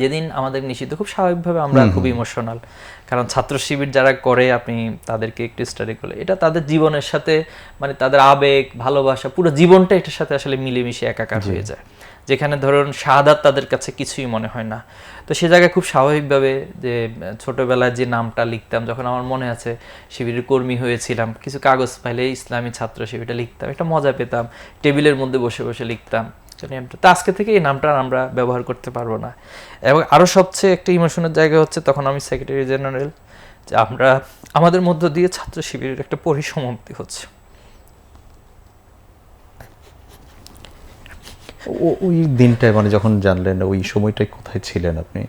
যেদিন আমাদের নিষিদ্ধ, খুব স্বাভাবিকভাবে আমরা খুব ইমোশনাল, কারণ ছাত্র শিবির যারা করে আপনি তাদেরকে একটু স্টাডি করলে এটা তাদের জীবনের সাথে মানে তাদের আবেগ ভালোবাসা পুরো জীবনটা এটার সাথে আসলে মিলেমিশে একাকার হয়ে যায়, যেখানে ধরুন শাহাদাত তাদের কাছে কিছুই মনে হয় না। তো সে জায়গায় খুব স্বাভাবিকভাবে যে ছোটবেলায় যে নামটা লিখতাম, যখন আমার মনে আছে শিবিরের কর্মী হয়েছিলাম, কিছু কাগজ পাইলে ইসলামী ছাত্র শিবিরটা লিখতাম, একটা মজা পেতাম, টেবিলের মধ্যে বসে বসে লিখতাম। তো আজকে থেকে এই নামটা আমরা ব্যবহার করতে পারবো না। এবং আরও সবচেয়ে একটা ইমোশনের জায়গা হচ্ছে তখন আমি সেক্রেটারি জেনারেল, যে আমরা আমাদের মধ্য দিয়ে ছাত্র শিবিরের একটা পরিসমাপ্তি হচ্ছে। ওই দিনটায় মানে যখন জানলেন, ওই সময়টায় কোথায় ছিলেন আপনি?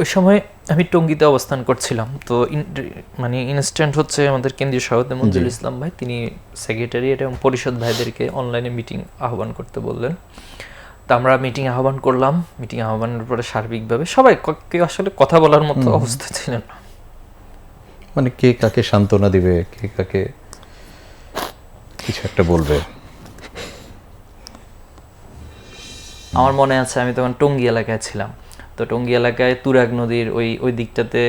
ওই সময় আমি টঙ্গীতে অবস্থান করছিলাম। তো মানে ইনস্ট্যান্ট হচ্ছে আমাদের কেন্দ্রীয় সভাপতি মঞ্জুরুল ইসলাম ভাই, তিনি সেক্রেটারিয়েট এবং পরিষদ ভাইদেরকে অনলাইনে মিটিং আহ্বান করতে বললেন। তো আমরা মিটিং আহ্বান করলাম। মিটিং আহ্বানের পরে সার্বিকভাবে সবাই কেউ আসলে কথা বলার মতো অবস্থা ছিলেন না, মানে কে কাকে সান্ত্বনা দিবে, কে কাকে কিছু একটা বলবে। আমার মনে আছে আমি তখন টঙ্গী এলাকায় ছিলাম। তো টঙ্গী এলাকায় তুরাগ নদীর ওই দিকটাতে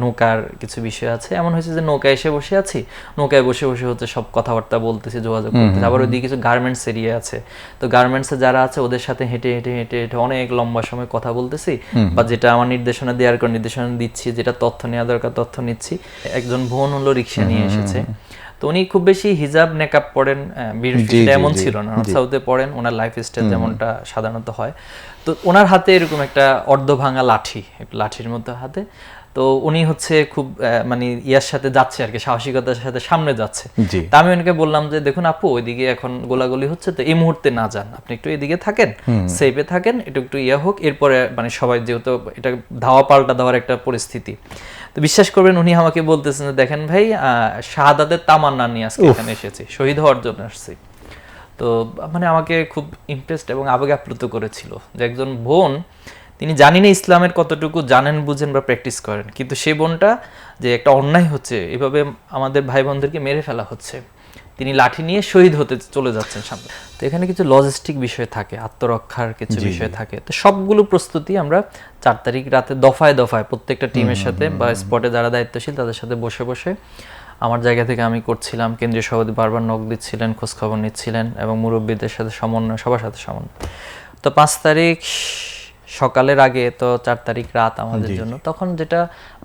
নৌকার কিছু বিষয় আছে। এমন হয়েছে যে নৌকায় এসে বসে আছি, নৌকায় বসে বসে হচ্ছে সব কথাবার্তা বলতেছি, যোগাযোগ করতেছি। আবার ওইদিকে কিছু গার্মেন্টস এরিয়া আছে, তো গার্মেন্টসে যারা আছে ওদের সাথে হেঁটে হেঁটে হেঁটে হেঁটে অনেক লম্বা সময় কথা বলতেছি, বা যেটা আমার নির্দেশনা দেওয়ার নির্দেশনা দিচ্ছি, যেটা তথ্য নেওয়া দরকার তথ্য নিচ্ছি। একজন বোন হলো রিক্সা নিয়ে এসেছে, তো উনি খুব বেশি হিজাব নেকাব পড়েন, এমন ছিল না, সাউথে পড়েন, ওনার লাইফ স্টাইল যেমনটা সাধারণত হয়। তো ওনার হাতে এরকম একটা অর্ধ ভাঙা লাঠি, লাঠির মতো হাতে। তো উনি হচ্ছে খুব মানে ইয়ার সাথে যাচ্ছে আর কি, সাহসিকতার সাথে সামনে যাচ্ছে। তা আমি ওনাকে বললাম যে দেখুন আপু, ওইদিকে এখন গোলাগুলি হচ্ছে, তো এই মুহূর্তে না যান, আপনি একটু এদিকে থাকেন, সেফে থাকেন, একটু ইয়া হোক, এরপরে মানে সবাই, যেহেতু এটা ধাওয়া পাল্টা দেওয়ার একটা পরিস্থিতি। তো বিশ্বাস করবেন উনি আমাকে বলতেছেন যে দেখেন ভাই, শাহাদাতের তামান্না নিয়ে আজকে এখানে এসেছি, শহীদ হওয়ার জন্য আসছি। তো মানে আমাকে খুব ইমপ্রেসড এবং আবেগে আপ্লুত করেছিল যে একজন বোন, তিনি জানি না ইসলামের কতটুকু জানেন বুঝেন বা প্র্যাকটিস করেন, কিন্তু সেই বোনটা যে একটা অন্যায় হচ্ছে, এভাবে আমাদের ভাই বোনদেরকে মেরে ফেলা হচ্ছে, তিনি লাঠি নিয়ে শহীদ হতে চলে যাচ্ছেন সামনে। তো এখানে কিছু লজিস্টিক বিষয় থাকে, আত্মরক্ষার কিছু বিষয় থাকে। তো সবগুলো প্রস্তুতি আমরা 4 তারিখ রাতে দফায় দফায় প্রত্যেকটা টিমের সাথে বা স্পটে যারা দায়িত্বশীল তাদের সাথে বসে বসে আমার জায়গা থেকে আমি করছিলাম। কেন্দ্রীয় সভাপতি বারবার নক দিচ্ছিলেন, খোঁজখবর নিচ্ছিলেন, এবং মুরব্বীদের সাথে সমন্বয়, সবার সাথে সমন্বয়। তো 5 তারিখ সকালের আগে তো 4 তারিখ রাত আমাদের জন্য। তখন যেটা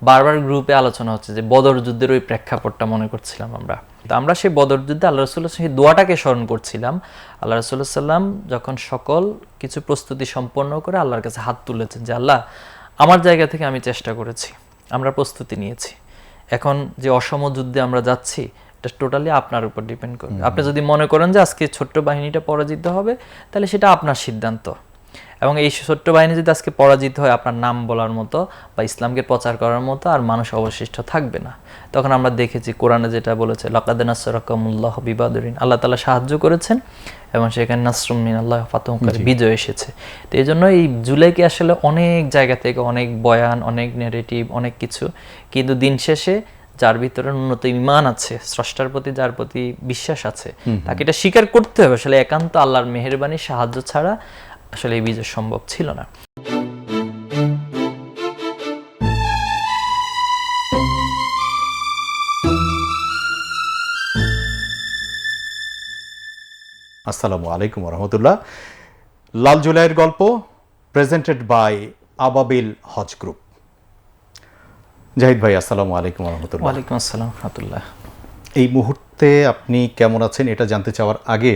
বারবার গ্রুপে আলোচনা হচ্ছে যে বদর যুদ্ধের ওই প্রেক্ষাপটটা মনে করছিলাম আমরা। তো আমরা সেই বদর যুদ্ধে আল্লাহ রাসূলের সেই দোয়াটাকে স্মরণ করছিলাম। আল্লাহ রাসূল সাল্লাম যখন সকল কিছু প্রস্তুতি সম্পন্ন করে আল্লাহর কাছে হাত তুলেছেন যে আল্লাহ, আমার জায়গা থেকে আমি চেষ্টা করেছি, আমরা প্রস্তুতি নিয়েছি, এখন যে অসম যুদ্ধে আমরা যাচ্ছি এটা টোটালি আপনার উপর ডিপেন্ড করবে। আপনি যদি মনে করেন যে আজকে ছোট্ট বাহিনীটা পরাজিত হবে, তাহলে সেটা আপনার সিদ্ধান্ত, এবং এই ছোট্ট বাহিনী যদি আজকে পরাজিত হয়, আপনার নাম বলার মতো বা ইসলামকে প্রচার করার মতো আর মানুষ অবশিষ্ট থাকবে না। তখন আমরা দেখেছি কোরআনে যেটা বলেছে, লাকাদ নাসরাকাহুল্লাহু বিবাদরিন, আল্লাহ তাআলা সাহায্য করেছেন এবং সেখানে নাসরুম মিনাল্লাহ, ফাতহুন করে বিজয় এসেছে। তো এই জন্য এই জুলাইকে আসলে অনেক জায়গা থেকে অনেক বয়ান, অনেক নেগেটিভ, অনেক কিছু, কিন্তু দিন শেষে যার ভিতরে উন্নত ঈমান আছে, স্রষ্টার প্রতি যার প্রতি বিশ্বাস আছে, তাকে এটা স্বীকার করতে হবে। আসলে একান্ত আল্লাহর মেহেরবানি, সাহায্য ছাড়া আসলে এই বিজয় সম্ভব ছিল না। আসসালামু আলাইকুম রহমতুল্লাহ। লাল জুলাইয়ের গল্প প্রেজেন্টেড বাই আবাবিল হজ গ্রুপ। জাহিদ ভাই, আসসালামু আলাইকুম রহমতুল্লাহ। ওয়ালাইকুম আসসালাম রাহমাতুল্লাহ। এই মুহূর্তে আপনি কেমন আছেন এটা জানতে চাওয়ার আগে,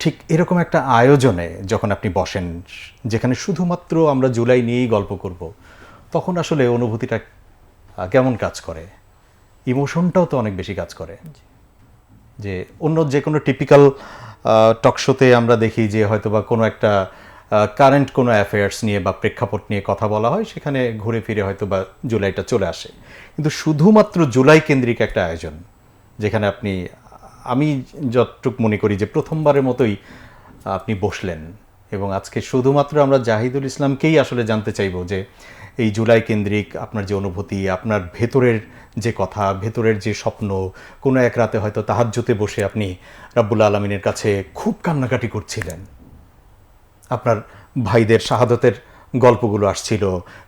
ঠিক এরকম একটা আয়োজনে যখন আপনি বসেন, যেখানে শুধুমাত্র আমরা জুলাই নিয়েই গল্প করব, তখন আসলে অনুভূতিটা কেমন কাজ করে? ইমোশনটাও তো অনেক বেশি কাজ করে। যে অন্য যে কোনো টিপিক্যাল টকশোতে আমরা দেখি যে হয়তোবা কোনো একটা কারেন্ট কোনো অ্যাফেয়ার্স নিয়ে বা প্রেক্ষাপট নিয়ে কথা বলা হয়, সেখানে ঘুরে ফিরে হয়তোবা জুলাইটা চলে আসে। কিন্তু শুধুমাত্র জুলাই কেন্দ্রিক একটা আয়োজন, যেখানে আমি যতটুক মনে করি যে প্রথমবারের মতোই আপনি বসলেন, এবং আজকে শুধুমাত্র আমরা জাহিদুল ইসলামকেই আসলে জানতে চাইব যে এই জুলাই কেন্দ্রিক আপনার যে অনুভূতি, আপনার ভেতরের যে কথা, ভেতরের যে স্বপ্ন, কোনো এক রাতে হয়তো তাহাজ্জুদে বসে আপনি রাব্বুল আলামিনের কাছে খুব কান্নাকাটি করছিলেন, আপনার ভাইদের শাহাদতের গল্পগুলো আসছিল,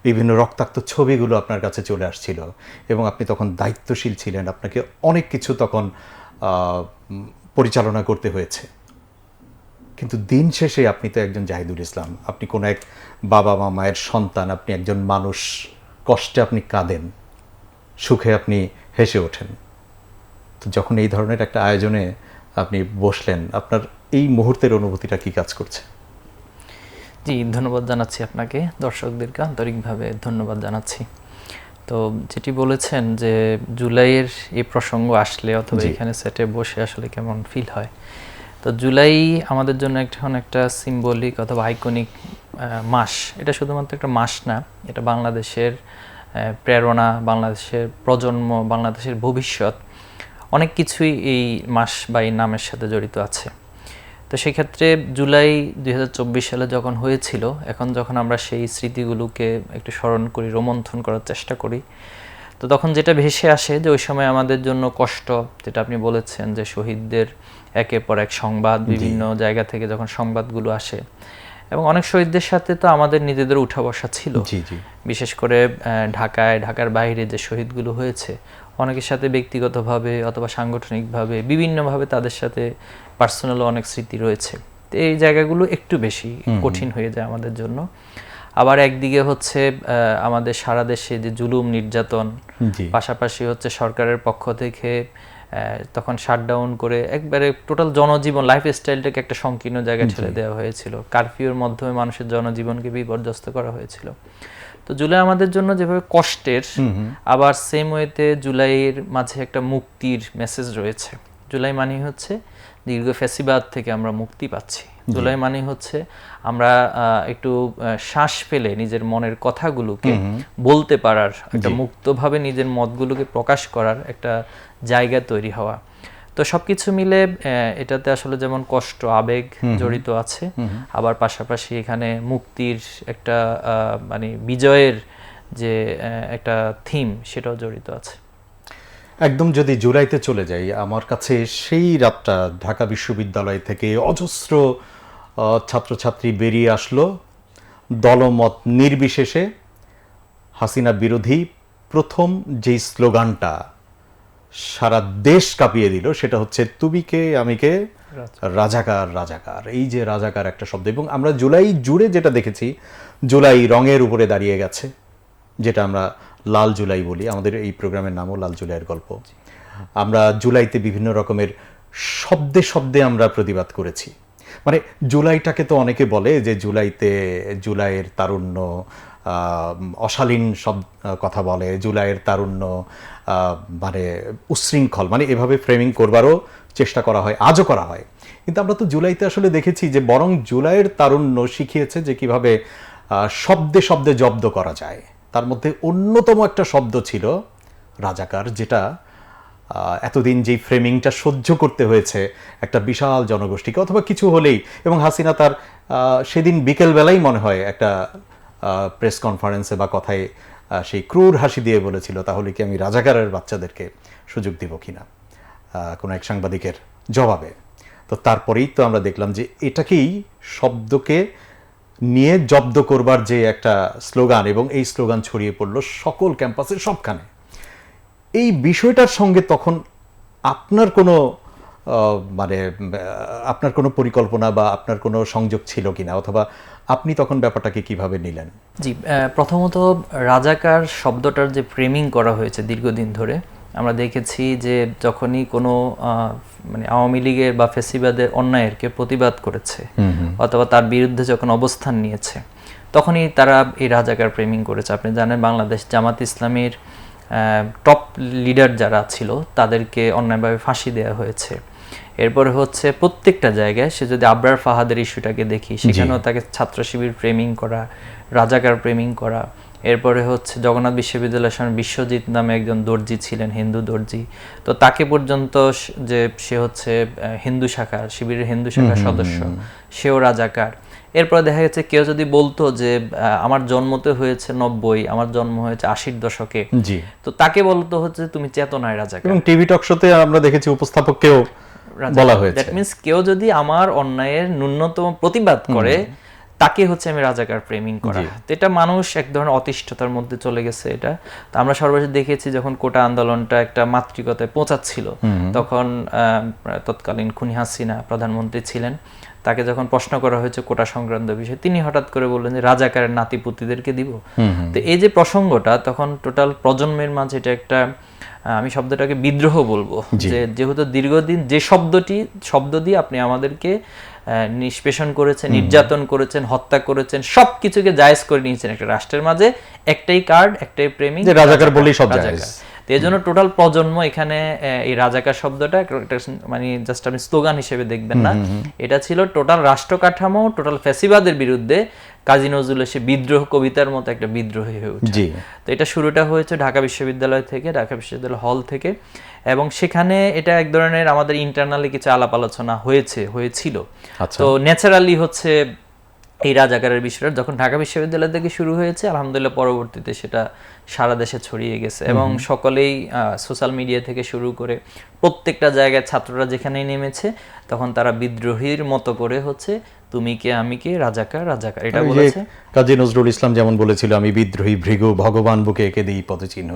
বিভিন্ন রক্তাক্ত ছবিগুলো আপনার কাছে চলে আসছিল, এবং আপনি তখন দায়িত্বশীল ছিলেন, আপনাকে অনেক কিছু তখন পরিচালনা করতে হয়েছে। কিন্তু দিন শেষে আপনি তো একজন জাহিদুল ইসলাম, আপনি কোনো এক বাবা মা মায়ের সন্তান, আপনি একজন মানুষ, কষ্টে আপনি কাঁদেন, সুখে আপনি হেসে ওঠেন। তো যখন এই ধরনের একটা আয়োজনে আপনি বসলেন, আপনার এই মুহূর্তের অনুভূতিটা কি কাজ করছে? জি, ধন্যবাদ জানাচ্ছি আপনাকে, দর্শকদেরকে আন্তরিকভাবে ধন্যবাদ জানাচ্ছি। তো যেটি বলেছেন যে জুলাইয়ের এই প্রসঙ্গ আসলে অথবা এখানে সেটে বসে আসলে কেমন ফিল হয়, তো জুলাই আমাদের জন্য এখন একটা সিম্বলিক অথবা আইকনিক মাস। এটা শুধুমাত্র একটা মাস না, এটা বাংলাদেশের প্রেরণা, বাংলাদেশের প্রজন্ম, বাংলাদেশের ভবিষ্যৎ, অনেক কিছুই এই মাস বা এই নামের সাথে জড়িত আছে। তো সেক্ষেত্রে জুলাই 2024 সালে যখন হয়েছিল, এখন যখন আমরা সেই স্মৃতিগুলোকে একটু স্মরণ করি, রোমন্থন করার চেষ্টা করি, তো তখন যেটা ভেসে আসে যে ওই সময় আমাদের জন্য কষ্ট, যেটা আপনি বলেছেন যে শহীদদের একের পর এক সংবাদ, বিভিন্ন জায়গা থেকে যখন সংবাদগুলো আসে, এবং অনেক শহীদদের সাথে তো আমাদের নিজেদের উঠা বসা ছিল, বিশেষ করে ঢাকায়, ঢাকার বাইরে যে শহীদগুলো হয়েছে, অনেকের সাথে ব্যক্তিগতভাবে অথবা সাংগঠনিকভাবে বিভিন্নভাবে তাদের সাথে পার্সোনাল অনেক স্মৃতি রয়েছে। তো এই জায়গাগুলো একটু বেশি কঠিন হয়ে যায় আমাদের জন্য। আবার একদিকে হচ্ছে আমাদের সারা দেশে যে জুলুম নির্যাতন, পাশাপাশি হচ্ছে সরকারের পক্ষ থেকে তখন শাটডাউন করে একবারে টোটাল জনজীবন, লাইফ স্টাইলটাকে একটা সংকীর্ণ জায়গায় ঠেলে দেওয়া হয়েছিল, কারফিউর মাধ্যমে মানুষের জনজীবনকে বিপর্যস্ত করা হয়েছিল। তো জুলাই আমাদের জন্য যেভাবে কষ্টের, আবার সেম ওয়েতে জুলাইয়ের মাঝে একটা মুক্তির মেসেজ রয়েছে। জুলাই মানে হচ্ছে দীর্ঘ ফ্যাসিবাদ থেকে আমরা মুক্তি পাচ্ছি। জুলাই মানে হচ্ছে আমরা একটু শ্বাস ফেলে নিজের মনের কথাগুলোকে বলতে পারার, একটা মুক্তভাবে নিজের মতগুলোকে প্রকাশ করার একটা জায়গা তৈরি হওয়া। তো সবকিছু মিলে এটাতে আসলে যেমন কষ্ট, আবেগ জড়িত আছে, আবার পাশাপাশি এখানে মুক্তির একটা মানে বিজয়ের যে একটা থিম, সেটাও জড়িত আছে। একদম যদি জুলাইতে চলে যাই, আমার কাছে সেই রাতটা ঢাকা বিশ্ববিদ্যালয় থেকে অজস্র ছাত্রছাত্রী বেরিয়ে আসলো, দলমত নির্বিশেষে হাসিনা বিরোধী প্রথম যেই স্লোগানটা সারা দেশ কাঁপিয়ে দিল, সেটা হচ্ছে তুমি কে আমি কে, রাজাকার রাজাকার। এই যে রাজাকার একটা শব্দ, এবং আমরা জুলাই জুড়ে যেটা দেখেছি, জুলাই রঙের উপরে দাঁড়িয়ে গেছে, যেটা আমরা লাল জুলাই বলি, আমাদের এই প্রোগ্রামের নামও লাল জুলাইয়ের গল্প। আমরা জুলাইতে বিভিন্ন রকমের শব্দে শব্দে আমরা প্রতিবাদ করেছি। মানে জুলাইটাকে তো অনেকে বলে যে জুলাইতে জুলাইয়ের তারুণ্য, অশালীন সব কথা বলে, জুলাইয়ের তারুণ্য মানে উচ্ছৃঙ্খল, মানে এভাবে ফ্রেমিং করবারও চেষ্টা করা হয়, আজও করা হয়। কিন্তু আমরা তো জুলাইতে আসলে দেখেছি যে বরং জুলাইয়ের তারুণ্য শিখিয়েছে যে কিভাবে শব্দে শব্দে জব্দ করা যায়। তার মধ্যে অন্যতম একটা শব্দ ছিল রাজাকার, যেটা এতদিন যেই ফ্রেমিংটা সহ্য করতে হয়েছে একটা বিশাল জনগোষ্ঠীকে, অথবা কিছু হলেই, এবং হাসিনা তার সেদিন বিকেলবেলাই মনে হয় একটা প্রেস কনফারেন্সে বা কথায় সেই ক্রূর হাসি দিয়ে বলেছিল, তাহলে কি আমি রাজাকারের বাচ্চাদেরকে সুযোগ দিব কিনা, কোনো এক সাংবাদিকের জবাবে। তো তারপরেই তো আমরা দেখলাম যে এটাকেই শব্দকে নিয়ে জব্দ করবার যে একটা স্লোগান, এবং এই স্লোগান ছড়িয়ে পড়লো সকল ক্যাম্পাসের সবখানে। এই বিষয়টার সঙ্গে তখন আপনার কোনো মানে আপনার কোনো পরিকল্পনা বা আপনার কোনো সংযোগ ছিল কিনা, অথবা আপনি তখন ব্যাপারটাকে কিভাবে নিলেন? জি, প্রথমত রাজাকার শব্দটার যে ফ্রেমিং করা হয়েছে দীর্ঘদিন ধরে, আমরা দেখেছি যে যখনই কোনো মানে আওয়ামী লীগের বা ফ্যাসিবাদের অন্যায়ের কেউ প্রতিবাদ করেছে অথবা তার বিরুদ্ধে যখন অবস্থান নিয়েছে, তখনই তারা এই রাজাকার ফ্রেমিং করেছে। আপনি জানেন বাংলাদেশ জামাত ইসলামীর টপ লিডার যারা ছিল তাদেরকে অন্যায়ভাবে ফাঁসি দেওয়া হয়েছে। এরপরে হচ্ছে প্রত্যেকটা জায়গায়, সে যদি আবরার ফাহাদের ইস্যুটাকে দেখি, সেখানেও তাকে ছাত্র শিবির ফ্রেমিং করা, রাজাকার ফ্রেমিং করা। এরপরে হচ্ছে জগন্নাথ বিশ্ববিদ্যালয়ের সামনে বিশ্বজিৎ নামে একজন দর্জি ছিলেন, হিন্দু দর্জি, তো তাকে পর্যন্ত যে সে হচ্ছে হিন্দু শাখা, শিবিরের হিন্দু শাখার সদস্য, সেও রাজাকার। এরপরে দেখা গেছে কেউ যদি বলতো যে আমার জন্মতে হয়েছে 90, আমার জন্ম হয়েছে 80-র দশকে, তো তাকে বলতো হচ্ছে তুমি চেতনায় রাজাকার। এবং টিভি টক শোতে আমরা দেখেছি উপস্থাপককেও বলা হয়েছে। দ্যাট মিন্স কেউ যদি আমার অন্যায়ের ন্যূনতম প্রতিবাদ করে, তাকে হচ্ছে আমি রাজাকার প্রেমিং করা। তো এটা মানুষ এক ধরনের অতিষ্ঠতার মধ্যে চলে গেছে এটা। তো আমরা সর্বশেষ দেখেছি যখন কোটা আন্দোলনটা একটা মাতৃকতায় পৌঁছাচ্ছিল, তখন তৎকালীন খুনি হাসিনা প্রধানমন্ত্রী ছিলেন, তাকে যখন প্রশ্ন করা হয়েছে কোটা সংক্রান্ত বিষয়ে, তিনি হঠাৎ করে বললেন যে রাজাকারের নাতিপুতিদেরকে দিব। তো এই যে প্রসঙ্গটা, তখন টোটাল প্রজন্মের মাঝে এটা একটা, আমি শব্দটাকে বিদ্রোহ বলবো, যে যেহেতু দীর্ঘদিন যে শব্দ দিয়ে আপনি আমাদেরকে নিষ্পেষণ করেছেন, নির্যাতন করেছেন, হত্যা করেছেন, সবকিছুকে জায়েজ করে নিয়েছেন একটা রাষ্ট্রের মাঝে, একটাই কার্ড, একটাই প্রেমিক, রাজাকার বলেই সব জায়েজ। এই জন্য টোটাল প্রজন্ম এখানে এই রাজাকার শব্দটা মানে জাস্ট আপনি স্লোগান হিসেবে দেখবেন না, এটা ছিল টোটাল রাষ্ট্র কাঠামো, টোটাল ফ্যাসিবাদের বিরুদ্ধে কাজী নজরুল এসে বিদ্রোহ কবিতার মতো একটা বিদ্রোহী হয়ে ওঠে। তো এটা শুরুটা হয়েছে ঢাকা বিশ্ববিদ্যালয় থেকে, ঢাকা বিশ্ববিদ্যালয় হল থেকে, এবং সেখানে এটা এক ধরনের আমাদের ইন্টারনালি কিছু আলাপ আলোচনা হয়েছিল। তো ন্যাচারালি হচ্ছে এই রাজাকারের বিষয়টা যখন ঢাকা বিশ্ববিদ্যালয় থেকে শুরু হয়েছে, আলহামদুলিল্লাহ পরবর্তীতে সেটা সারা দেশে ছড়িয়ে গেছে, এবং সকলেই সোশ্যাল মিডিয়া থেকে শুরু করে প্রত্যেকটা জায়গায় ছাত্ররা যেখানেই নেমেছে, তখন তারা বিদ্রোহীর মতো করে হচ্ছে তুমি কে আমি কে, রাজাকার রাজাকার এটা বলেছে। কাজী নজরুল ইসলাম যেমন বলেছিল, আমি বিদ্রোহী ভৃগু, ভগবান বুকে এঁকে দিই পদচিহ্ন,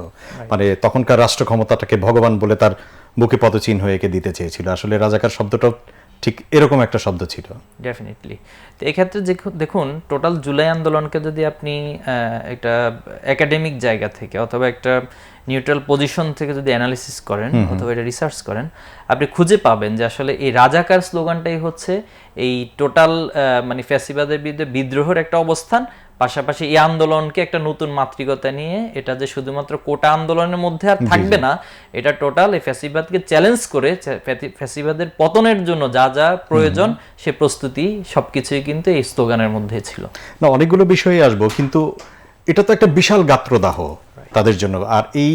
মানে তখনকার রাষ্ট্র ক্ষমতাটাকে ভগবান বলে তার বুকে পদচিহ্ন এঁকে দিতে চেয়েছিল। আসলে রাজাকার শব্দটাও ঠিক এরকম একটা শব্দ ছিল। ডেফিনেটলি। তো এক্ষেত্রে দেখুন, টোটাল জুলাই আন্দোলনকে যদি আপনি একটা একাডেমিক জায়গা থেকে অথবা একটা নিউট্রাল পজিশন থেকে যদি অ্যানালিসিস করেন অথবা এটা রিসার্চ করেন, আপনি খুঁজে পাবেন যে আসলে এই রাজাকার স্লোগানটাই হচ্ছে এই টোটাল মানে ফ্যাসিবাদের বিরুদ্ধে বিদ্রোহের একটা অবস্থান, পাশাপাশি এই আন্দোলনকে একটা নতুন মাতৃকতা নিয়ে এটা যে শুধুমাত্র কোটা আন্দোলনের মধ্যে আর থাকবে না, এটা টোটাল এই ফ্যাসিবাদকে চ্যালেঞ্জ করে ফ্যাসিবাদের পতনের জন্য যা যা প্রয়োজন সে প্রস্তুতি সবকিছুই কিন্তু এই স্লোগানের মধ্যে ছিল। না, অনেকগুলো বিষয়ে আসবো, কিন্তু এটা তো একটা বিশাল গাত্রদাহ তাদের জন্য। আর এই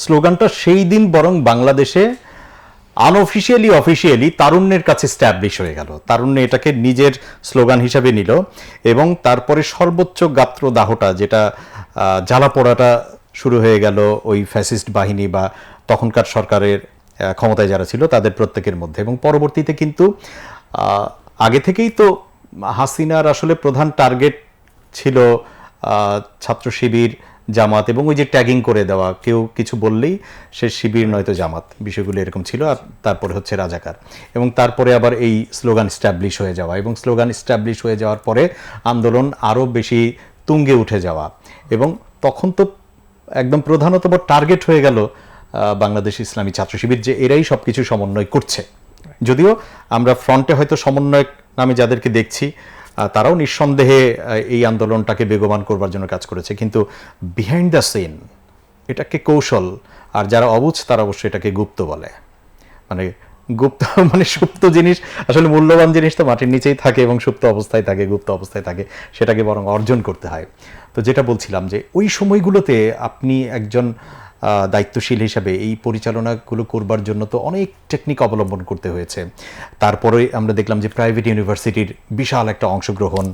স্লোগানটা সেই দিন বরং বাংলাদেশে আনঅফিসিয়ালি অফিসিয়ালি তারুণ্যের কাছে স্ট্যাবলিশ হয়ে গেল, তারুণ্য এটাকে নিজের স্লোগান হিসাবে নিল, এবং তারপরে সর্বোচ্চ গাত্রদাহটা, যেটা জ্বালা পোড়াটা শুরু হয়ে গেল ওই ফ্যাসিস্ট বাহিনী বা তখনকার সরকারের ক্ষমতায় যারা ছিল তাদের প্রত্যেকের মধ্যে। এবং পরবর্তীতে কিন্তু আগে থেকেই তো হাসিনার আসলে প্রধান টার্গেট ছিল ছাত্র শিবির, জামাত, এবং ওই যে ট্যাগিং করে দেওয়া, কেউ কিছু বললেই সে শিবির নয়তো জামাত, বিষয়গুলো এরকম ছিল। আর তারপরে হচ্ছে রাজাকার, এবং তারপরে আবার এই স্লোগান স্ট্যাবলিশ হয়ে যাওয়া, এবং স্লোগান স্ট্যাবলিশ হয়ে যাওয়ার পরে আন্দোলন আরও বেশি তুঙ্গে উঠে যাওয়া, এবং তখন তো একদম প্রধানতম টার্গেট হয়ে গেল বাংলাদেশ ইসলামী ছাত্র শিবির, যে এরাই সব কিছু সমন্বয় করছে। যদিও আমরা ফ্রন্টে হয়তো সমন্বয়ক নামে যাদেরকে দেখছি, তারাও নিঃসন্দেহে এই আন্দোলনটাকে বেগবান করবার জন্য কাজ করেছে, কিন্তু বিহাইন্ড দ্য সিন এটাকে কৌশল, আর যারা অবুঝ তারা অবশ্যই এটাকে গুপ্ত বলে। মানে গুপ্ত মানে সুপ্ত জিনিস, আসলে মূল্যবান জিনিস তো মাটির নিচেই থাকে এবং সুপ্ত অবস্থায় থাকে, গুপ্ত অবস্থায় থাকে, সেটাকে বরং অর্জন করতে হয়। তো যেটা বলছিলাম, যে ওই সময়গুলোতে আপনি একজন দায়িত্বশীল হিসাবে এই পরিচালনাগুলো করবার জন্য তো অনেক টেকনিক অবলম্বন করতে হয়েছে। তারপরে আমরা দেখলাম যে প্রাইভেট ইউনিভার্সিটির বিশাল একটা অংশগ্রহণ,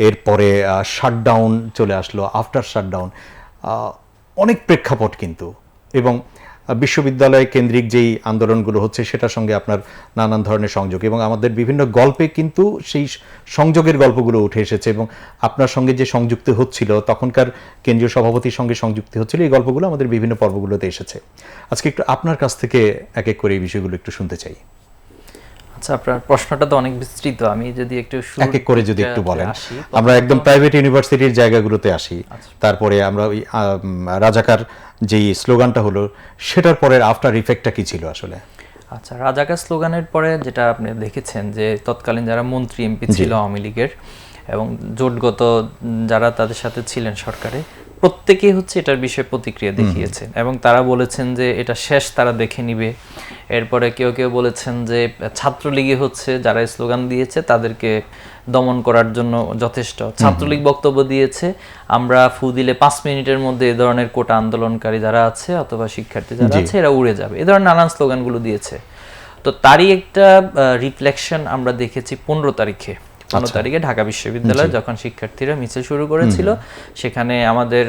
এরপরে শাটডাউন চলে আসলো, আফটার শাটডাউন অনেক প্রেক্ষাপট কিন্তু, এবং বিশ্ববিদ্যালয় কেন্দ্রিক যেই আন্দোলনগুলো হচ্ছে সেটার সঙ্গে আপনার নানান ধরনের সংযোগ, এবং আমাদের বিভিন্ন গল্পে কিন্তু সেই সংযোগের গল্পগুলো উঠে এসেছে, এবং আপনার সঙ্গে যে সংযুক্ত হচ্ছিল, তখনকার কেন্দ্রীয় সভাপতির সঙ্গে সংযুক্ত হচ্ছিল, এই গল্পগুলো আমাদের বিভিন্ন পর্বগুলোতে এসেছে। আজকে একটু আপনার কাছ থেকে এক এক করে এই বিষয়গুলো একটু শুনতে চাই। আচ্ছা, আপনার প্রশ্নটা তো অনেক বিস্তৃত, আমি যদি একটু এক এক করে যদি একটু বলেন। আমরা একদম প্রাইভেট ইউনিভার্সিটির জায়গাগুলোতে আসি, তারপরে আমরা ওই রাজাকার যেই স্লোগানটা হলো সেটার পরের আফটার ইফেক্টটা কি ছিল আসলে? আচ্ছা, রাজাকার স্লোগানের পরে যেটা আপনি দেখেছেন যে তৎকালীন যারা মন্ত্রী এমপি ছিল আওয়ামী লীগের এবং জোটগত যারা তাদের সাথে ছিলেন সরকারে, প্রত্যেকেই হচ্ছে এটার বিষয়ে প্রতিক্রিয়া দেখিয়েছেন, এবং তারা বলেছেন যে এটা শেষ, তারা দেখে নিবে। এরপরে কেউ কেউ বলেছেন যে ছাত্রলীগে হচ্ছে যারা স্লোগান দিয়েছে তাদেরকে দমন করার জন্য যথেষ্ট। ছাত্রলীগ বক্তব্য দিয়েছে আমরা ফু দিলে 5 মিনিটের মধ্যে এ ধরনের কোটা আন্দোলনকারী যারা আছে অথবা শিক্ষার্থী যারা আছে এরা উড়ে যাবে, এ ধরনের নানান স্লোগানগুলো দিয়েছে। তো তারই একটা রিফ্লেকশন আমরা দেখেছি 15 তারিখে ঢাকা বিশ্ববিদ্যালয়ে যখন শিক্ষার্থীরা মিছিল শুরু করেছিল, সেখানে আমাদের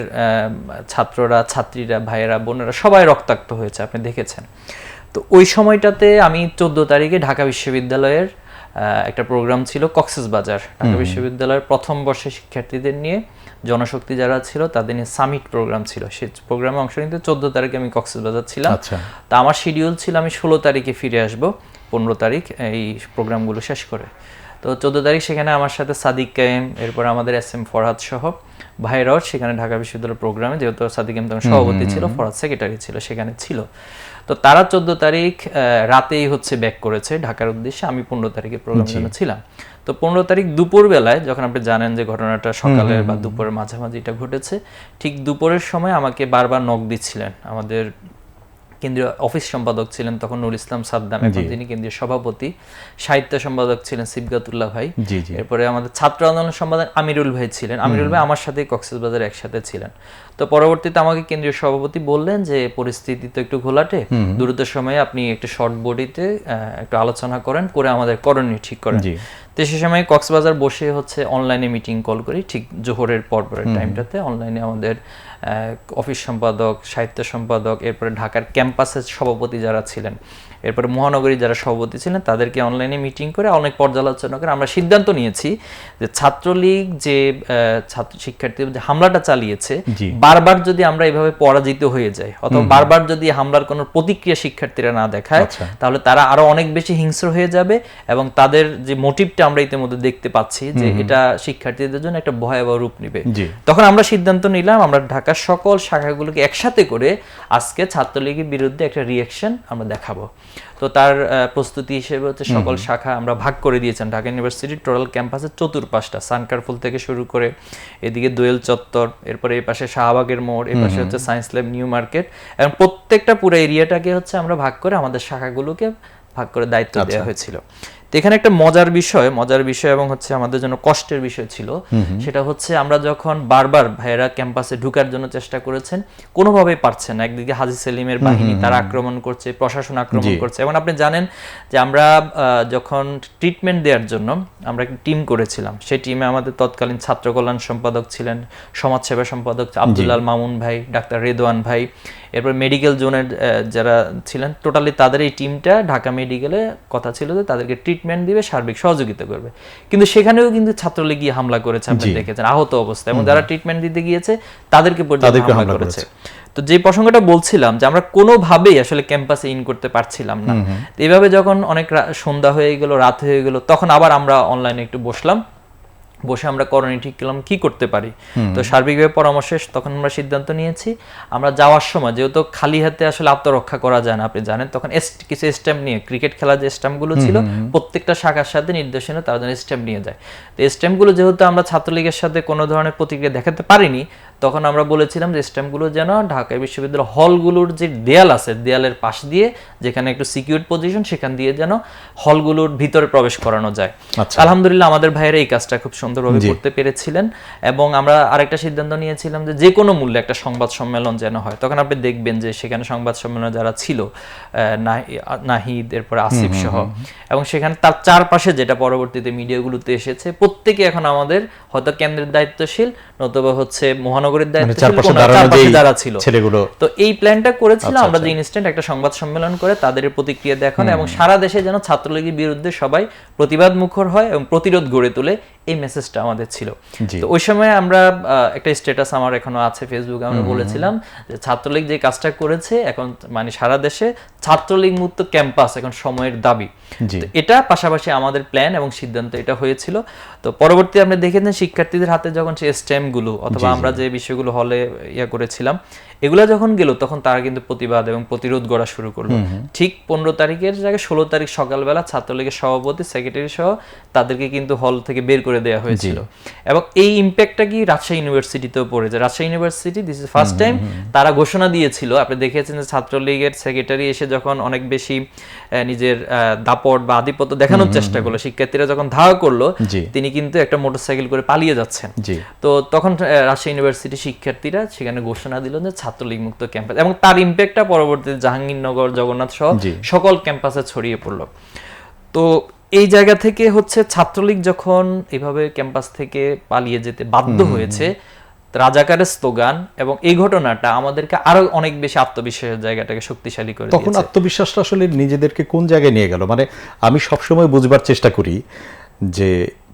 ছাত্ররা, ছাত্রীরা, ভাইয়েরা, বোনেরা সবাই রক্তাক্ত হয়েছে, আপনি দেখেছেন। তো ওই সময়টাতে আমি 14 তারিখে ঢাকা বিশ্ববিদ্যালয়ের একটা প্রোগ্রাম ছিল কক্সবাজার ঢাকা বিশ্ববিদ্যালয়ের প্রথম বর্ষের শিক্ষার্থীদের নিয়ে, জনশক্তি যারা ছিল তাদের নিয়ে সামিট প্রোগ্রাম ছিল। সেই প্রোগ্রামে অংশ নিতে 14 তারিখে আমি কক্সবাজার ছিলাম। তা আমার শিডিউল ছিল আমি 16 তারিখে ফিরে আসব, 15 তারিখ এই প্রোগ্রামগুলো শেষ করে। তো 14 তারিখ সেখানে আমার সাথে সাদিক কায়েম, এরপর আমাদের SM ফরহাদ সহ ভাইরাও সেখানে ঢাকা বিশ্ববিদ্যালয়ের প্রোগ্রামে, যেহেতু সাদিক কায়েম তখন সভাপতি ছিল, ফরহাদ সেক্রেটারি ছিল, সেখানে ছিল। তো তারা 14 তারিখ রাতেই হচ্ছে ব্যাক করেছে ঢাকার উদ্দেশ্যে, আমি 15 তারিখে প্রোগ্রামের জন্য ছিলাম। তো 15 তারিখ দুপুর বেলায়, যখন আপনি জানেন যে ঘটনাটা সকালের বা দুপুরের মাঝামাঝি এটা ঘটেছে, ঠিক দুপুরের সময় আমাকে বারবার নক দিচ্ছিলেন আমাদের কেন্দ্রীয় অফিস সম্পাদক ছিলেন তখন নুর ইসলাম সাদ্দাম, এখন তিনি কেন্দ্রীয় সভাপতি, সাহিত্য সম্পাদক ছিলেন সিবগাতুল্লাহ ভাই, এরপরে আমাদের ছাত্র আন্দোলন সম্পাদক আমিরুল ভাই ছিলেন। আমিরুল ভাই আমার সাথে কক্সবাজার একসাথে ছিলেন। তো পরবর্তীতে আমাকে কেন্দ্রীয় সভাপতি বললেন যে পরিস্থিতি তো একটু ঘোলাটে, দ্রুত সময়ে আপনি একটু শর্ট বডিতে একটু আলোচনা করেন, করে আমাদের করণীয় ঠিক করেন। তো সে সময় কক্সবাজার বসে হচ্ছে অনলাইনে মিটিং কল করি, ঠিক জোহরের পরের টাইমটাতে অনলাইনে আমাদের অফিস সম্পাদক, সাহিত্য সম্পাদক, এরপরে ঢাকার ক্যাম্পাসের সভাপতি যারা ছিলেন, এরপরে মহানগরী যারা সভাপতি ছিলেন, তাদেরকে অনলাইনে মিটিং করে অনেক পর্যালোচনা করে আমরা সিদ্ধান্ত নিয়েছি যে ছাত্রলীগ যে ছাত্র শিক্ষার্থীদের যে হামলাটা চালিয়েছে, বারবার যদি আমরা এইভাবে পরাজিত হয়ে যাই অথবা বারবার যদি হামলার কোনো প্রতিক্রিয়া শিক্ষার্থীরা না দেখায়, তাহলে তারা আরো অনেক বেশি হিংস্র হয়ে যাবে এবং তাদের যে মোটিভটা আমরা ইতিমধ্যে দেখতে পাচ্ছি যে এটা শিক্ষার্থীদের জন্য একটা ভয়াবহ রূপ নেবে। তখন আমরা সিদ্ধান্ত নিলাম আমরা ঢাকার সকল শাখাগুলোকে একসাথে করে আজকে ছাত্রলীগের বিরুদ্ধে একটা রিঅ্যাকশন আমরা দেখাবো। তো তার প্রস্তুতি হিসেবে হচ্ছে সকল শাখা আমরা ভাগ করে দিয়েছেন। ঢাকা ইউনিভার্সিটির টোটাল ক্যাম্পাসের চতুর্পাশটা, সানকারফুল থেকে শুরু করে এদিকে দোয়েল চত্বর, এরপরে এই পাশে শাহবাগের মোড়, এই পাশে হচ্ছে সায়েন্স ল্যাব, নিউ মার্কেট, এবং প্রত্যেকটা পুরো এরিয়াটাকে হচ্ছে আমরা ভাগ করে আমাদের শাখাগুলোকে ভাগ করে দায়িত্ব দেওয়া হয়েছিল। তো এখানে একটা মজার বিষয় এবং হচ্ছে আমাদের জন্য কষ্টের বিষয় ছিল, সেটা হচ্ছে আমরা যখন বারবার ভাইয়েরা ক্যাম্পাসে ঢুকার জন্য চেষ্টা করেছেন, কোনোভাবেই পারছেন না। একদিকে হাজী সেলিমের বাহিনী তারা আক্রমণ করছে, প্রশাসন আক্রমণ করছে। এবং আপনি জানেন যে আমরা যখন ট্রিটমেন্ট দেওয়ার জন্য আমরা একটা টিম করেছিলাম, সেই টিমে আমাদের তৎকালীন ছাত্র কল্যাণ সম্পাদক ছিলেন, সমাজসেবা সম্পাদক আব্দুল্লাহ মামুন ভাই, ডাক্তার রেদওয়ান ভাই, এরপর মেডিকেল জোনের যারা ছিলেন, টোটালি তাদের এই টিমটা ঢাকা মেডিকেলে কথা ছিল যে তাদেরকে ট্রিটমেন্ট দিবে, সার্বিক সহযোগিতা করবে। কিন্তু সেখানেও কিন্তু ছাত্রলীগ গিয়ে হামলা করেছে, আপনি দেখেছেন আহত অবস্থায়, এবং যারা ট্রিটমেন্ট দিতে গিয়েছে তাদেরকে পর্যন্ত হামলা করেছে। তো যে প্রসঙ্গটা বলছিলাম যে আমরা কোনোভাবেই আসলে ক্যাম্পাসে ইন করতে পারছিলাম না। এইভাবে যখন অনেক সন্ধ্যা হয়ে গেল, রাত হয়ে গেল, তখন আবার আমরা অনলাইনে একটু বসে আমরা করণীয় ঠিক করলাম কি করতে পারি। তো সার্বিকভাবে পরামর্শে তখন আমরা সিদ্ধান্ত নিয়েছি আমরা যাওয়ার সময়, যেহেতু খালি হাতে আসলে আত্মরক্ষা করা যায় না, আপনি জানেন, তখন কিছু স্ট্যাম্প নিয়ে, ক্রিকেট খেলার যে স্ট্যাম্পগুলো ছিল প্রত্যেকটা শাখার সাথে নির্দেশনা তারা যেন স্ট্যাম্প নিয়ে যায়। তো স্ট্যাম্পগুলো যেহেতু আমরা ছাত্রলীগের সাথে কোনো ধরনের প্রতিক্রিয়া দেখাতে পারিনি, তখন আমরা বলেছিলাম যে স্ট্যাম্পগুলো যেন ঢাকা বিশ্ববিদ্যালয় হলগুলোর যে দেয়াল আছে, দেয়ালের পাশ দিয়ে যেখানে একটু সিকিউর পজিশন, সেখান দিয়ে যেন হলগুলোর ভিতরে প্রবেশ করানো যায়। আলহামদুলিল্লাহ আমাদের ভাইয়েরা এই কাজটা খুব সুন্দরভাবে করতে পেরেছিলেন। এবং আমরা আরেকটা সিদ্ধান্ত নিয়েছিলাম যে কোনো মূল্যে একটা সংবাদ সম্মেলন যেন হয়। তখন আপনি দেখবেন যে সেখানে সংবাদ সম্মেলনে যারা ছিল, নাহিদ, এরপর আসিফ সহ, এবং সেখানে তার চারপাশে যেটা পরবর্তীতে মিডিয়াগুলোতে এসেছে, প্রত্যেকে এখন আমাদের হয়তো কেন্দ্রের দায়িত্বশীল, নতুবা হচ্ছে মহানগরীর দায়িত্বশীল যারা ছিল। তো এই প্ল্যানটা করেছিলাম আমরা যে ইনস্ট্যান্ট একটা সংবাদ সম্মেলন করে তাদের প্রতিক্রিয়া দেখানো, এবং সারা দেশে যেন ছাত্রলীগের বিরুদ্ধে সবাই প্রতিবাদ মুখর হয় এবং প্রতিরোধ গড়ে তোলে, এই মেসেজটা আমাদের ছিল। তো ওই সময় আমরা একটা স্ট্যাটাস আমার এখনো আছে ফেসবুকে, আমরা বলেছিলাম যে ছাত্রলীগ যে কাজটা করেছে এখন মানে সারা দেশে ছাত্রলীগ মুক্ত ক্যাম্পাস এখন সময়ের দাবি। এটা পাশাপাশি আমাদের প্ল্যান এবং সিদ্ধান্ত এটা হয়েছিল। তো পরবর্তী আমরা দেখেছেন শিক্ষার্থীদের হাতে যখন সেই স্ট্যাম্পগুলো অথবা আমরা যে বিষয়গুলো হলে করেছিলাম, এগুলা যখন গেল, তখন তারা কিন্তু প্রতিবাদ এবং প্রতিরোধ গড়া শুরু করলো। ঠিক 15 তারিখের জায়গায় 16 তারিখ সকালবেলা ছাত্রলীগের সভাপতি, সেক্রেটারি সহ তাদেরকে কিন্তু হল থেকে বের করে দেওয়া হয়েছিল। এবং এই ইম্প্যাক্টটা কি রাজশাহী ইউনিভার্সিটিতেও পড়েছে। Rajshahi university this is first time তারা ঘোষণা দিয়েছিল, আপনি দেখেছেন যে ছাত্রলীগের সেক্রেটারি এসে যখন অনেক বেশি নিজের দাপট বা আধিপত্য দেখানোর চেষ্টা করলো, শিক্ষার্থীরা যখন ধাওয়া করলো, তিনি কিন্তু একটা মোটরসাইকেল করে পালিয়ে যাচ্ছেন। তো তখন রাজশাহী ইউনিভার্সিটি শিক্ষার্থীরা সেখানে ঘোষণা দিল যে ছাত্রলীগ মুক্ত ক্যাম্পাস, এবং তার ইম্প্যাক্টটা পরবর্তীতে জাহাঙ্গীরনগর, জগন্নাথ সহ সকল ক্যাম্পাসে ছড়িয়ে পড়লো। তো এই জায়গা থেকে হচ্ছে ছাত্রলীগ যখন এভাবে ক্যাম্পাস থেকে পালিয়ে যেতে বাধ্য হয়েছে, রাজাকারের স্লোগান এবং এই ঘটনাটা আমাদেরকে আরো অনেক বেশি আত্মবিশ্বাসের জায়গাটাকে শক্তিশালী করে তখন দিয়েছে। আত্মবিশ্বাসটা আসলে নিজেদেরকে কোন জায়গায় নিয়ে গেল? মানে আমি সবসময় বুঝবার চেষ্টা করি যে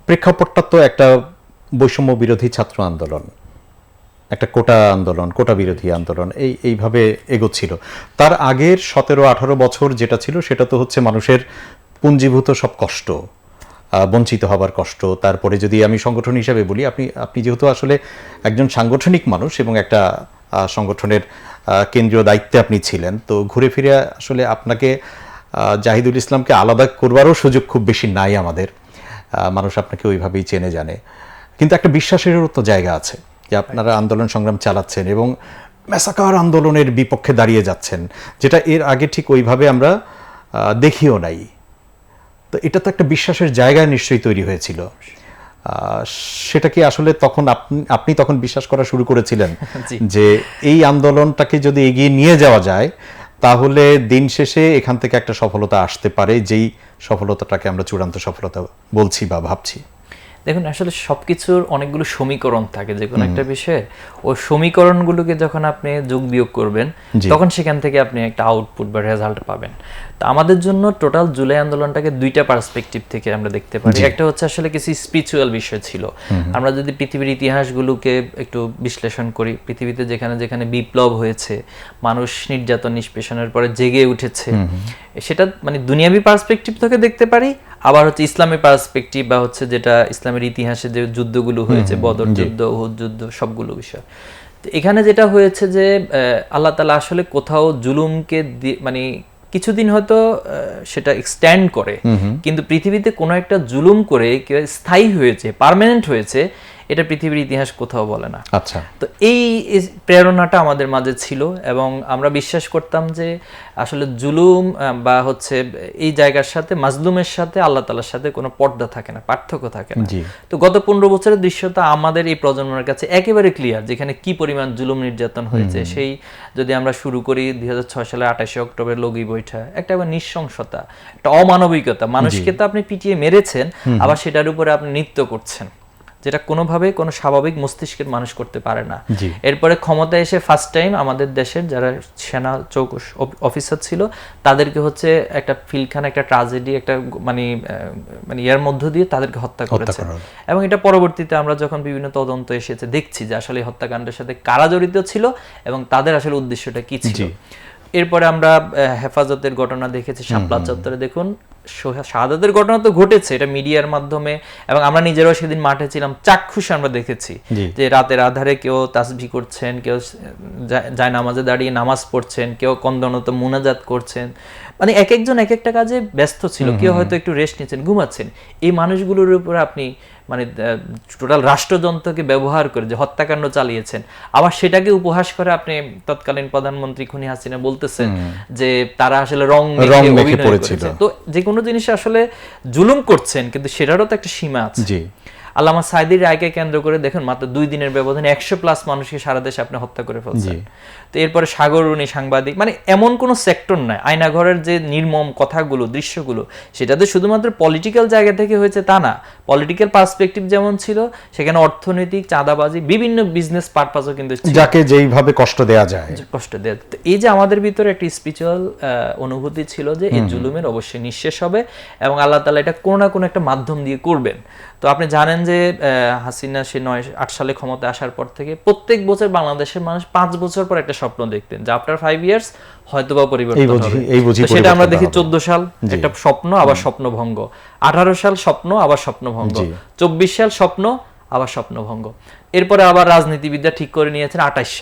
প্রেক্ষাপটটা তো একটা বৈষম্য বিরোধী ছাত্র আন্দোলন, একটা কোটা আন্দোলন, কোটা বিরোধী আন্দোলন, এইভাবে এগোচ্ছিল। তার আগের 17-18 বছর যেটা ছিল সেটা তো হচ্ছে মানুষের পুঞ্জীভূত সব কষ্ট, বঞ্চিত হবার কষ্ট। তারপরে যদি আমি সংগঠন হিসাবে বলি, আপনি যেহেতু আসলে একজন সাংগঠনিক মানুষ এবং একটা সংগঠনের কেন্দ্রীয় দায়িত্বে আপনি ছিলেন, তো ঘুরে ফিরে আসলে আপনাকে জাহিদুল ইসলামকে আলাদা করবারও সুযোগ খুব বেশি নাই আমাদের। মানুষ আপনাকে ওইভাবেই চেনে জানে, কিন্তু একটা বিশ্বাসেরও তো জায়গা আছে যে আপনারা আন্দোলন সংগ্রাম চালাচ্ছেন এবং ম্যাসাকার আন্দোলনের বিপক্ষে দাঁড়িয়ে যাচ্ছেন, যেটা এর আগে ঠিক ওইভাবে আমরা দেখিও নাই। তো এটা তো একটা বিশ্বাসের জায়গায় নিশ্চয়ই তৈরি হয়েছিল। সেটা কি আসলে তখন আপনি তখন বিশ্বাস করা শুরু করেছিলেন যে এই আন্দোলনটাকে যদি এগিয়ে নিয়ে যাওয়া যায় তাহলে দিন শেষে এখান থেকে একটা সফলতা আসতে পারে, যেই সফলতাটাকে আমরা চূড়ান্ত সফলতা বলছি বা ভাবছি? দেখুন, আসলে সবকিছুর অনেকগুলো সমীকরণ থাকে যে কোনো একটা বিষয়ে। ওই সমীকরণগুলোকে যখন আপনি যোগ বিয়োগ করবেন তখন সেখান থেকে আপনি একটা আউটপুট বা রেজাল্ট পাবেন। তো আমাদের জন্য টোটাল জুলাই আন্দোলনটাকে দুইটা পার্সপেক্টিভ থেকে আমরা দেখতে পারি। একটা হচ্ছে আসলে কিছু স্পিরিচুয়াল বিষয় ছিল। আমরা যদি পৃথিবীর ইতিহাসগুলোকে একটু বিশ্লেষণ করি, পৃথিবীতে যেখানে যেখানে বিপ্লব হয়েছে, মানুষ নির্যাতন নিষ্পেষণের পরে জেগে উঠেছে, সেটা মানে দুনিয়াবি পার্সপেক্টিভ থেকে দেখতে পারি। আবার হচ্ছে ইসলামী পার্সপেক্টিভ বা হচ্ছে যেটা ইসলামের ইতিহাসে যে যুদ্ধগুলো হয়েছে, বদর যুদ্ধ, উহুদ যুদ্ধ, সবগুলো বিষয়। তো এখানে যেটা হয়েছে যে আল্লাহ তাআলা আসলে কোথাও জুলুমকে মানে কিছুদিন হয়তো সেটা এক্সটেন্ড করে, কিন্তু পৃথিবীতে কোনো একটা জুলুম করে স্থায়ী হয়েছে, পার্মানেন্ট হয়েছে, এটা পৃথিবীর ইতিহাস কোথাও বলে না। আচ্ছা, তো এই প্রেরণাটা আমাদের মাঝে ছিল এবং আমরা বিশ্বাস করতাম যে আসলে জুলুম বা হচ্ছে এই জায়গার সাথে, মাজলুমের সাথে আল্লাহ তাআলার সাথে কোনো পর্দা থাকে না, পার্থক্য থাকে না। তো গত 15 বছরের দৃশ্যটা আমাদের এই প্রজন্মের কাছে একেবারে ক্লিয়ার, যেখানে কি পরিমাণ জুলুম নির্যাতন হয়েছে। সেই যদি আমরা শুরু করি 2006 সালে 28 অক্টোবর লগি বৈঠা, একটা নৃশংসতা, একটা অমানবিকতা। মানুষকে তো আপনি পিটিয়ে মেরেছেন, আবার সেটার উপরে আপনি নৃত্য করছেন, যেটা কোনোভাবে কোনো স্বাভাবিক মস্তিষ্কের মানুষ করতে পারে না। এরপরে ক্ষমতায় এসে ফার্স্ট টাইম আমাদের দেশের যারা সেনা চৌক অফিসার ছিল তাদেরকে হচ্ছে একটা ফিলখানা, একটা ট্রাজেডি, একটা মানে এর মধ্য দিয়ে তাদেরকে হত্যা করেছে। এবং এটা পরবর্তীতে আমরা যখন বিভিন্ন তদন্ত এসেছে দেখছি যে আসলে হত্যাকাণ্ডের সাথে কারা জড়িত ছিল এবং তাদের আসলে উদ্দেশ্যটা কি ছিল। এরপরে আমরা হেফাজতের ঘটনা দেখেছি, শাপলা চত্বরে দেখুন শাহাদাতের ঘটনা তো ঘটেছে, এটা মিডিয়ার মাধ্যমে, এবং আমরা নিজেরাও সেদিন মাঠে ছিলাম, চাক্ষুষ আমরা দেখেছি যে রাতের আধারে কেউ তাসবিহ করছেন, কেউ যায় নামাজে দাঁড়িয়ে নামাজ পড়ছেন, কেউ কন্দনত মুনাজাত করছেন, মানে এক একজন এক একটা কাজে ব্যস্ত ছিল, কেউ হয়তো একটু রেস্ট নিচ্ছেন, ঘুমাচ্ছেন। এই মানুষগুলোর উপর আপনি মানে টোটাল রাষ্ট্রযন্ত্রকে ব্যবহার করে যে হত্যাকাণ্ড চালিয়েছেন, আবার সেটাকে উপহাস করে আপনি তৎকালীন প্রধানমন্ত্রী খুনি হাসিনা বলতেছেন যে তারা আসলে রং মেখে পড়েছিল। তো যে কোনো জিনিসে আসলে জুলুম করছেন, কিন্তু সেটারও তো একটা সীমা আছে। আল্লামা সাইদির রায়কে কেন্দ্র করে দেখুন মাত্র 2 দিনের ব্যবধানে 100+ মানুষকে সারা দেশে আপনি হত্যা করে ফেলছেন। তো এরপরে সাগররুনি সাংবাদিক, মানে এমন কোনো সেক্টর নাই। আয়নাঘরের যে নির্মম কথাগুলো, দৃশ্যগুলো, সেটাতে শুধুমাত্র পলিটিক্যাল জায়গা থেকে হয়েছে তা না। পলিটিক্যাল পার্সপেক্টিভ যেমন ছিল, সেখানে অর্থনৈতিক, চাঁদাবাজি, বিভিন্ন বিজনেস পারপাসও কিন্তু যাকে যেইভাবে কষ্ট দেয়া যায়, কষ্ট দেয়া। তো এই যে আমাদের ভিতরে একটা স্পিরিচুয়াল অনুভূতি ছিল যে এই জুলুমের অবশ্যই নিঃশেষ হবে এবং আল্লাহ তাআলা এটা কোনো না কোনো একটা মাধ্যম দিয়ে করবেন। তো আপনি জানেন যে হাসিনা সে 9-8 সালে ক্ষমতায় আসার পর থেকে প্রত্যেক বছর বাংলাদেশের মানুষ 5 বছর পর একটা স্বপ্ন দেখতেন যে আফটার 5 ইয়ার্স হয়তোবা পরিবর্তন হবে। সেটা আমরা দেখি 14 সাল একটা স্বপ্ন, আবার স্বপ্নভঙ্গ, 18 সাল স্বপ্ন, আবার স্বপ্নভঙ্গ, 24 সাল স্বপ্ন, আবার স্বপ্নভঙ্গ। এরপরে আবার রাজনীতিবিদরা ঠিক করে নিয়েছেন 28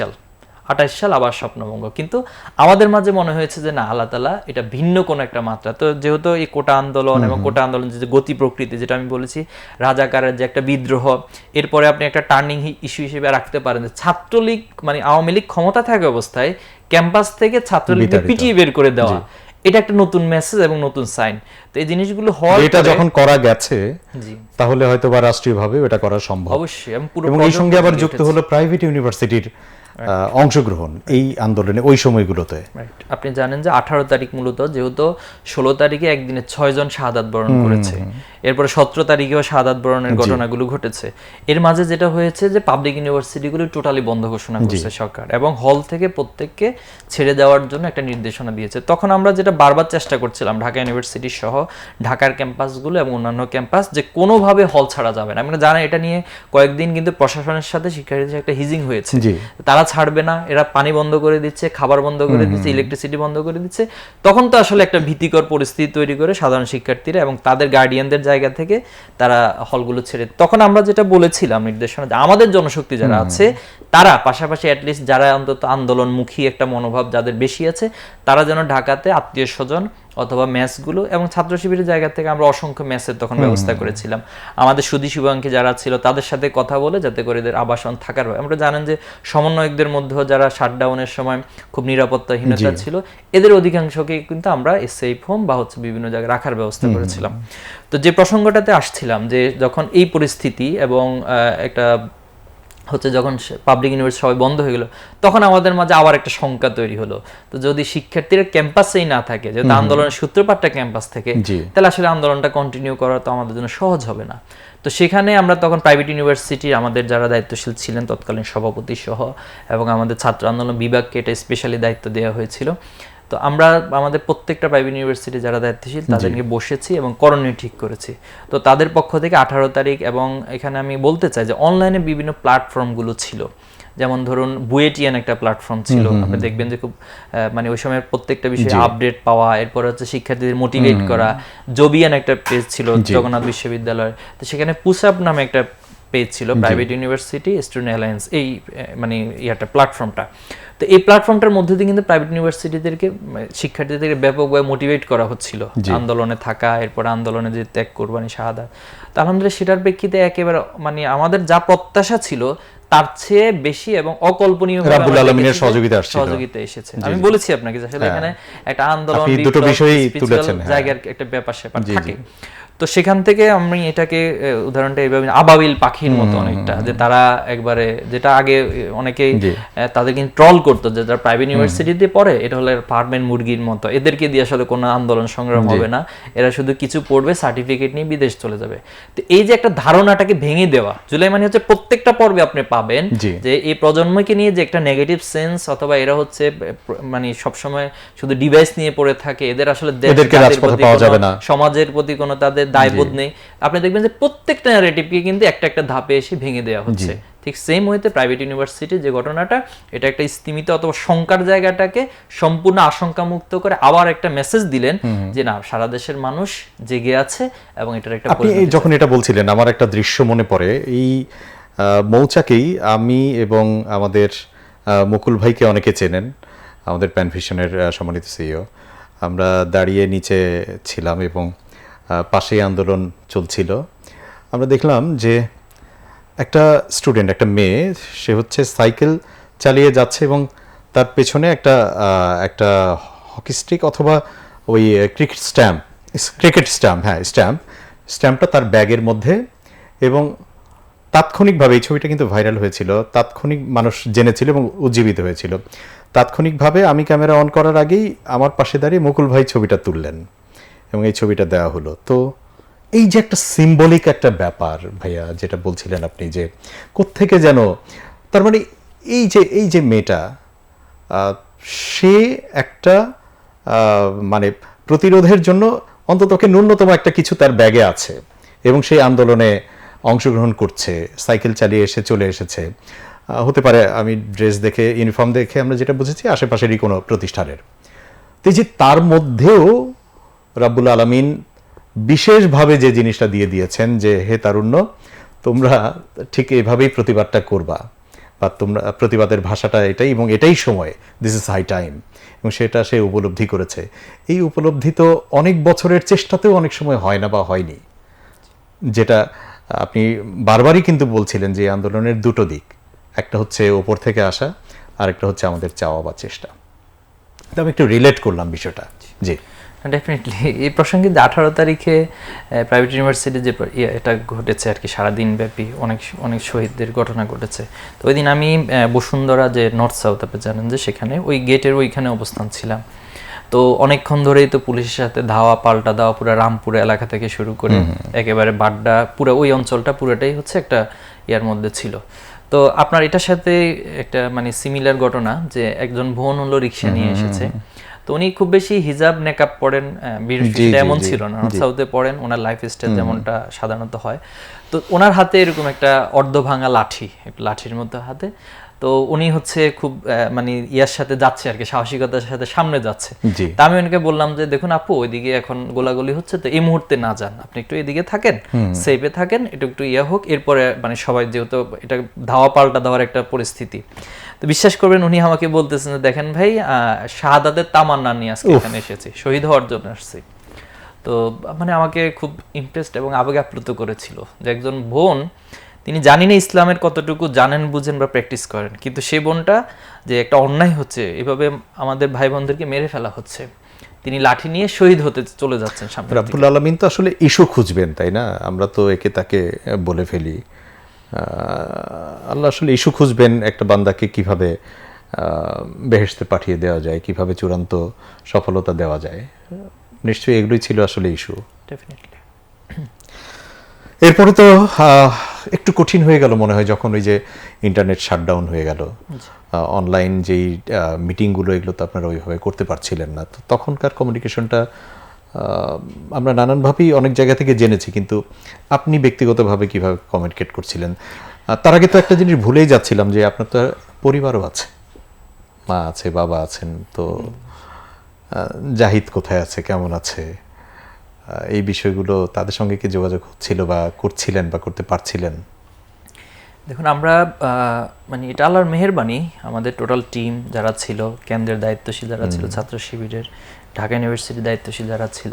সাল আবার স্বপ্নভঙ্গ। কিন্তু আমাদের মাঝে মনে হয়েছে যে না, আল্লাহ তাআলা এটা ভিন্ন কোন একটা মাত্রা। তো যেহেতু এই কোটা আন্দোলন এবং কোটা আন্দোলন যে গতি প্রকৃতি, যেটা আমি বলেছি, রাজাকারের যে একটা বিদ্রোহ, এরপরে আপনি একটা টার্নিং ইস্যু হিসেবে রাখতে পারেন যে ছাত্রলীগ, মানে আওয়ামী লীগ ক্ষমতা থাকা অবস্থায় ক্যাম্পাস থেকে ছাত্রলীগকে পিটিয়ে বের করে দেওয়া, এটা একটা নতুন মেসেজ এবং নতুন সাইন। তো এই জিনিসগুলো হওয়ার এটা পরে- যখন করা গেছে জি তাহলে হয়তো বা রাষ্ট্রীয়ভাবে এটা করা সম্ভব। অবশ্যই, আমি পুরো এবং এই সঙ্গে আবার যুক্ত হলো প্রাইভেট ইউনিভার্সিটির অংশগ্রহণ এই আন্দোলনে ওই সময়গুলোতে। রাইট। আপনি জানেন যে 18 তারিখ মূলত, যেহেতু 16 তারিখে একদিনে 6 জন শাহাদাত বরণ করেছে, এরপরে 17 তারিখেও শাহাদাত বরণের ঘটনাগুলো ঘটেছে। এর মাঝে যেটা হয়েছে যে পাবলিক ইউনিভার্সিটিগুলো টোটালি বন্ধ ঘোষণা করছে সরকার, এবং হল থেকে প্রত্যেককে ছেড়ে দেওয়ার জন্য একটা নির্দেশনা দিয়েছে। তখন আমরা যেটা বারবার চেষ্টা করছিলাম, ঢাকা ইউনিভার্সিটি সহ ঢাকার ক্যাম্পাসগুলো এবং অন্যান্য ক্যাম্পাস, যে কোনোভাবে হল ছাড়া যাবে না। আমরা জানি এটা নিয়ে কয়েকদিন কিন্তু প্রশাসনের সাথে শিক্ষার্থীদের একটা হিজিং হয়েছে, তারা ছাড়বে না, এরা পানি বন্ধ করে দিচ্ছে, খাবার বন্ধ করে দিচ্ছে, ইলেকট্রিসিটি বন্ধ করে দিচ্ছে। তখন তো আসলে একটা ভীতিকর পরিস্থিতি তৈরি করে সাধারণ শিক্ষার্থীরা এবং তাদের গার্ডিয়ানদের জায়গা থেকে তারা হলগুলো ছেড়ে। তখন আমরা যেটা বলেছিলাম নির্দেশনা, যে আমাদের জনশক্তি যারা আছে তারা পাশাপাশি অ্যাটলিস্ট যারা অন্তত আন্দোলনমুখী একটা মনোভাব যাদের বেশি আছে, তারা যেন ঢাকাতে আত্মীয় স্বজন অথবা ম্যাচগুলো, এবং ছাত্র শিবিরের জায়গা থেকে আমরা অসংখ্য ম্যাচের তখন ব্যবস্থা করেছিলাম। আমাদের সুধী শুভাঙ্কি যারা ছিল তাদের সাথে কথা বলে যাতে করে এদের আবাসন থাকার, আমরা জানেন যে সমন্বয়কদের মধ্যেও যারা শাটডাউনের সময় খুব নিরাপত্তাহীনতা ছিল, এদের অধিকাংশকে কিন্তু আমরা সেফ হোম বা বিভিন্ন জায়গায় রাখার ব্যবস্থা করেছিলাম। তো যে প্রসঙ্গটাতে আসছিলাম, যে যখন এই পরিস্থিতি এবং একটা যখন পাবলিক ইউনিভার্সিটি সবাই বন্ধ হয়ে গেল, তখন আমাদের মাঝে আবার একটা শঙ্কা তৈরি হলো, তো যদি শিক্ষার্থীরা ক্যাম্পাসেই না থাকে, যেহেতু আন্দোলনের সূত্রপাতটা ক্যাম্পাস থেকে, তাহলে আসলে আন্দোলনটা কন্টিনিউ করা তো আমাদের জন্য সহজ হবে না। তো সেখানে আমরা তখন প্রাইভেট ইউনিভার্সিটি আমাদের যারা দায়িত্বশীল ছিলেন তৎকালীন সভাপতি সহ এবং আমাদের ছাত্র আন্দোলন বিভাগকে এটা স্পেশালি দায়িত্ব দেওয়া হয়েছিল। তো আমরা আমাদের প্রত্যেকটা প্রাইভেট ইউনিভার্সিটি যারা দায়িত্বশীল তাদেরকে বসেছি এবং করণীয় ঠিক করেছি। তো তাদের পক্ষ থেকে 18 তারিখ, এবং এখানে আমি বলতে চাই যে অনলাইনে বিভিন্ন প্ল্যাটফর্মগুলো ছিল, যেমন ধরুন বুয়েটিয়ান একটা প্ল্যাটফর্ম ছিল, আপনি দেখবেন যে খুব ওই সময়ের প্রত্যেকটা বিষয়ে আপডেট পাওয়া, এরপরে শিক্ষার্থীদের মোটিভেট করা। জবিয়ান একটা পেজ ছিল জগন্নাথ বিশ্ববিদ্যালয়ের, তো সেখানে পুশআপ নামে একটা পেজ ছিল, প্রাইভেট ইউনিভার্সিটি স্টুডেন্ট অ্যালায়েন্স, এই ইয়াটা প্ল্যাটফর্মটা। তো এই প্ল্যাটফর্মটার মধ্যে দিয়ে কিন্তু প্রাইভেট ইউনিভার্সিটিদেরকে শিক্ষার্থীদেরকে ব্যাপকভাবে মোটিভেট করা হচ্ছিল আন্দোলনে থাকা, এরপর আন্দোলনে যে ত্যাগ কোরবানি শাহাদাত। তো আলহামদুলিল্লাহ সেটার প্রেক্ষিতে একেবারে আমাদের যা প্রত্যাশা ছিল তার চেয়ে বেশি এবং অকল্পনীয় রাব্বুল আলামিনের সহযোগিতা এসেছে। আমি বলেছি আপনাকে আসলে এখানে একটা আন্দোলন দুটো বিষয়ই তুলেছেন, জায়গার একটা ব্যাপার স্যাপার থাকে। তো সেখান থেকে আমি এটাকে উদাহরণটা এইভাবে আবাবিল পাখির মতো অনেকটা, যে তারা একবারে যেটা আগে অনেকেই তাদেরকে ট্রল করতো যে যারা প্রাইভেট ইউনিভার্সিটিতে পড়ে এটা হলো পার্মানেন্ট মুরগির মতো, এদেরকে দিয়ে আসলে কোনো আন্দোলন সংগ্রাম হবে না, এরা শুধু কিছু পড়বে সার্টিফিকেট নিয়ে বিদেশ চলে যাবে। তো এই যে একটা ধারণাটাকে ভেঙে দেওয়া, জুলাই মানে হচ্ছে প্রত্যেকটা পর্বে আপনি পাবেন যে এই প্রজন্মকে নিয়ে যে একটা নেগেটিভ সেন্স, অথবা এরা সবসময় শুধু ডিভাইস নিয়ে পড়ে থাকে, এদের আসলে সমাজের প্রতি কোনো তাদের দায়বোধ নেই। আপনি দেখবেন যে প্রত্যেকটা ন্যারেটিভকে কিন্তু একটা একটা ধাপে এসে ভেঙে দেওয়া হচ্ছে। ঠিক সেম ওয়েতে প্রাইভেট ইউনিভার্সিটি যে ঘটনাটা, এটা একটা স্তিমিত অথবা শঙ্কার জায়গাটাকে সম্পূর্ণ আশঙ্কা মুক্ত করে আবার একটা মেসেজ দিলেন যে না, সারা দেশের মানুষ জেগে আছে এবং এটার একটা। আপনি যখন এটা বলছিলেন আমার একটা দৃশ্য মনে পড়ে, এই মৌচাকেই আমি এবং আমাদের মুকুল ভাইকে অনেকে চেনেন, আমাদের প্যানভিশনের সম্মানিত সিইও, আমরা দাঁড়িয়ে নিচে ছিলাম এবং পাশেই আন্দোলন চলছিল। আমরা দেখলাম যে একটা স্টুডেন্ট, একটা মেয়ে, সে সাইকেল চালিয়ে যাচ্ছে এবং তার পেছনে একটা হকি স্টিক অথবা ওই ক্রিকেট স্ট্যাম্পটা তার ব্যাগের মধ্যে, এবং তাৎক্ষণিকভাবে এই ছবিটা কিন্তু ভাইরাল হয়েছিল, তাৎক্ষণিক মানুষ জেনেছিল এবং উজ্জীবিত হয়েছিল। তাৎক্ষণিকভাবে আমি ক্যামেরা অন করার আগেই আমার পাশে দাঁড়িয়ে মুকুল ভাই ছবিটা তুললেন এবং এই ছবিটা দেওয়া হলো। তো এই যে একটা সিম্বলিক একটা ব্যাপার ভাইয়া, যেটা বলছিলেন আপনি, যে কোত্থেকে যেন, তার এই যে মেয়েটা, সে একটা প্রতিরোধের জন্য অন্ততকে ন্যূনতম একটা কিছু তার ব্যাগে আছে এবং সেই আন্দোলনে অংশগ্রহণ করছে, সাইকেল চালিয়ে চলে এসেছে। হতে পারে, আমি ড্রেস দেখে, ইউনিফর্ম দেখে আমরা যেটা বুঝেছি আশেপাশেরই কোনো প্রতিষ্ঠানের। তো যে তার মধ্যেও রাব্বুল আলামিন বিশেষভাবে যে জিনিসটা দিয়ে দিয়েছেন যে হে তারুণ্য, তোমরা ঠিক এভাবেই প্রতিবাদটা করবা, বা তোমরা প্রতিবাদের ভাষাটা এটাই এবং এটাই সময়, দিস ইজ হাই টাইম, এবং সেটা সে উপলব্ধি করেছে। এই উপলব্ধি তো অনেক বছরের চেষ্টাতেও অনেক সময় হয় না বা হয়নি, যেটা আপনি বারবারই কিন্তু বলছিলেন যে আন্দোলনের দুটো দিক, একটা হচ্ছে ওপর থেকে আসা, আর একটা হচ্ছে আমাদের চাওয়া বা চেষ্টা। তো আমি একটু রিলেট করলাম বিষয়টা। জি, ডেফিনেটলি এই প্রসঙ্গে 18 তারিখে প্রাইভেট ইউনিভার্সিটি যে এটা ঘটেছে আর কি, সারাদিন ব্যাপী অনেক অনেক শহীদদের ঘটনা ঘটেছে। তো ওই দিন আমি বসুন্ধরা যে নর্থ সাউথ আপনি জানেন যে সেখানে ওই গেটের ওইখানে অবস্থান ছিলাম। তো অনেকক্ষণ ধরেই তো পুলিশের সাথে ধাওয়া পাল্টা দেওয়া, পুরো রামপুর এলাকা থেকে শুরু করে একেবারে বাড্ডা পুরো ওই অঞ্চলটা পুরোটাই হচ্ছে একটা ইয়ার মধ্যে ছিল। তো আপনার এটার সাথে একটা মানে সিমিলার ঘটনা যে একজন বোন হলো রিক্সা নিয়ে এসেছে। তো উনি খুব বেশি হিজাব নেকাব পড়েন, সেটা এমন ছিল না, নর্থ সাউথে পড়েন, ওনার লাইফ স্টাইল যেমনটা সাধারণত হয়। তো ওনার হাতে এরকম একটা অর্ধ ভাঙা লাঠি, লাঠির মতো হাতে। তো উনি হচ্ছে খুব মানে ইয়ার সাথে যাচ্ছে আর কি, সাহসিকতার সাথে সামনে যাচ্ছে। তা আমি ওনাকে বললাম যে দেখুন আপু, ওইদিকে এখন গোলাগুলি হচ্ছে, তো এই মুহূর্তে না যান, আপনি একটু এদিকে থাকেন, সেফে থাকেন, একটু ইয়া হোক, এরপরে মানে সবাই যেহেতু এটা ধাওয়া পাল্টা দেওয়ার একটা পরিস্থিতি। তো বিশ্বাস করবেন উনি আমাকে বলতেছেন যে দেখেন ভাই, শাহাদাতের তামান্না নিয়ে আজকে এখানে এসেছি, শহীদ হওয়ার জন্য আসছি। তো মানে আমাকে খুব ইমপ্রেসড এবং আবেগে আপ্লুত করেছিল যে একজন বোন, তিনি জানি না ইসলামের কতটুকু জানেন বুঝেন বা প্র্যাকটিস করেন, কিন্তু সেই বোনটা যে একটা অন্যায় হচ্ছে, এভাবে আমাদের ভাই বোনদেরকে মেরে ফেলা হচ্ছে, তিনি লাঠি নিয়ে শহীদ হতে চলে যাচ্ছেন সামনে। রাব্বুল আলামিন তো আসলে ইস্যু খুঁজবেন, তাই না? আমরা তো একে তাকে বলে ফেলি। আল্লাহ আসলে ইস্যু খুঁজবেন একটা বান্দাকে কিভাবে বেহেশতে পাঠিয়ে দেওয়া যায়, কিভাবে চূড়ান্ত সফলতা দেওয়া যায়। নিশ্চয়ই এগুলোই ছিল আসলে ইস্যু। ডেফিনেটলি। এরপরে তো একটু কঠিন হয়ে গেল মনে হয় যখন ওই যে ইন্টারনেট শাটডাউন হয়ে গেল, অনলাইন যেই মিটিংগুলো এগুলো তো আপনারা ওইভাবে করতে পারছিলেন না। তো তখনকার কমিউনিকেশনটা আমরা নানানভাবেই অনেক জায়গা থেকে জেনেছি, কিন্তু আপনি ব্যক্তিগতভাবে কিভাবে কমিউনিকেট করছিলেন? তার আগে তো একটা জিনিস ভুলেই যাচ্ছিলাম যে আপনার তো পরিবারও আছে, মা আছে, বাবা আছেন। তো জাহিদ কোথায় আছে, কেমন আছে, এই বিষয়গুলো তাদের সঙ্গে কি যোগাযোগ হচ্ছিল বা করছিলেন বা করতে পারছিলেন? দেখুন আমরা মানে এটা আল্লাহর মেহেরবানি, আমাদের টোটাল টিম যারা ছিল, কেন্দ্রের দায়িত্বশীল যারা ছিল, ছাত্র শিবিরের, ঢাকা ইউনিভার্সিটির দায়িত্বশীল যারা ছিল,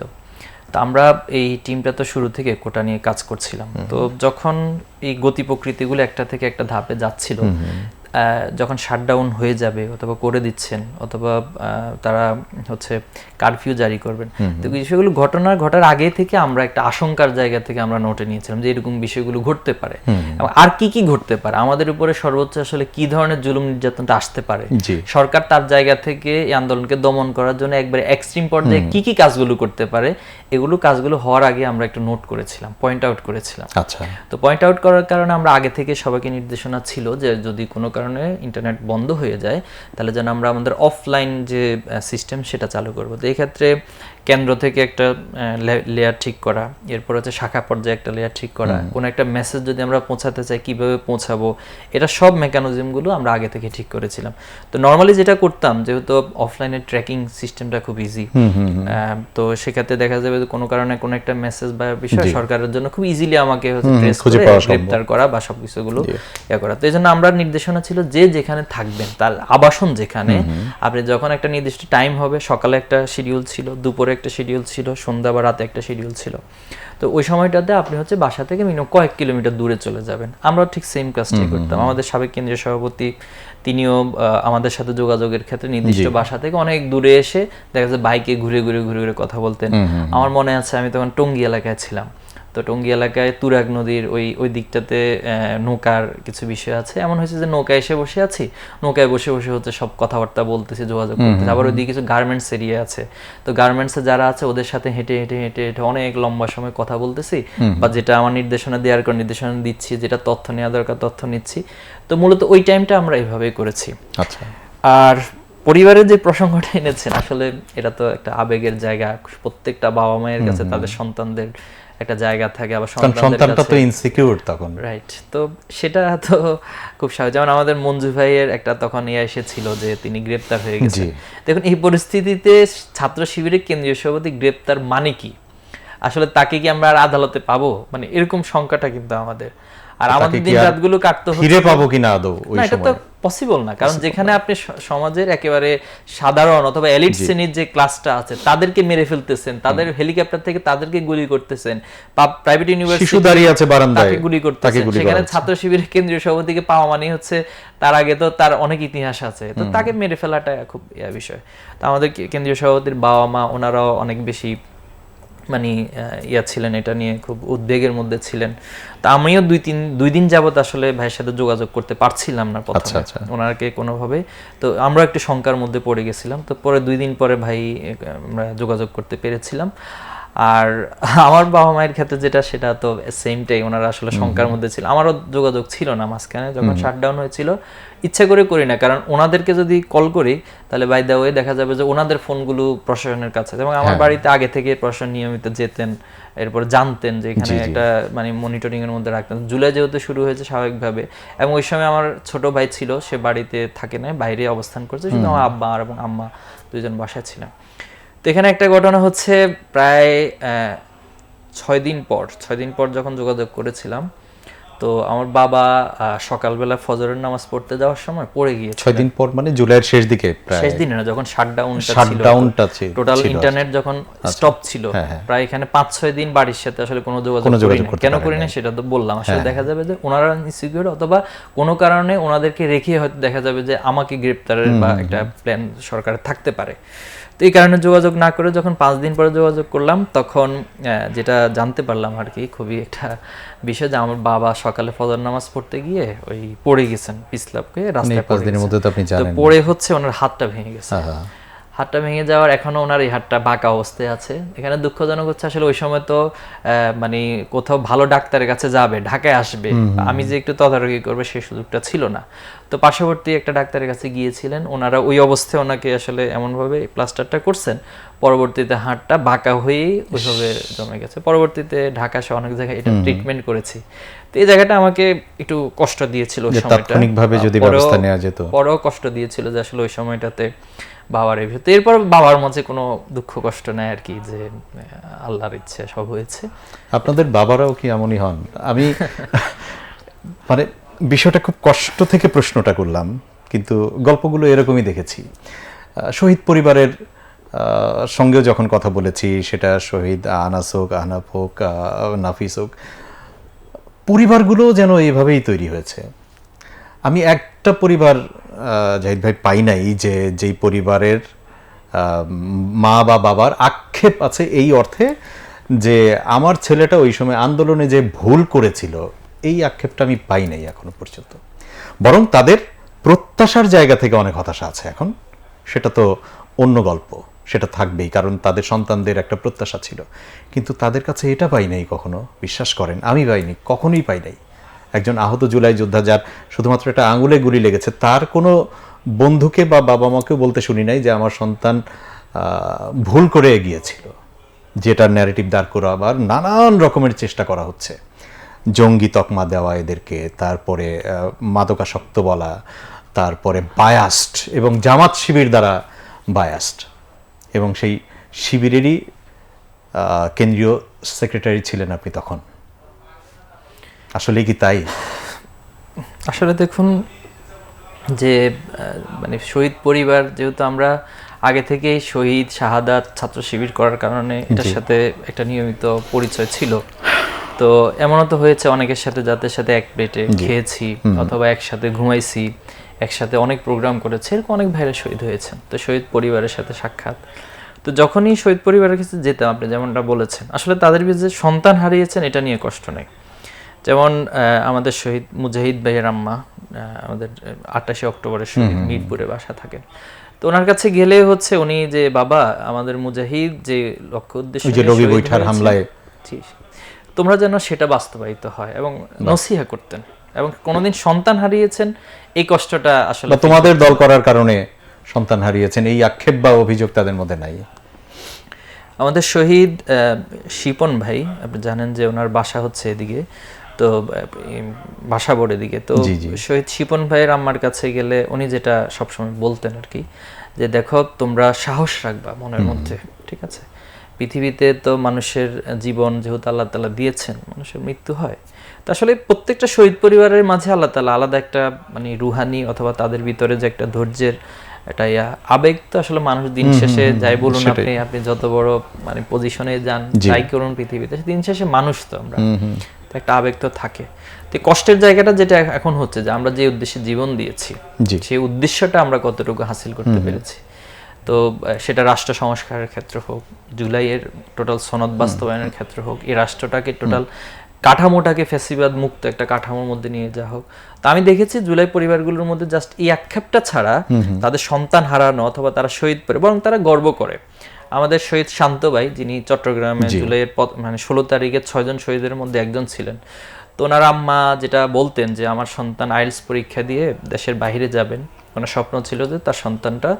তো আমরা এই টিমটা তো শুরু থেকে কোটা নিয়ে কাজ করছিলাম। তো যখন এই গতি প্রকৃতিগুলো একটা থেকে একটা ধাপে যাচ্ছিল, যখন শাটডাউন হয়ে যাবে অথবা করে দিচ্ছেন অথবা তারা হচ্ছে কারফিউ জারি করবেন, তো বিষয়গুলো ঘটার আগে থেকে আমরা একটা আশঙ্কার জায়গা থেকে আমরা নোটে নিয়েছিলাম যে এরকম বিষয়গুলো ঘটতে পারে এবং আর কি কি ঘটতে পারে, আমাদের উপরে সর্বোচ্চ আসলে কি ধরনের জুলুম নির্যাতনটা আসতে পারে, সরকার তার জায়গা থেকে এই আন্দোলনকে দমন করার জন্য একবারে এক্সট্রিম পর্যায়ে কি কি কাজগুলো করতে পারে, এগুলো কাজগুলো হওয়ার আগে আমরা একটু নোট করেছিলাম, পয়েন্ট আউট করেছিলাম। আচ্ছা। তো পয়েন্ট আউট করার কারণে আমরা আগে থেকে সবাইকে নির্দেশনা ছিল যে যদি কোনো কারণে ইন্টারনেট বন্ধ হয়ে যায় তাহলে যেন আমরা আমাদের অফলাইন যে সিস্টেম সেটা চালু করব। তো এই ক্ষেত্রে কেন্দ্র থেকে একটা লেয়ার ঠিক করা, এরপর হচ্ছে শাখা পর্যায়ে একটা লেয়ার ঠিক করা, কোনো একটা মেসেজ যদি আমরা পৌঁছাতে চাই কিভাবে পৌঁছাবো, এটা সব মেকানিজমগুলো আমরা আগে থেকে ঠিক করেছিলাম। তো নর্মালি যেটা করতাম, যেহেতু অফলাইনের ট্র্যাকিং সিস্টেমটা খুব ইজি, তো সেক্ষেত্রে দেখা যাবে কোনো কারণে কোনো একটা মেসেজ বা বিষয় সরকারের জন্য খুব ইজিলি আমাকে ট্রেস করে গ্রেপ্তার করা বা সব কিছুগুলো ইয়া করা। তো এই জন্য আমরা নির্দেশনা ছিল যে যেখানে থাকবেন তার আবাসন যেখানে, আপনি যখন একটা নির্দিষ্ট টাইম হবে, সকালে একটা শিডিউল ছিল, দুপুরে একটা শিডিউল ছিল, সন্ধ্যা বা রাতে একটা শিডিউল ছিল, তো ওই সময়টাতে আপনি হচ্ছে বাসা থেকে মিনিমাম কয়েক কিলোমিটার দূরে চলে যাবেন। আমরা ঠিক সেম কাজটাই করতাম। আমাদের সাবেক কেন্দ্রীয় সভাপতি তিনিও আমাদের সাথে যোগাযোগের ক্ষেত্রে নির্দিষ্ট বাসা থেকে অনেক দূরে এসে দেখা যায় বাইকে ঘুরে ঘুরে কথা বলতেন। আমার মনে আছে আমি তখন টঙ্গী এলাকায় ছিলাম, তো টঙ্গী এলাকায় তুরাগ নদীর ওই দিকটাতে নৌকার কিছু বিষয় আছে, এমন হয়েছে যে নৌকায় এসে বসে আছি, নৌকায় বসে হচ্ছে সব কথাবার্তা বলতেছি, যোগাযোগ করতেছি। আবার ওইদিকে কিছু গার্মেন্টস এরিয়া আছে, তো গার্মেন্টসে যারা আছে ওদের সাথে হেঁটে অনেক লম্বা সময় কথা বলতেছি, বা যেটা আমার নির্দেশনা দেওয়ার নির্দেশনা দিচ্ছি, যেটা তথ্য নেওয়া দরকার তথ্য নিচ্ছি। তো মূলত ওই টাইমটা আমরা এইভাবেই করেছি। আচ্ছা। আর পরিবারের যে প্রসঙ্গটা এনেছেন, আসলে এটা তো একটা আবেগের জায়গা, প্রত্যেকটা বাবা মায়ের কাছে তাদের সন্তানদের একটা জায়গা থাকে, আবার সন্তানটা তো ইনসিকিউর তখন, রাইট? তো সেটা তো খুব সহজ। যেমন আমাদের মঞ্জু ভাইয়ের একটা তখন এসেছিল যে তিনি গ্রেপ্তার হয়ে গেছে। দেখুন এই পরিস্থিতিতে ছাত্র শিবিরের কেন্দ্রীয় সভাপতি গ্রেপ্তার মানে কি, আসলে তাকে কি আমরা আর আদালতে পাবো, মানে এরকম সংখ্যাটা কিন্তু আমাদের। আর আমাদের দিন রাতগুলো কাটতে হচ্ছে, ফিরে পাবো কিনা আদৌ ওই সময়, এটা তো পসিবল না, কারণ যেখানে আপনি সমাজের একেবারে সাধারণ অথবা এলিট শ্রেণীর যে ক্লাসটা আছে তাদেরকে মেরে ফেলতেছেন, তাদের হেলিকপ্টার থেকে তাদেরকে গুলি করতেছেন, প্রাইভেট ইউনিভার্সিটি শিশু দাঁড়িয়ে আছে বারান্দায় তাকে গুলি করতেছেন, সেখানে ছাত্র শিবিরের কেন্দ্রীয় সভাপতিকে পাওয়া মানে হচ্ছে তার আগে তো তার অনেক ইতিহাস আছে, তো তাকে মেরে ফেলাটা খুব বিষয়। তো আমাদের কেন্দ্রীয় সভাপতির বাবা মা ওনারাও অনেক বেশি মানে ছিলেন, এটা নিয়ে খুব উদ্বেগের মধ্যে ছিলেন। তা আমিও দুই দিন যাবত আসলে ভাইয়ের সাথে যোগাযোগ করতে পারছিলাম না প্রথমে ওনাকে কোনোভাবে, তো আমরা একটু শঙ্কার মধ্যে পড়ে গেছিলাম। তো পরে 2 দিন পরে ভাই আমরা যোগাযোগ করতে পেরেছিলাম। আর আমার বাবা মায়ের ক্ষেত্রে যেটা, সেটা তো সেমটাই, ওনারা আসলে শঙ্কার মধ্যে ছিল। আমারও যোগাযোগ ছিল না মাঝখানে যখন শাটডাউন হয়েছিল, ইচ্ছা করে করি না, কারণ ওনাদেরকে যদি কল করি তাহলে বাই দ্য ওয়ে দেখা যাবে যে ওনাদের ফোনগুলো প্রশাসনের কাছে, এবং আমার বাড়িতে আগে থেকে প্রশাসন নিয়মিত যেতেন, এরপর জানতেন যে এখানে একটা মানে মনিটরিং এর মধ্যে রাখতেন। জুলাই যেহেতু শুরু হয়েছে স্বাভাবিকভাবে, এবং ওই সময় আমার ছোট ভাই ছিল, সে বাড়িতে থাকে না, বাইরে অবস্থান করছে, শুধু আমার আব্বা এবং আম্মা দুইজন বাসায় ছিলাম। তো এখানে একটা ঘটনা হচ্ছে, প্রায় 6 দিন পর যখন যোগাযোগ করেছিলাম, তো আমার বাবা সকালবেলা ফজরের নামাজ পড়তে যাওয়ার সময় পড়ে গিয়েছে। 6 দিন পর মানে জুলাইয়ের শেষ দিকে, প্রায় শেষ দিনে না, যখন শাটডাউনটা ছিল, টোটাল ইন্টারনেট যখন স্টপ ছিল, প্রায় এখানে 5-6 দিন বাড়ির সাথে আসলে কোনো যোগাযোগ কেন করি না সেটা তো বললাম। আসলে দেখা যাবে যে ওনারা ইনসিকিউর, অথবা কোনো কারণে ওনাদেরকে রেখে হয়তো দেখা যাবে যে আমাকে গ্রেপ্তারের বা একটা প্ল্যান সরকারের থাকতে পারে। তো এই কারণে যোগাযোগ না করে যখন 5 দিন পরে যোগাযোগ করলাম, তখন যেটা জানতে পারলাম আর কি, খুবই একটা বিষয়, যে আমার বাবা সকালে ফজর নামাজ পড়তে গিয়ে ওই পড়ে গেছেন, পিছলাপকে রাস্তায় পড়ে গেছেন। তো পড়ে হচ্ছে ওনার হাতটা ভেঙে গেছে। হাতটা ভেঙে যাওয়ার, এখনো ওনার এই হাতটা বাঁকা অবস্থায় আছে। এখানে দুঃখজনক হচ্ছে আসলে ওই সময় তো মানে কোথাও ভালো ডাক্তারের কাছে যাবে, ঢাকায় আসবে, আমি যে একটু তদারকি করবে সেই সুযোগটা ছিল না। তো পার্শ্ববর্তী একটা ডাক্তারের কাছে গিয়েছিলেন, ওনারা ওই অবস্থায় ওনাকে আসলে এমনভাবে প্লাস্টারটা করছেন, পরবর্তীতে হাতটা বাঁকা হয়েই ওইভাবে জমে গেছে। পরবর্তীতে ঢাকা সহ অনেক জায়গায় এটা ট্রিটমেন্ট করেছি। তো এই জায়গাটা আমাকে একটু কষ্ট দিয়েছিল ওই সময়টা, তাৎক্ষণিকভাবে যদি ব্যবস্থা নেওয়া যেত। পরেও কষ্ট দিয়েছিল যে আসলে ওই সময়টাতে বাবার এই ভিতরে, এরপর বাবার মাঝে কোনো দুঃখ কষ্ট নাই আর কি, যে আল্লাহর ইচ্ছে সব হয়েছে। আপনাদের বাবারাও কি এমনই হন? আমি মানে বিষয়টা খুব কষ্ট থেকে প্রশ্নটা করলাম, কিন্তু গল্পগুলো এরকমই দেখেছি। শহীদ পরিবারের সঙ্গেও যখন কথা বলেছি, সেটা শহীদ আনাস হোক, আহনাফ হোক, নাফিস হোক, পরিবারগুলো যেন এইভাবেই তৈরি হয়েছে। আমি একটা পরিবার জাহিদ ভাই পাই নাই যেই পরিবারের মা বা বাবার আক্ষেপ আছে এই অর্থে যে আমার ছেলেটা ওই সময় আন্দোলনে যে ভুল করেছিল, এই আক্ষেপটা আমি পাই নাই এখনো পর্যন্ত। বরং তাদের প্রত্যাশার জায়গা থেকে অনেক হতাশা আছে এখন। সেটা তো অন্য গল্প, সেটা থাকবেই, কারণ তাদের সন্তানদের একটা প্রত্যাশা ছিল। কিন্তু তাদের কাছে এটা পাই নাই কখনো, বিশ্বাস করেন, আমি পাইনি, কখনোই পাই নাই। একজন আহত জুলাই যোদ্ধা, যার শুধুমাত্র একটা আঙুলে গুলি লেগেছে, তার কোনো বন্ধুকে বা বাবা মাকেও বলতে শুনি নাই যে আমার সন্তান ভুল করে এগিয়েছিল। যেটার ন্যারেটিভ দাঁড় করাবার নানান রকমের চেষ্টা করা হচ্ছে, জঙ্গি তকমা দেওয়া এদেরকে, তারপরে মাদকাসক্ত বলা, তারপরে বায়াস্ট, এবং জামাত শিবির দ্বারা বায়াস্ট, এবং সেই শিবিরেরই কেন্দ্রীয় সেক্রেটারি ছিলেন আপনি তখন। আসলে কি তাই? আসলে দেখুন, যে মানে শহীদ পরিবার, যেহেতু আমরা আগে থেকেই শহীদ শাহাদাত ছাত্র শিবির করার কারণে এটার সাথে একটা নিয়মিত পরিচয় ছিল। তো এমনও তো হয়েছে অনেকের সাথে, যাদের সাথে এক প্লেটে খেয়েছি, অথবা একসাথে ঘুমাইছি, একসাথে অনেক প্রোগ্রাম করেছি, এরকম অনেক ভাইরা শহীদ হয়েছেন। তো শহীদ পরিবারের সাথে সাক্ষাৎ, তো যখনই শহীদ পরিবারের কাছে যেতাম, আপনি যেমনটা বলেছেন, আসলে তাদের যে সন্তান হারিয়েছেন এটা নিয়ে কষ্ট নেই। যেমন আমাদের শহীদ মুজাহিদ ভাইয়ের আম্মা, আমাদের 28 অক্টোবরের শহীদ, মিরপুরে বাসা থাকেন। তো ওনার কাছে গেলে হচ্ছে উনি যে বাবা আমাদের মুজাহিদ যে লক্ষ্য উদ্দেশ্য হামলায়, তোমরা যেন সেটা বাস্তবায়িত হয়, এবং নসিহা করতেন। এবং কোনোদিন সন্তান হারিয়েছেন এই কষ্টটা আসলে তোমাদের দল করার কারণে সন্তান হারিয়েছেন এই আক্ষেপ বা অভিযোগ তাদের মধ্যে নাই। আমাদের শহীদ শিপন ভাই, আপনি জানেন যে ওনার বাসা হচ্ছে এদিকে, তো বাসা বোর্ডের দিকে। তো শহীদ শিপন ভাইয়ের আম্মার কাছে গেলে উনি যেটা সবসময় বলতেন আর কি, যে দেখো তোমরা সাহস রাখবা মনের মধ্যে, ঠিক আছে, পৃথিবীতে তো মানুষের জীবন যেহেতু আল্লাহ তাআলা দিয়েছেন, মানুষের মৃত্যু হয়, তো আসলে প্রত্যেকটা শহীদ পরিবারের মাঝে আল্লাহ তাআলা আলাদা একটা মানে রুহানি অথবা তাদের ভিতরে যে একটা ধৈর্যের একটা আবেগ, তো আসলে মানুষ দিন শেষে যাই বলুন আপনি আপনি যত বড় মানে পজিশনে যান যাই করুন পৃথিবীতে, দিন শেষে মানুষ তো আমরা, তো একটা আবেগ তো থাকে। তো কষ্টের জায়গাটা যেটা এখন হচ্ছে যে আমরা যে উদ্দেশ্যে জীবন দিয়েছি সেই উদ্দেশ্যটা আমরা কতটুকু হাসিল করতে পেরেছি। তো সেটা রাষ্ট্র সংস্কারের ক্ষেত্রে হোক, জুলাইয়ের টোটাল সনদ বাস্তবায়নের ক্ষেত্রে হোক, এই রাষ্ট্রটাকে টোটাল কাঠামোটাকে ফ্যাসিবাদ মুক্ত একটা কাঠামোর মধ্যে নিয়ে যাওয়া হোক। তো আমি দেখেছি জুলাই পরিবারগুলোর মধ্যে জাস্ট এই আক্ষেপটা ছাড়া তাদের সন্তান হারানো অথবা তারা শহীদ করে, বরং তারা গর্ব করে। আমাদের শহীদ শান্ত ভাই, যিনি চট্টগ্রামে জুলাইয়ের মানে 16 তারিখে 6 জন শহীদের মধ্যে একজন ছিলেন, তো ওনার আম্মা যেটা বলতেন যে আমার সন্তান আইএলটিএস পরীক্ষা দিয়ে দেশের বাইরে যাবেন, ওনার স্বপ্ন ছিল যে তার সন্তানটা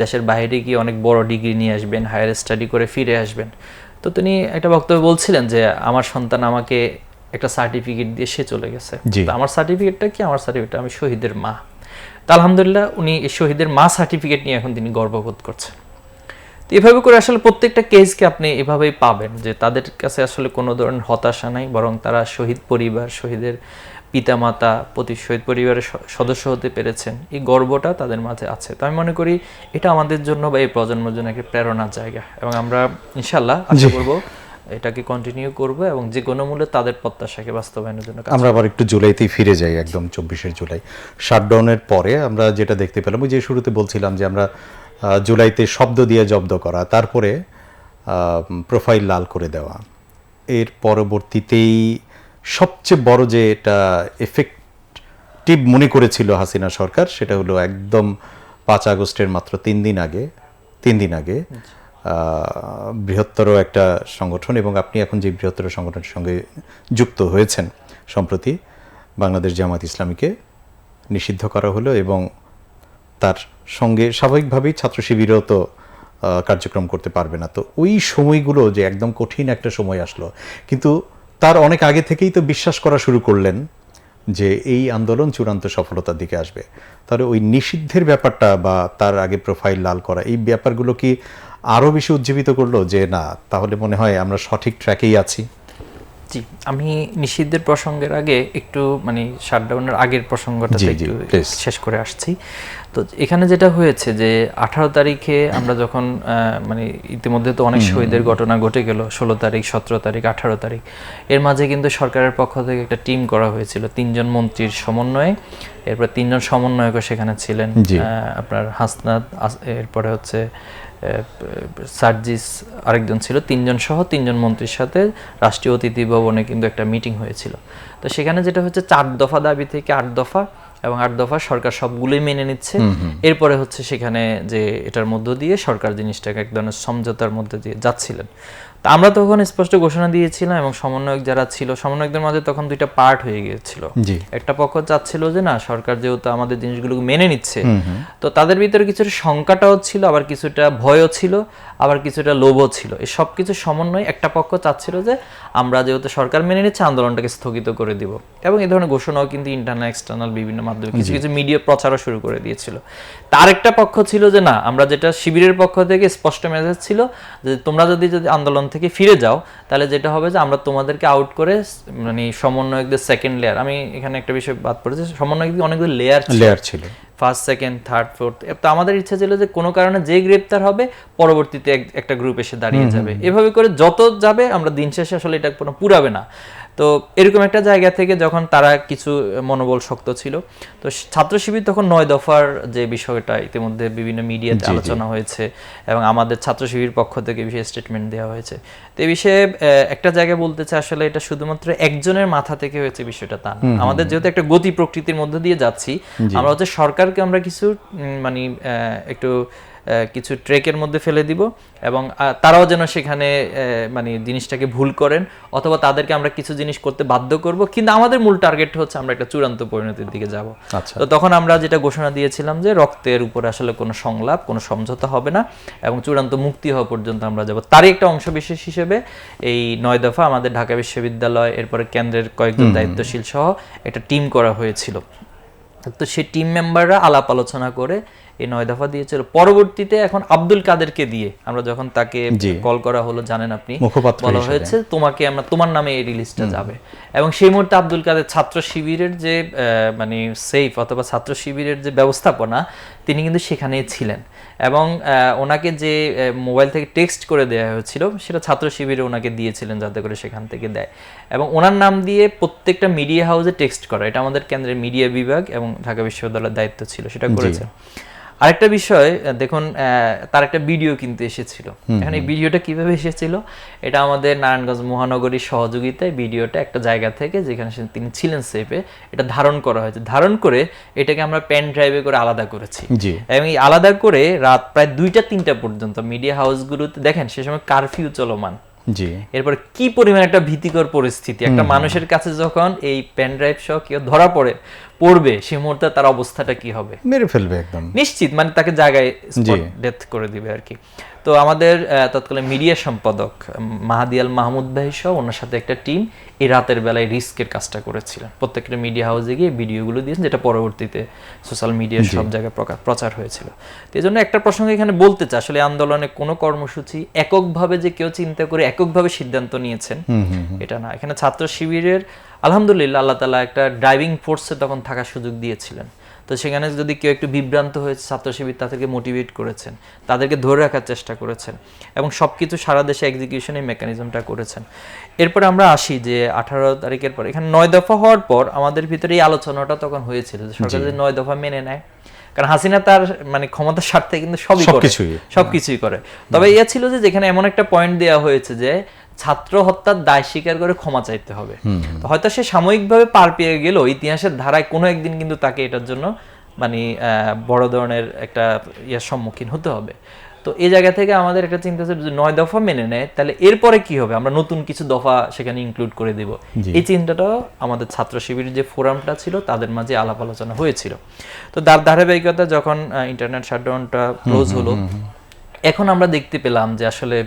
দেশের বাইরে গিয়ে অনেক বড় ডিগ্রি নিয়ে আসবেন, হায়ার স্টাডি করে ফিরে আসবেন। তো তিনি একটা বক্তব্যে বলছিলেন যে আমার সন্তান আমাকে একটা সার্টিফিকেট দিয়ে সে চলে গেছে, তো আমার সার্টিফিকেটটা কি? আমার সার্টিফিকেট আমি শহীদের মা। তো আলহামদুলিল্লাহ উনি এই শহীদের মা সার্টিফিকেট নিয়ে এখন তিনি গর্ববোধ করছেন। তো এভাবে করে আসলে প্রত্যেকটা কেসকে আপনি এভাবেই পাবেন যে তাদের কাছে আসলে কোনো ধরনের হতাশা নাই, বরং তারা শহীদ পরিবার, শহীদের পিতামাতা, প্রতি শহীদ পরিবারের সদস্য হতে পেরেছেন, এই গর্বটা তাদের মাঝে আছে। তো আমি মনে করি এটা আমাদের জন্য বা এই প্রজন্মের জন্য একটা প্রেরণার জায়গা, এবং আমরা ইনশাল্লাহ আশা করবো এটাকে কন্টিনিউ করব এবং যে কোনো মূল্যে তাদের প্রত্যাশাকে বাস্তবায়নের জন্য। আমরা আবার একটু জুলাইতেই ফিরে যাই, একদম 24শে জুলাই শাটডাউনের পরে আমরা যেটা দেখতে পেলাম, ওই যে শুরুতে বলছিলাম যে আমরা জুলাইতে শব্দ দিয়ে জব্দ করা, তারপরে প্রোফাইল লাল করে দেওয়া, এর পরবর্তীতেই সবচেয়ে বড় যে এটা এফেক্টিভ মনে করেছিল হাসিনা সরকার, সেটা হলো একদম 5 আগস্টের মাত্র 3 দিন আগে বৃহত্তর একটা সংগঠন, এবং আপনি এখন যে বৃহত্তর সংগঠনের সঙ্গে যুক্ত হয়েছেন সম্প্রতি, বাংলাদেশ জামাত ইসলামীকে নিষিদ্ধ করা হলো, এবং তার সঙ্গে স্বাভাবিকভাবেই ছাত্র শিবিরও তো কার্যক্রম করতে পারবে না। তো ওই সময়গুলো যে একদম কঠিন একটা সময় আসলো, কিন্তু তার অনেক আগে থেকেই তো বিশ্বাস করা শুরু করলেন যে এই আন্দোলন চূড়ান্ত সফলতার দিকে আসবে। তাহলে ওই নিষিদ্ধের ব্যাপারটা বা তার আগে প্রোফাইল লাল করা, এই ব্যাপারগুলো কি আরও বেশি উজ্জীবিত করলো যে না তাহলে মনে হয় আমরা সঠিক ট্র্যাকেই আছি? জি, আমি নিষিদ্ধের প্রসঙ্গের আগে একটু মানে শাটডাউনের আগের প্রসঙ্গটা একটু শেষ করে আসছি। তো এখানে যেটা হয়েছে যে 18 তারিখে আমরা যখন মানে ইতিমধ্যে তো অনেক শহীদের ঘটনা ঘটে গেল, 16 তারিখ, 17 তারিখ, 18 তারিখ, এর মাঝে কিন্তু সরকারের পক্ষ থেকে একটা টিম করা হয়েছিল 3 জন মন্ত্রীর সমন্বয়ে। এরপর 3 জন সমন্বয়কও সেখানে ছিলেন, আপনার হাসনাত, এরপরে হচ্ছে সার্জিস আরেকজন ছিল, 3 জন সহ 3 জন মন্ত্রীর সাথে রাষ্ট্রীয় অতিথি ভবনে কিন্তু একটা মিটিং হয়েছিল। তো সেখানে যেটা হচ্ছে 4 দফা দাবি থেকে 8 দফা, এবং 8 দফা সরকার সবগুলোই মেনে নিচ্ছে। এরপরে হচ্ছে সেখানে যে এটার মধ্য দিয়ে সরকার জিনিসটাকে এক ধরনের সমঝোতার মধ্যে দিয়ে যাচ্ছিলেন। তা আমরা তখন স্পষ্ট ঘোষণা দিয়েছিলাম, এবং সমন্বয়ক যারা ছিল, সমন্বয়কদের মাঝে তখন 2টা পার্ট হয়ে গিয়েছিল। একটা পক্ষ চাচ্ছিল যে না, সরকার যেহেতু আমাদের জিনিসগুলোকে মেনে নিচ্ছে, তো তাদের ভিতরে কিছুটা শঙ্কাটাও ছিল, আবার কিছুটা ভয়ও ছিল, আবার কিছুটা লোভও ছিল। এই সব কিছু সমন্বয় একটা পক্ষ চাচ্ছিল যে আমরা যেহেতু সরকার মেনে নিচ্ছে, আন্দোলনটাকে স্থগিত করে দিব, এবং এই ধরনের ঘোষণাও কিন্তু ইন্টারনাল এক্সটার্নাল বিভিন্ন মাধ্যমে কিছু কিছু মিডিয়া প্রচারও শুরু করে দিয়েছিল। তার একটা পক্ষ ছিল যে না, আমরা যেটা শিবিরের পক্ষ থেকে স্পষ্ট মেসেজ ছিল যে তোমরা যদি আন্দোলন থেকে ফিরে যাও, তাহলে যেটা হবে যে আমরা তোমাদেরকে আউট করে মানে সমন্বয়কদের সেকেন্ড লেয়ার, আমি এখানে একটা বিষয় বাদ পড়েছি, সমন্বয়কদের অনেকগুলো লেয়ার ছিল, ফার্স্ট, সেকেন্ড, থার্ড, ফোর্থ। তো আমাদের ইচ্ছা ছিল যে কোনো কারণে যে গ্রেপ্তার হবে পরবর্তীতে একটা গ্রুপ এসে দাঁড়িয়ে যাবে, এভাবে করে যত যাবে আমরা দিন শেষে আসলে এটা কোনো পুরাবে না। তো এরকম একটা জায়গা থেকে যখন তারা কিছু মনোবল শক্ত ছিল, তো ছাত্র শিবির তখন 9 দফার যে বিষয়টা ইতিমধ্যে বিভিন্ন মিডিয়াতে আলোচনা হয়েছে, এবং আমাদের ছাত্র শিবির পক্ষ থেকে বিশেষ স্টেটমেন্ট দেওয়া হয়েছে। তো এই বিষয়ে একটা জায়গায় বলতে চাই, আসলে এটা শুধুমাত্র একজনের মাথা থেকে হয়েছে বিষয়টা তা না। আমাদের যেহেতু একটা গতি প্রকৃতির মধ্যে দিয়ে যাচ্ছি, আমরা হচ্ছে সরকারকে আমরা কিছু মানে একটু কিছু ট্রেকের মধ্যে ফেলে দিব, এবং তারাও যেন সেখানে মানে জিনিসটাকে ভুল করেন, অথবা তাদেরকে আমরা কিছু জিনিস করতে বাধ্য করব, কিন্তু আমাদের মূল টার্গেট হচ্ছে আমরা একটা চূড়ান্ত পরিণতির দিকে যাব। তো তখন আমরা যেটা ঘোষণা দিয়েছিলাম যে রক্তের উপরে আসলে কোনো সংলাপ, কোনো সমঝোতা হবে না, এবং চূড়ান্ত মুক্তি হওয়া পর্যন্ত আমরা যাব। তারই একটা অংশ বিশেষ হিসেবে এই 9 দফা আমাদের ঢাকা বিশ্ববিদ্যালয়, এরপরে কেন্দ্রের কয়েকজন দায়িত্বশীল সহ একটা টিম করা হয়েছিল। তো সেই টিম মেম্বাররা আলাপ আলোচনা করে এই 9 দফা দিয়েছিল। পরবর্তীতে এখন আব্দুল কাদেরকে দিয়ে আমরা যখন তাকে কল করা হলো, জানেন আপনি, বলা হয়েছে তোমাকে আমরা তোমার নামে এই রিলিজটা যাবে। এবং সেই মুহূর্তে আব্দুল কাদের ছাত্র শিবিরের যে মানে সেফ অথবা ছাত্র শিবিরের যে ব্যবস্থাপনা, তিনি কিন্তু সেখানেই ছিলেন। এবং ওনাকে যে মোবাইল থেকে টেক্সট করে দেওয়া হয়েছিল সেটা ছাত্র শিবিরে ওনাকে দিয়েছিলেন যাতে করে সেখান থেকে দেয়। এবং ওনার নাম দিয়ে প্রত্যেকটা মিডিয়া হাউসে টেক্সট করা, এটা আমাদের কেন্দ্রের মিডিয়া বিভাগ এবং ঢাকা বিশ্ববিদ্যালয়ের দায়িত্ব ছিল, সেটা করেছে। আরেকটা বিষয় দেখুন, তার একটা ভিডিও কিন্তু এসেছিল। এখন এই ভিডিওটা কিভাবে এসেছিল, এটা আমাদের নারায়ণগঞ্জ মহানগরীর সহযোগিতায় ভিডিওটা একটা জায়গা থেকে যেখানে তিনি ছিলেন সেফে, এটা ধারণ করা হয়েছে। ধারণ করে এটাকে আমরা পেন ড্রাইভে করে আলাদা করেছি। এবং এই আলাদা করে রাত প্রায় 2টা-3টা পর্যন্ত মিডিয়া হাউসগুলোতে দেখেন সে সময় কারফিউ চলমান। এরপর কি পরিমাণ একটা ভীতিকর পরিস্থিতি, একটা মানুষের কাছে যখন এই পেন ড্রাইভ সহ কেউ ধরা পড়বে সেই মুহূর্তে তার অবস্থাটা কি হবে, মেরে ফেলবে একদম নিশ্চিত, মানে তাকে জায়গায় স্পট ডেথ করে দিবে আর কি। তো আমাদের তৎকালীন মিডিয়া সম্পাদক মাহাদি আল মাহমুদ ভাই সহ ওনার সাথে একটা টিম এই রাতের বেলায় রিস্কের কাজটা করেছিলেন। প্রত্যেকটা মিডিয়া হাউসে গিয়ে ভিডিওগুলো দিয়েছেন, যেটা পরবর্তীতে সোশ্যাল মিডিয়ার সব জায়গায় প্রচার হয়েছিল। তো এই জন্য একটা প্রসঙ্গ এখানে বলতে চাই, আসলে আন্দোলনে কোনো কর্মসূচি এককভাবে যে কেউ চিন্তা করে এককভাবে সিদ্ধান্ত নিয়েছেন এটা না। এখানে ছাত্র শিবিরের আলহামদুলিল্লাহ আল্লাহ তাআলা একটা ড্রাইভিং ফোর্সে তখন থাকার সুযোগ দিয়েছিলেন। তো সেখানে যদি কেউ একটু বিভ্রান্ত হয়েছে, ছাত্র শিবির তাদেরকে মোটিভেট করেছেন, তাদেরকে ধরে রাখার চেষ্টা করেছেন এবং সবকিছু সারা দেশে এক্সিকিউশনের মেকানিজমটা করেছেন। এরপরে আমরা আসি যে 18 তারিখের পর এখানে 9 দফা হওয়ার পর আমাদের ভিতরে এই আলোচনাটা তখন হয়েছিল যে সরকার যদি 9 দফা মেনে নেয়, কারণ হাসিনা তার মানে ক্ষমতার স্বার্থে কিন্তু সবকিছুই করে। তবে ইয়ে ছিল যে যেখানে এমন একটা পয়েন্ট দেওয়া হয়েছে যে ছাত্র হত্যার দায় স্বীকার করে ক্ষমা চাইতে হবে। তো হয়তো সে সাময়িকভাবে পার পেয়ে গেল, ইতিহাসের ধারায় কোনো একদিন কিন্তু তাকে এটার জন্য মানে বড় ধরনের একটা ইয়ার সম্মুখীন হতে হবে। তো এই জায়গা থেকে আমাদের একটা চিন্তা ছিল যে 9 দফা মেনে নেয় তাহলে এরপরে কি হবে, আমরা নতুন কিছু দফা সেখানে ইনক্লুড করে দিব। এই চিন্তাটাও আমাদের ছাত্র শিবিরের যে ফোরামটা ছিল তাদের মাঝে আলাপ আলোচনা হয়েছিল। তো তার ধারাবাহিকতা যখন ইন্টারনেট শাটডাউনটা ক্লোজ হলো, এখন আমরা দেখতে পেলাম যে আসলে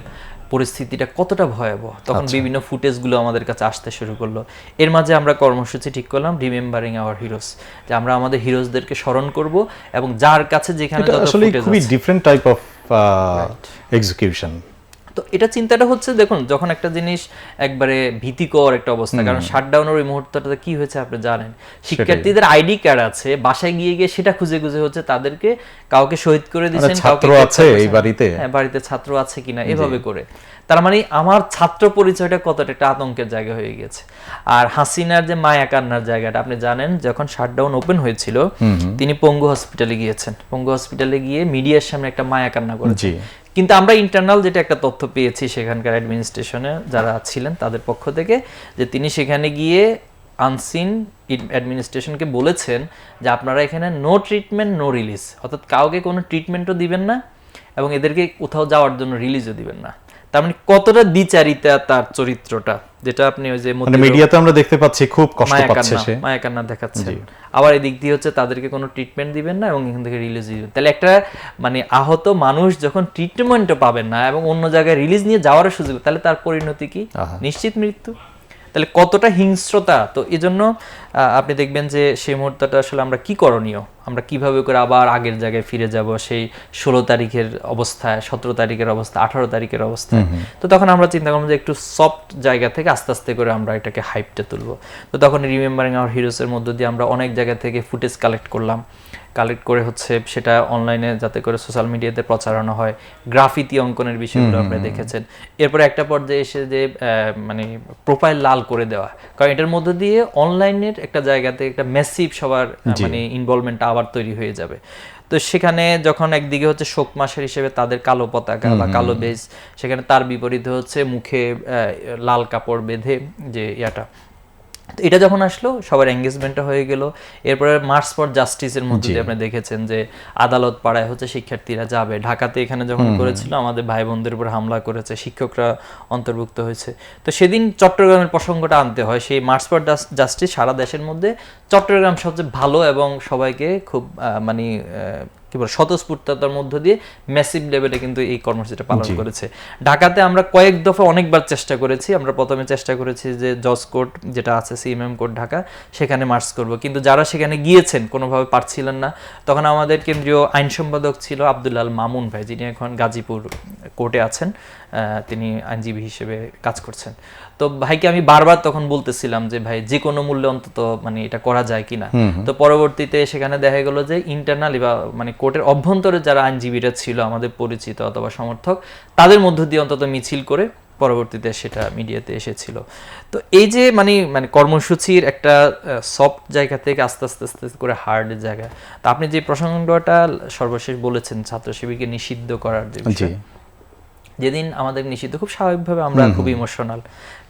পরিস্থিতিটা কতটা ভয়াবহ। তখন বিভিন্ন ফুটেজগুলো আমাদের কাছে আসতে শুরু করলো। এর মাঝে আমরা কর্মসূচি ঠিক করলাম রিমেম্বারিং আওয়ার হিরোজ, যে আমরা আমাদের হিরোজদেরকে স্মরণ করব এবং যার কাছে যেখানে আসলে খুবই ডিফারেন্ট টাইপ অফ এক্সিকিউশন। তো এটা চিন্তাটা হচ্ছে, দেখুন যখন একটা জিনিস একবারে ভীতিকর একটা অবস্থা, কারণ শাটডাউনের ওই মুহূর্তটাতে কি হয়েছে আপনি জানেন, শিক্ষার্থীদের আইডি কার্ড আছে, বাসায় গিয়ে সেটা খুঁজে হচ্ছে তাদেরকে কাউকে শহীদ করে দিয়েছেন, ছাত্র আছে এই বাড়িতে, বাড়িতে ছাত্র আছে কিনা এভাবে করে। তার মানে আমার ছাত্র পরিচয়টা কতটা একটা আতঙ্কের জায়গা হয়ে গেছে। আর হাসিনার যে মায়া কান্নার জায়গাটা আপনি জানেন, যখন শাটডাউন ওপেন হয়েছিল তিনি পঙ্গু হসপিটালে গিয়েছেন। পঙ্গু হসপিটালে গিয়ে মিডিয়ার সামনে একটা মায়া কান্না করেছেন। কিন্তু আমরা ইন্টারনাল যেটা একটা তথ্য পেয়েছি সেখানকার অ্যাডমিনিস্ট্রেশনে যারা ছিলেন তাদের পক্ষ থেকে, যে তিনি সেখানে গিয়ে আনসিন অ্যাডমিনিস্ট্রেশনকে বলেছেন যে আপনারা এখানে নো ট্রিটমেন্ট নো রিলিজ, অর্থাৎ কাউকে কোনো ট্রিটমেন্টও দিবেন না এবং এদেরকে কোথাও যাওয়ার জন্য রিলিজও দিবেন না। তার মানে কতটা দ্বিচারিতা তার চরিত্রটা, যেটা আপনি ওই যে মিডিয়াতে আমরা দেখতে পাচ্ছি খুব কষ্ট পাচ্ছে সে, মায়া কান্না দেখাচ্ছে। আবার এদিক দিয়ে হচ্ছে তাদেরকে কোনো ট্রিটমেন্ট দিবেন না এবং এখান থেকে রিলিজ দিবেন। তাহলে একটা মানে আহত মানুষ যখন ট্রিটমেন্টও পাবেন না এবং অন্য জায়গায় রিলিজ নিয়ে যাওয়ার সুযোগ, তাহলে তার পরিণতি কি? নিশ্চিত মৃত্যু। তাহলে কতটা হিংস্রতা। তো এই জন্য আপনি দেখবেন যে সেই মুহূর্তটা আসলে আমরা কি করণীয়, আমরা কিভাবে করে আবার আগের জায়গায় ফিরে যাব, সেই 16 তারিখের অবস্থায়, 17 তারিখের অবস্থা, 18 তারিখের অবস্থায়। তো তখন আমরা চিন্তা করলাম যে একটু সফট জায়গা থেকে আস্তে আস্তে করে আমরা এটাকে হাইপটা তুলবো। তো তখন রিমেম্বারিং আওয়ার হিরোসের মধ্য দিয়ে আমরা অনেক জায়গা থেকে ফুটেজ কালেক্ট করলাম, কালেক্ট করে হচ্ছে সেটা অনলাইনে যাতে করে সোশ্যাল মিডিয়াতে প্রচারণা হয়। গ্রাফিতি অঙ্কনের বিষয়গুলো আপনারা দেখেছেন। এরপরে একটা পর্যায়ে এসে যে মানে প্রোফাইল লাল করে দেওয়া, কারণ এটার মধ্য দিয়ে অনলাইনের একটা জায়গাতে একটা ম্যাসিভ সবার মানে ইনভলভমেন্ট আবার তৈরি হয়ে যাবে। তো সেখানে যখন একদিকে হচ্ছে শোক মাসের হিসেবে তাদের কালো পতাকা বা কালো বেজ, সেখানে তার বিপরীতে হচ্ছে মুখে লাল কাপড় বেঁধে যে ইয়াটা, এটা যখন আসলো সবার এঙ্গেজমেন্টটা হয়ে গেল। এরপরে মার্চ ফর জাস্টিসের মধ্যে দিয়ে আপনি দেখেছেন যে আদালত পাড়ায় হচ্ছে শিক্ষার্থীরা যাবে। ঢাকাতে এখানে যখন করেছিল আমাদের ভাই বোনদের উপর হামলা করেছে, শিক্ষকরা অন্তর্ভুক্ত হয়েছে। তো সেদিন চট্টগ্রামের প্রসঙ্গটা আনতে হয়। সেই মার্চ ফর জাস্টিস সারা দেশের মধ্যে চট্টগ্রাম সবচেয়ে ভালো এবং সবাইকে খুব মানে কি বলে স্বতঃস্ফূর্ততার মধ্য দিয়ে ম্যাসিভ লেভেলে কিন্তু এই কর্মসূচিটা পালন করেছে। ঢাকাতে আমরা কয়েক দফা অনেকবার চেষ্টা করেছি। আমরা প্রথমে চেষ্টা করেছি যে জজ কোর্ট যেটা আছে সিএমএম কোর্ট ঢাকা, সেখানে মার্চ করব, কিন্তু যারা সেখানে গিয়েছেন কোনোভাবে পারছিলেন না। তখন আমাদের কেন্দ্রীয় আইন সম্পাদক ছিল আব্দুল্লাহ আল মামুন ভাই, যিনি এখন গাজীপুর কোর্টে আছেন, তিনি আইনজীবী হিসেবে কাজ করছেন। তো ভাইকে আমি বারবার তখন বলতেছিলাম যে ভাই যে কোনো মূল্যে অন্তত মানে এটা করা যায় কিনা। তো পরবর্তীতে সেখানে দেখা গেল যে ইন্টারনালি বা মানে কোর্টের অভ্যন্তরে যারা আইনজীবীরা ছিল আমাদের পরিচিত অথবা সমর্থক, তাদের মধ্য দিয়ে অন্তত মিছিল করে পরবর্তীতে সেটা মিডিয়াতে এসেছিল। তো এই যে মানে মানে কর্মসূচির একটা সফট জায়গা থেকে আস্তে আস্তে আস্তে করে হার্ড জায়গা। তো আপনি যে প্রসঙ্গটা সর্বশেষ বলেছেন ছাত্র শিবিরকে নিষিদ্ধ করার যে বিষয়, যেদিন আমাদের নিষিদ্ধ, খুব স্বাভাবিকভাবে আমরা খুব ইমোশনাল,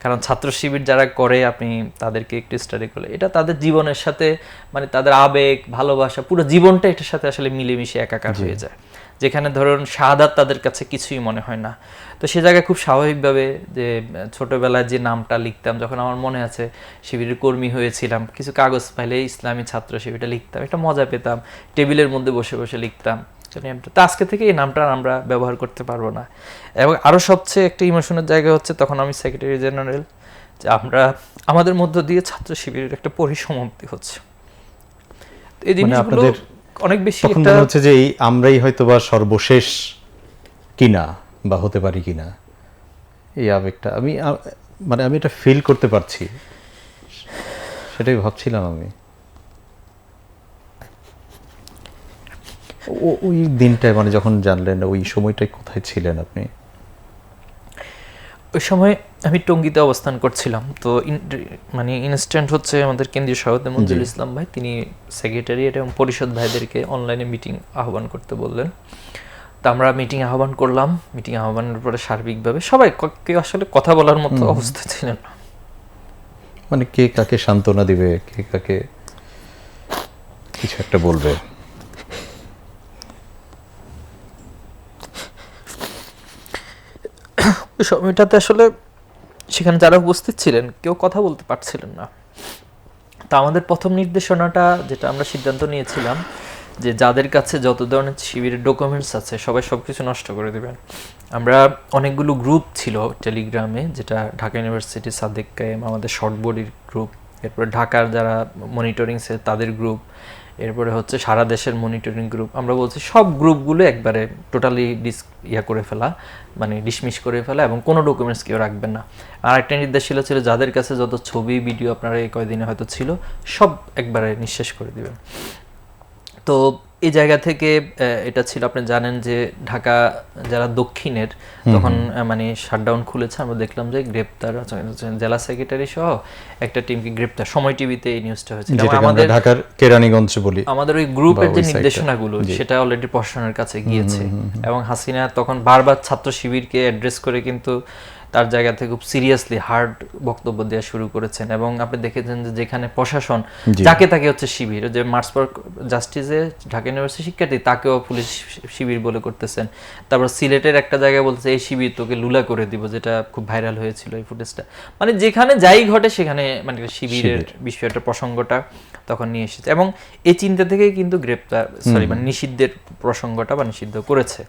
কারণ ছাত্র শিবির যারা করে আপনি তাদেরকে একটু স্টাডি করলে এটা তাদের জীবনের সাথে মানে তাদের আবেগ ভালোবাসা পুরো জীবনটা এটার সাথে আসলে মিলেমিশে একাকার হয়ে যায়, যেখানে ধরুন শাহাদাত তাদের কাছে কিছুই মনে হয় না। তো সে জায়গায় খুব স্বাভাবিকভাবে যে ছোটবেলায় যে নামটা লিখতাম, যখন আমার মনে আছে শিবিরের কর্মী হয়েছিলাম, কিছু কাগজ পাইলে ইসলামী ছাত্র শিবিরটা লিখতাম, একটা মজা পেতাম, টেবিলের মধ্যে বসে বসে লিখতাম। তো আজকে থেকে এই নামটা আমরা ব্যবহার করতে পারবো না। এবং আরো সবচেয়ে একটা ইমোশনের জায়গা হচ্ছে তখন আমি সেক্রেটারি জেনারেল, যে আমরা আমাদের মধ্য দিয়ে ছাত্র শিবিরের একটা পরিসমাপ্তি হচ্ছে। এই জিনিসগুলো অনেক বেশি একটা হচ্ছে যে এই আমরাই হয়তোবা সর্বশেষ কিনা বা হতে পারি কিনা, এই আবেগটা আমি মানে আমি এটা ফিল করতে পারছি, সেটাই ভাবছিলাম আমি। ওই দিনটায় মানে যখন জানলেন, ওই সময়টায় কোথায় ছিলেন আপনি? ওই সময় আমি টঙ্গীতে অবস্থান করছিলাম। তো মানে ইনস্ট্যান্ট হচ্ছে আমাদের কেন্দ্রীয় সভাপতি মঞ্জুর ইসলাম ভাই, তিনি সেক্রেটারিয়েট এবং পরিষদ ভাইদেরকে অনলাইনে মিটিং আহ্বান করতে বললেন। তো আমরা মিটিং আহ্বান করলাম। মিটিং আহ্বানের পরে সার্বিকভাবে সবাই কেউ আসলে কথা বলার মতো অবস্থা ছিলেন না, মানে কে কাকে সান্ত্বনা দিবে, কে কাকে কিছু একটা বলবে। ওই সময়টাতে আসলে সেখানে যারা উপস্থিত ছিলেন কেউ কথা বলতে পারছিলেন না। তা আমাদের প্রথম নির্দেশনাটা যেটা আমরা সিদ্ধান্ত নিয়েছিলাম যে যাদের কাছে যত ধরনের শিবিরের ডকুমেন্টস আছে সবাই সবকিছু নষ্ট করে দেবেন। আমরা অনেকগুলো গ্রুপ ছিল টেলিগ্রামে, যেটা ঢাকা ইউনিভার্সিটি সাদেক কায়েম আমাদের শর্ট বডির গ্রুপ, এরপরে ঢাকার যারা মনিটরিং সেল তাদের গ্রুপ, এরপরে হচ্ছে সারা দেশের মনিটরিং গ্রুপ। আমরা বলছি সব গ্রুপগুলো একবারে টোটালি করে ফেলা, মানে ডিসমিস করে ফেলা, এবং কোনো ডকুমেন্টস কেউ রাখবেন না। আর একটা নির্দেশ ছিল যাদের কাছে যত ছবি ভিডিও আপনারা এই কয়দিনে হয়তো ছিল সব একবারে নিঃশেষ করে দিবেন। তো এই জায়গা থেকে এটা ছিল, আপনি জানেন যে ঢাকা যারা দক্ষিণের তখন মানে শাটডাউন খুলেছে, আমরা দেখলাম যে গ্রেপ্তার জেলা সেক্রেটারি সহ একটা টিমকে গ্রেপ্তার, সময় টিভিতে এই নিউজটা হয়েছে। আমাদের ঢাকার কেরানীগঞ্জ বলি, আমাদের ওই গ্রুপের যে নির্দেশনাগুলো সেটা অলরেডি প্রশাসনের কাছে গিয়েছে, এবং হাসিনা তখন বারবার ছাত্র শিবিরকে অ্যাড্রেস করে কিন্তু তার জায়গা থেকে খুব সিরিয়াসলি হার্ড বক্তব্য দেওয়া শুরু করেছেন। এবং আপনি দেখেছেন যে যেখানে প্রশাসন যাকে তাকে হচ্ছে শিবির, যে মার্চ ফর জাস্টিসে ঢাকা ইউনিভার্সিটি শিক্ষার্থী তাকেও পুলিশ শিবির বলে করতেছেন। তারপর সিলেটের একটা জায়গায় বলতেছে এই শিবির তোকে লুলা করে দিব, যেটা খুব ভাইরাল হয়েছিল এই ফুটেজটা। মানে যেখানে যাই ঘটে সেখানে মানে শিবিরের বিষয়টা প্রসঙ্গটা তখন নিয়ে এসেছে, এবং এই চিন্তা থেকেই কিন্তু গ্রেপ্তার মানে নিষিদ্ধের প্রসঙ্গটা বা নিষিদ্ধ করেছে।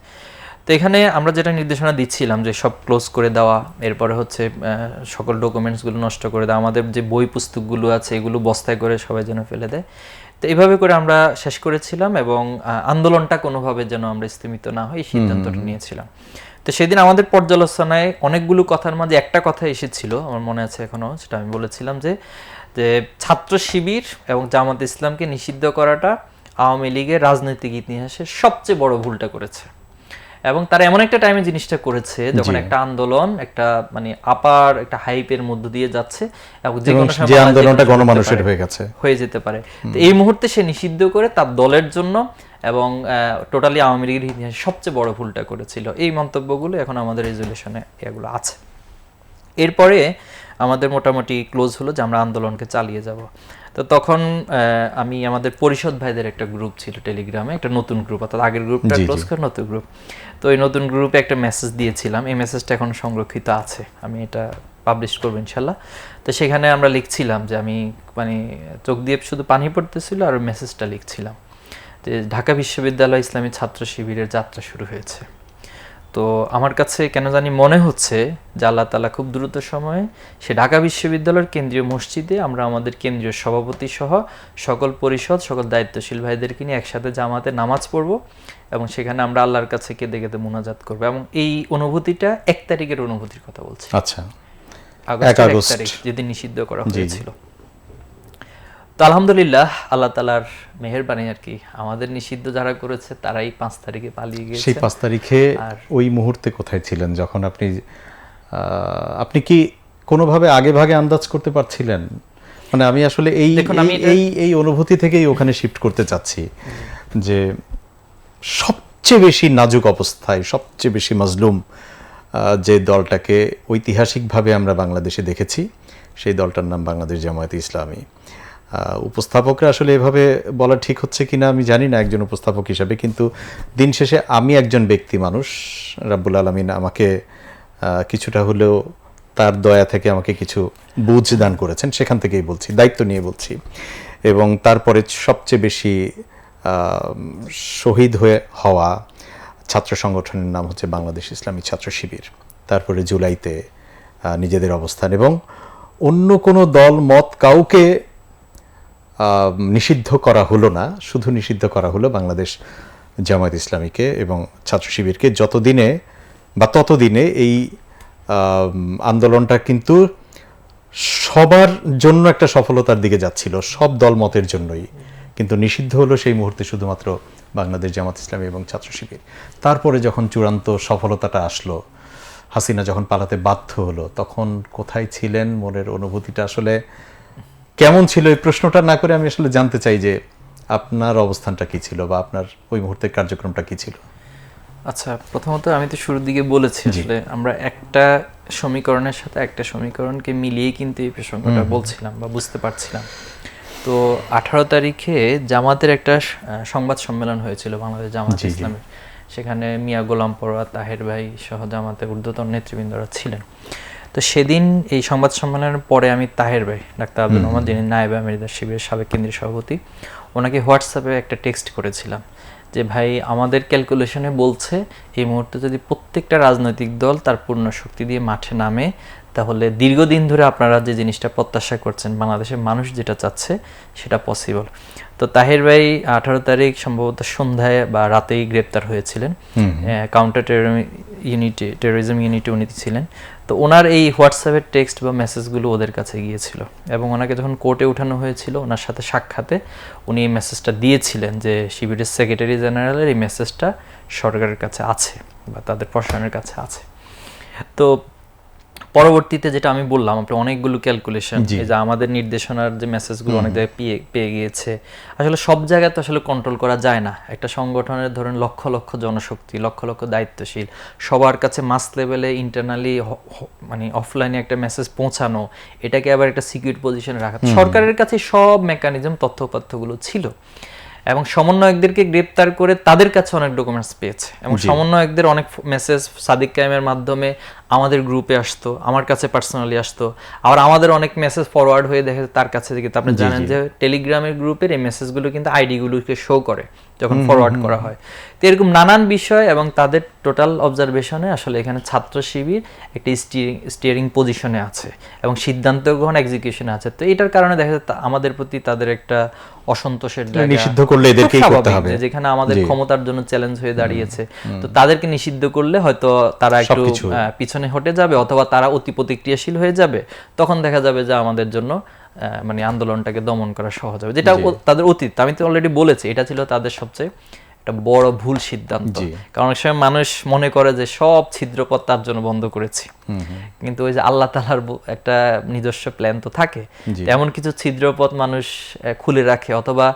তো এখানে আমরা যেটা নির্দেশনা দিচ্ছিলাম যে সব ক্লোজ করে দেওয়া, এরপরে হচ্ছে সকল ডকুমেন্টসগুলো নষ্ট করে দেওয়া, আমাদের যে বই পুস্তকগুলো আছে এগুলো বস্তায় করে সবাই যেন ফেলে দেয়। তো এইভাবে করে আমরা শেষ করেছিলাম, এবং আন্দোলনটা কোনোভাবে যেন আমরা স্থিমিত না হয় এই সিদ্ধান্তটা নিয়েছিলাম। তো সেদিন আমাদের পর্যালোচনায় অনেকগুলো কথার মাঝে একটা কথা এসেছিল, আমার মনে আছে এখনো, সেটা আমি বলেছিলাম যে ছাত্র শিবির এবং জামাত ইসলামকে নিষিদ্ধ করাটা আওয়ামী লীগের রাজনৈতিক ইতিহাসের সবচেয়ে বড় ভুলটা করেছে। এবং তারা এমন একটা টাইমে জিনিসটা করেছে যখন একটা আন্দোলন একটা মানে আপার একটা হাইপের মধ্য দিয়ে যাচ্ছে, এবং যে কোনো সময় আন্দোলনটা গণমানুষের হয়ে যেতে পারে। তো এই মুহূর্তে সে নিষিদ্ধ করে তার দলের জন্য এবং টোটালি আওয়ামী লীগের ইতিহাসে সবচেয়ে বড় ভুলটা করেছিল। এই মন্তব্যগুলো এখন আমাদের রেজুলেশনে এগুলো আছে। এরপরে আমাদের মোটামুটি ক্লোজ হলো যে আমরা আন্দোলনকে চালিয়ে যাব। তো তখন আমি আমাদের পরিষদ ভাইদের একটা গ্রুপ ছিল টেলিগ্রামে, একটা নতুন গ্রুপ, অর্থাৎ আগের গ্রুপটা ক্লোজ করে নতুন গ্রুপ। তো এই নতুন গ্রুপে একটা মেসেজ দিয়েছিলাম, এই মেসেজটা এখন সংরক্ষিত আছে, আমি এটা পাবলিশ করবো ইনশাল্লাহ। তো সেখানে আমরা লিখছিলাম যে আমি মানে চোখ দিয়ে শুধু পানি পড়তেছিল আর মেসেজটা লিখছিলাম যে ঢাকা বিশ্ববিদ্যালয় ইসলামী ছাত্র শিবিরের যাত্রা শুরু হয়েছে। তো আমার কাছে কেন জানি মনে হচ্ছে যে আল্লাহ তাআলা খুব দ্রুত সময়ে সে ঢাকা বিশ্ববিদ্যালয়ের কেন্দ্রীয় মসজিদে আমরা আমাদের কেন্দ্রীয় সভাপতি সহ সকল পরিষদ, সকল দায়িত্বশীল ভাইদেরকে নিয়ে একসাথে জামাতে নামাজ পড়ব এবং সেখানে আমরা আল্লাহর কাছে কেঁদে কেঁদে মোনাজাত করব। এবং এই অনুভূতিটা 1 তারিখের অনুভূতির কথা বলছি। আচ্ছা, আগস্টের 1 তারিখ যেদিন নিষিদ্ধ করা হয়েছিল। তো আলহামদুলিল্লাহ আল্লাহ তাআলার মেহেরবানি আর কি, আমাদের নিষিদ্ধ যারা করেছে তারাই 5 তারিখে পালিয়ে গিয়েছে। সেই 5 তারিখে ওই মুহূর্তে কোথায় ছিলেন যখন আপনি কি কোনোভাবে আগে ভাগে আন্দাজ করতে পারছিলেন? মানে আমি আসলে এই অনুভূতি থেকেই ওখানে শিফট করতে চাচ্ছি যে সবচেয়ে বেশি নাজুক অবস্থায়, সবচেয়ে বেশি মাজলুম যে দলটাকে ঐতিহাসিকভাবে আমরা বাংলাদেশে দেখেছি, সেই দলটার নাম বাংলাদেশ জামায়াতে ইসলামী। উপস্থাপকরা আসলে এভাবে বলা ঠিক হচ্ছে কিনা আমি জানি না একজন উপস্থাপক হিসাবে, কিন্তু দিন শেষে আমি একজন ব্যক্তি মানুষ, রাব্বুল আলামিন আমাকে কিছুটা হলেও তার দয়া থেকে আমাকে কিছু বুঝ দান করেছেন, সেখান থেকেই বলছি, দায়িত্ব নিয়ে বলছি। এবং তারপরে সবচেয়ে বেশি শহীদ হওয়া ছাত্র সংগঠনের নাম হচ্ছে বাংলাদেশ ইসলামী ছাত্র শিবির। তারপরে জুলাইতে নিজেদের অবস্থান, এবং অন্য কোনো দল মত কাউকে নিষিদ্ধ করা হলো না, শুধু নিষিদ্ধ করা হলো বাংলাদেশ জামায়াত ইসলামীকে এবং ছাত্র শিবিরকে। ততদিনে এই আন্দোলনটা কিন্তু সবার জন্য একটা সফলতার দিকে যাচ্ছিল, সব দল মতের জন্যই, কিন্তু নিষিদ্ধ হলো সেই মুহূর্তে শুধুমাত্র বাংলাদেশ জামায়াত ইসলামী এবং ছাত্র শিবির। তারপরে যখন চূড়ান্ত সফলতাটা আসলো, হাসিনা যখন পালাতে বাধ্য হলো, তখন কোথায় ছিলেন? মনের অনুভূতিটা আসলে কেমন ছিল? এই প্রশ্নটা না করে আমি আসলে জানতে চাই যে আপনার অবস্থানটা কি ছিল বা আপনার ওই মুহূর্তের কার্যক্রমটা কি ছিল? আচ্ছা, প্রথমত আমি তো শুরুর দিকে বলেছি আসলে আমরা একটা সমীকরণের সাথে একটা সমীকরণকে মিলিয়ে কিন্তু এই প্রসঙ্গটা বলছিলাম বা বুঝতে পারছিলাম। তো 18 তারিখে জামাতের একটা সংবাদ সম্মেলন হয়েছিল বাংলাদেশ জামাত ইসলামের। সেখানে মিয়া গোলাম পরোয়ার, তাহের ভাই সহ জামাতের ঊর্ধ্বতন নেতৃবৃন্দরা ছিলেন। তো সেদিন এই সংবাদ সম্মেলনের পরে আমি তাহের ভাই ডাক্তার আব্দুল মোহাম্মদ, যিনি নায়েবে আমিরদার শিবিরের সাবেক কেন্দ্রীয় সভাপতি, ওনাকে হোয়াটসঅ্যাপে একটা টেক্সট করেছিলাম যে ভাই আমাদের ক্যালকুলেশনে বলছে এই মুহূর্তে যদি প্রত্যেকটা রাজনৈতিক দল তার পূর্ণ শক্তি দিয়ে মাঠে নামে, তাহলে দীর্ঘদিন ধরে আপনারা যে জিনিসটা প্রত্যাশা করছেন, বাংলাদেশের মানুষ যেটা চাচ্ছে, সেটা পসিবল। তো তাহের ভাই 18 তারিখ সম্ভবত সন্ধ্যায় বা রাতেই গ্রেপ্তার হয়েছিলেন। কাউন্টার টেরোরিজম ইউনিটে উনি ছিলেন। তো ওনার এই হোয়াটসঅ্যাপের টেক্সট বা মেসেজগুলো ওদের কাছে গিয়েছিল, এবং ওনাকে যখন কোর্টে উঠানো হয়েছিল ওনার সাথে সাক্ষাতে উনি এই মেসেজটা দিয়েছিলেন যে শিবিরের সেক্রেটারি জেনারেলের এই মেসেজটা সরকারের কাছে আছে বা তাদের প্রশাসনের কাছে আছে। তো পরবর্তীতে যেটা আমি বললাম, আপনি অনেকগুলো ক্যালকুলেশন, এই যে আমাদের নির্দেশনার যে মেসেজগুলো অনেক জায়গায় পেয়ে গিয়েছে, আসলে সব জায়গায় তো আসলে কন্ট্রোল করা যায় না। একটা সংগঠনের ধরেন লক্ষ লক্ষ জনশক্তি, লক্ষ লক্ষ দায়িত্বশীল, সবার কাছে মাস লেভেলে ইন্টারনালি মানে অফলাইনে একটা মেসেজ পৌঁছানো, এটাকে আবার একটা সিকিউর পজিশনে রাখা, সরকারের কাছে সব মেকানিজম তথ্যপাথ্যগুলো ছিল। এবং সমন্বয়কদেরকে গ্রেপ্তার করে তাদের কাছে অনেক ডকুমেন্টস পেয়েছে, এবং সমন্বয়কদের অনেক মেসেজ সাদিক কায়েমের মাধ্যমে আমাদের গ্রুপে আসতো, আমার কাছে পার্সোনালি আসতো, আবার আমাদের অনেক মেসেজ ফরওয়ার্ড হয়ে দেখে তার কাছে থেকে। আপনি জানেন যে টেলিগ্রামের গ্রুপের এই মেসেজগুলো কিন্তু আইডিগুলোকে শো করে যখন ফরওয়ার্ড করা হয়। তো এরকম নানান বিষয় এবং তাদের টোটাল অবজারভেশনে আসলে এখানে ছাত্র শিবির একটি স্টিয়ারিং পজিশনে আছে এবং সিদ্ধান্ত গ্রহণ এক্সিকিউশনে আছে। তো এটার কারণে দেখা যায় আমাদের প্রতি তাদের একটা অসন্তোষের জায়গা, নিষিদ্ধ করলে এদেরকেই করতে হবে, যেখানে আমাদের ক্ষমতার জন্য চ্যালেঞ্জ হয়ে দাঁড়িয়েছে। তো তাদেরকে নিষিদ্ধ করলে হয়তো তারা একটু পিছনে হটে যাবে, অথবা তারা অতি প্রতিক্রিয়াশীল হয়ে যাবে, তখন দেখা যাবে যে আমাদের জন্য মানে আন্দোলনটাকে দমন করা সহজ হবে, যেটা তাদের অতীত। আমি তো অলরেডি বলেছি এটা ছিল তাদের সবচেয়ে একটা বড় ভুল সিদ্ধান্ত। কারণ অনেক সময় মানুষ মনে করে যে সব ছিদ্রপথ তার জন্য বন্ধ করেছি, কিন্তু ওই যে আল্লাহ তাআলার একটা নিজস্ব প্ল্যান তো থাকে, এমন কিছু ছিদ্রপথ মানুষ খুলে রাখে, অথবা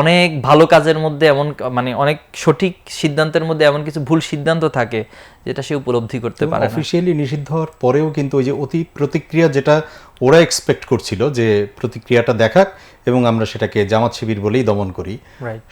অনেক ভালো কাজের মধ্যে এমন মানে অনেক সঠিক সিদ্ধান্তের মধ্যে এমন কিছু ভুল সিদ্ধান্ত থাকে যেটা সে উপলব্ধি করতে পারে না। অফিশিয়ালি নিষিদ্ধ হওয়ার পরেও কিন্তু ওই যে অতি প্রতিক্রিয়া, যেটা ওরা এক্সপেক্ট করছিল যে প্রতিক্রিয়াটা দেখাক এবং আমরা সেটাকে জামাত শিবির বলেই দমন করি,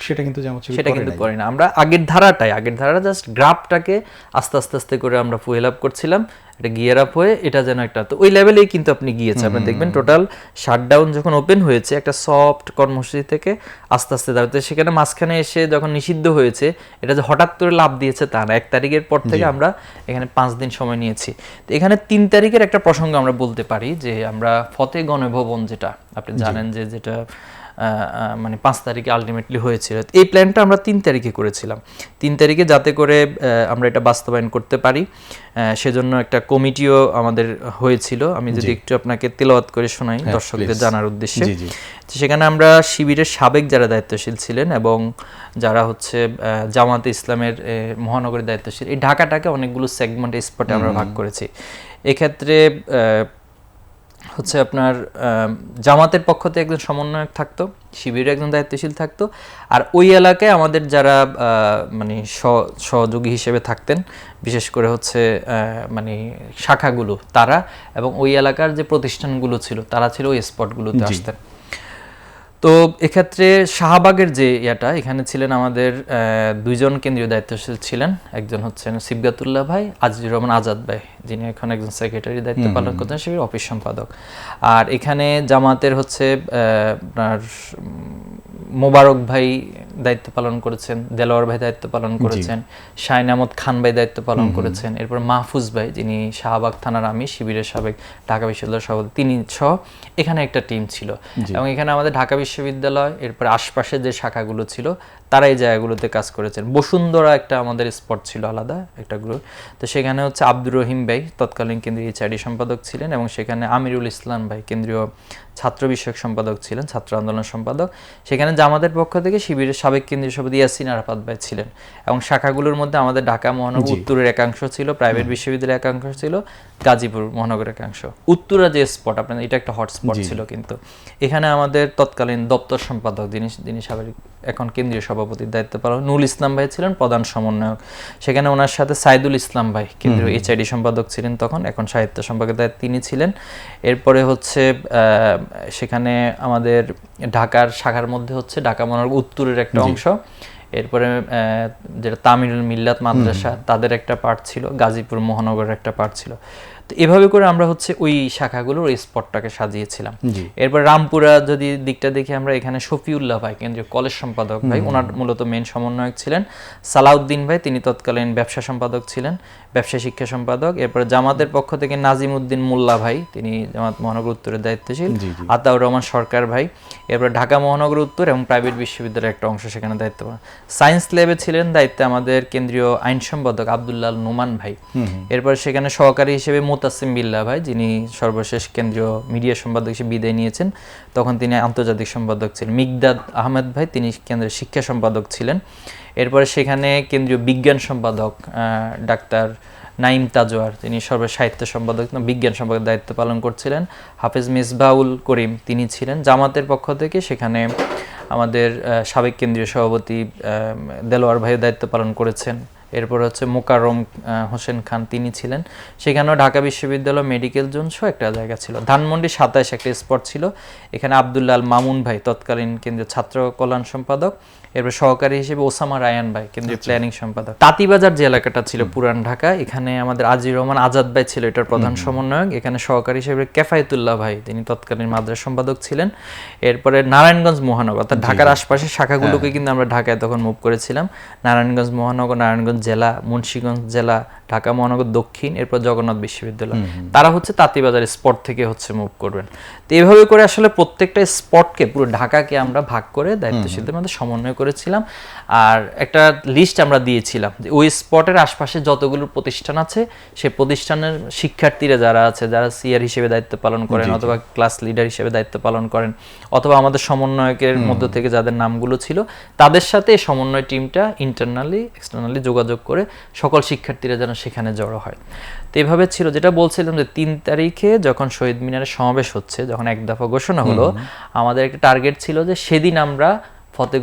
সেটা কিন্তু জামাত শিবির করে না। আমরা আগের ধারাটা জাস্ট গ্রাফটাকে আস্তে আস্তে করে আমরা ফুয়েল আপ করছিলাম, এটা গিয়ার আপ হয়ে এটা যেন একটা, তো ওই লেভেলেই কিন্তু আপনি গিয়েছে। আপনি দেখবেন টোটাল শাটডাউন যখন ওপেন হয়েছে একটা সফট কর্মসূচি থেকে আস্তে আস্তে দাঁড়াতে, সেখানে মাঝখানে এসে যখন নিষিদ্ধ হয়েছে এটা যে হঠাৎ করে লাভ দিয়েছে তা না। 1 তারিখের পর থেকে আমরা এখানে 5 দিন সময় নিয়েছি। তো এখানে 3 তারিখের একটা প্রসঙ্গ আমরা বলতে পারি যে আমরা ফতেহ গণভবন, যেটা আপনি জানেন যে যেটা মানে 5 তারিখে আলটিমেটলি হয়েছিল, এই প্ল্যানটা আমরা 3 তারিখে করেছিলাম। 3 তারিখে যাতে করে আমরা এটা বাস্তবায়ন করতে পারি, সেজন্য একটা কমিটিও আমাদের হয়েছিল। আমি যদি একটু আপনাকে তেলাওয়াত করে শোনাই দর্শকদের জানার উদ্দেশ্যে। সেখানে আমরা শিবিরের সাবেক যারা দায়িত্বশীল ছিলেন এবং যারা হচ্ছে জামাতে ইসলামের মহানগরের দায়িত্বশীল, এই ঢাকাটাকে অনেকগুলো সেগমেন্ট স্পটে আমরা ভাগ করেছি। এক্ষেত্রে হচ্ছে আপনার জামাতের পক্ষ থেকে একজন সমন্বয়ক থাকতো, শিবিরের একজন দায়িত্বশীল থাকতো, আর ওই এলাকায় আমাদের যারা মানে সহযোগী হিসেবে থাকতেন, বিশেষ করে হচ্ছে মানে শাখাগুলো তারা, এবং ওই এলাকার যে প্রতিষ্ঠানগুলো ছিল তারা ছিল ওই স্পটগুলোতে আসতেন। তো এক্ষেত্রে শাহবাগের যে ইয়াটা, এখানে ছিলেন আমাদের 2 জন কেন্দ্রীয় দায়িত্বশীল ছিলেন। একজন হচ্ছেন সিবগাতুল্লাহ ভাই, আজিজুর রহমান আজাদ ভাই, যিনি এখন একজন সেক্রেটারি দায়িত্ব পালন করছেন, সে অফিস সম্পাদক। আর এখানে জামাতের হচ্ছে আপনার মোবারক ভাই দায়িত্ব পালন করেছেন, দেলোয়ার ভাই দায়িত্ব পালন করেছেন, শাহিন আহমদ খান ভাই দায়িত্ব পালন করেছেন, এরপর মাহফুজ ভাই যিনি শাহবাগ থানার আমির, শিবিরের সাবেক ঢাকা বিশ্ববিদ্যালয়ের সভাপতি, তিনি সহ এখানে একটা টিম ছিল। এবং এখানে আমাদের ঢাকা বিশ্ববিদ্যালয় এরপর আশপাশে যে শাখাগুলো ছিল তারা এই জায়গাগুলোতে কাজ করেছেন। বসুন্ধরা একটা আমাদের স্পট ছিল আলাদা একটা গ্রুপ, তো সেখানে হচ্ছে আব্দুর রহিম ভাই তৎকালীন কেন্দ্রীয় এইচআইডি সম্পাদক ছিলেন, এবং সেখানে আমিরুল ইসলাম ভাই কেন্দ্রীয় ছাত্র বিষয়ক সম্পাদক ছিলেন, ছাত্র আন্দোলন সম্পাদক। সেখানে জামাতের পক্ষ থেকে শিবিরের সাবেক কেন্দ্রীয় সভাপতি ইয়াসিন আরাফাত ভাই ছিলেন। এবং শাখাগুলোর মধ্যে আমাদের ঢাকা মহানগর উত্তরের একাংশ ছিল, প্রাইভেট বিশ্ববিদ্যালয়ের একাংশ ছিল, গাজীপুর মহানগরের একাংশ। উত্তরা যে স্পট আপনার, এটা একটা হটস্পট ছিল, কিন্তু এখানে আমাদের তৎকালীন দপ্তর সম্পাদক যিনি সাবেক এখন কেন্দ্রীয় সভাপতির দায়িত্ব পালন নুরুল ইসলাম ভাই ছিলেন প্রধান সমন্বয়ক। সেখানে ওনার সাথে সাইদুল ইসলাম ভাই কেন্দ্রীয় এইচআইডি সম্পাদক ছিলেন তখন, এখন সাহিত্য সম্পাদকের দায়িত্বে তিনি ছিলেন। এরপরে হচ্ছে সেখানে আমাদের ঢাকার শাখার মধ্যে হচ্ছে ঢাকা মহানগর উত্তরের একটা অংশ, এরপরে যেটা তামিলুল মিল্লাত মাদ্রাসা তাদের একটা পার্ট ছিল, গাজীপুর মহানগরের একটা পার্ট ছিল। তো এভাবে করে আমরা হচ্ছে ওই শাখাগুলোর ওই স্পটটাকে সাজিয়েছিলাম। এরপর রামপুরা যদি দিকটা দেখি আমরা, এখানে শফিউল্লাহ ভাই কেন্দ্রীয় কলেজ সম্পাদক ভাই, ওনার মূলত মেন সমন্বয়ক ছিলেন। সালাউদ্দিন ভাই তিনি তৎকালীন ব্যবসা সম্পাদক ছিলেন, ব্যবসা শিক্ষা সম্পাদক। এরপর জামাতের পক্ষ থেকে নাজিম উদ্দিন মোল্লা ভাই, তিনি জামাত মহানগর উত্তরের দায়িত্বশীল। আতাউর রহমান সরকার ভাই, এরপর ঢাকা মহানগর উত্তর এবং প্রাইভেট বিশ্ববিদ্যালয়ের একটা অংশ সেখানে দায়িত্ব পালন। সায়েন্স ল্যাবে ছিলেন দায়িত্বে আমাদের কেন্দ্রীয় আইন সম্পাদক আব্দুল্লাহ নোমান ভাই। এরপর সেখানে সহকারী হিসেবে মোতাসিম বিল্লাহ ভাই, যিনি সর্বশেষ কেন্দ্রীয় মিডিয়া সম্পাদক হিসেবে বিদায় নিয়েছেন, তখন তিনি আন্তর্জাতিক সম্পাদক ছিলেন। মিকদাদ আহমেদ ভাই তিনি কেন্দ্রের শিক্ষা সম্পাদক ছিলেন। এরপরে সেখানে কেন্দ্রীয় বিজ্ঞান সম্পাদক ডাক্তার নাইম তাজওয়ার, তিনি সাহিত্য সম্পাদক বিজ্ঞান সম্পাদক দায়িত্ব পালন করছিলেন। হাফেজ মিসবাউল করিম তিনি ছিলেন। জামাতের পক্ষ থেকে সেখানে আমাদের সাবেক কেন্দ্রীয় সভাপতি দেলোয়ার ভাই দায়িত্ব পালন করেছেন। এরপর হচ্ছে মোকাররম হোসেন খান তিনি ছিলেন। সেখানেও ঢাকা বিশ্ববিদ্যালয় মেডিকেল জোন সহ একটা জায়গা ছিল। ধানমন্ডি 27 একটা স্পট ছিল, এখানে আব্দুল্লাহ আল মামুন ভাই তৎকালীন কেন্দ্রীয় ছাত্র কল্যাণ সম্পাদক। এরপর সহকারী হিসেবে ওসামা রায়ান ভাই কেন্দ্রীয় প্ল্যানিং সম্পাদক। তাঁতিবাজার যে এলাকাটা ছিল পুরান ঢাকা, এখানে আমাদের আজিজুর রহমান আজাদ ভাই ছিল এটার প্রধান সমন্বয়ক। এখানে সহকারী হিসেবে কেফায়েতুল্লাহ ভাই তিনি তৎকালীন মাদ্রাসা সম্পাদক ছিলেন। এরপরে নারায়ণগঞ্জ মহানগর, অর্থাৎ ঢাকার আশপাশের শাখাগুলোকে কিন্তু আমরা ঢাকায় তখন মুভ করেছিলাম। নারায়ণগঞ্জ মহানগর, নারায়ণগঞ্জ জেলা, মুন্সিগঞ্জ জেলা, ঢাকা মহানগর দক্ষিণ, এরপর জগন্নাথ বিশ্ববিদ্যালয়, তারা হচ্ছে তাঁতিবাজার স্পট থেকে হচ্ছে মুভ করবেন। তো এইভাবে করে আসলে প্রত্যেকটা স্পটকে পুরো ঢাকাকে আমরা ভাগ করে দায়িত্বশীলদের মধ্যে সমন্বয় করেছিলাম। আর একটা লিস্ট আমরা দিয়েছিলাম যে ওই স্পটের আশপাশে যতগুলো প্রতিষ্ঠান আছে সেই প্রতিষ্ঠানের শিক্ষার্থীরা যারা আছে, যারা সিআর হিসেবে দায়িত্ব পালন করেন অথবা ক্লাস লিডার হিসেবে দায়িত্ব পালন করেন, অথবা আমাদের সমন্বয়কের মধ্য থেকে যাদের নামগুলো ছিল, তাদের সাথে এই সমন্বয় টিমটা ইন্টারনালি এক্সটার্নালি যোগাযোগ করে সকল শিক্ষার্থীরা যেন সেখানে জড়ো হয়। তো এইভাবে ছিল, যেটা বলছিলাম যে 3 তারিখে যখন শহীদ মিনারে সমাবেশ হচ্ছে, যখন এক দফা ঘোষণা হলো, আমাদের একটা টার্গেট ছিল যে সেদিন আমরা ফতেহ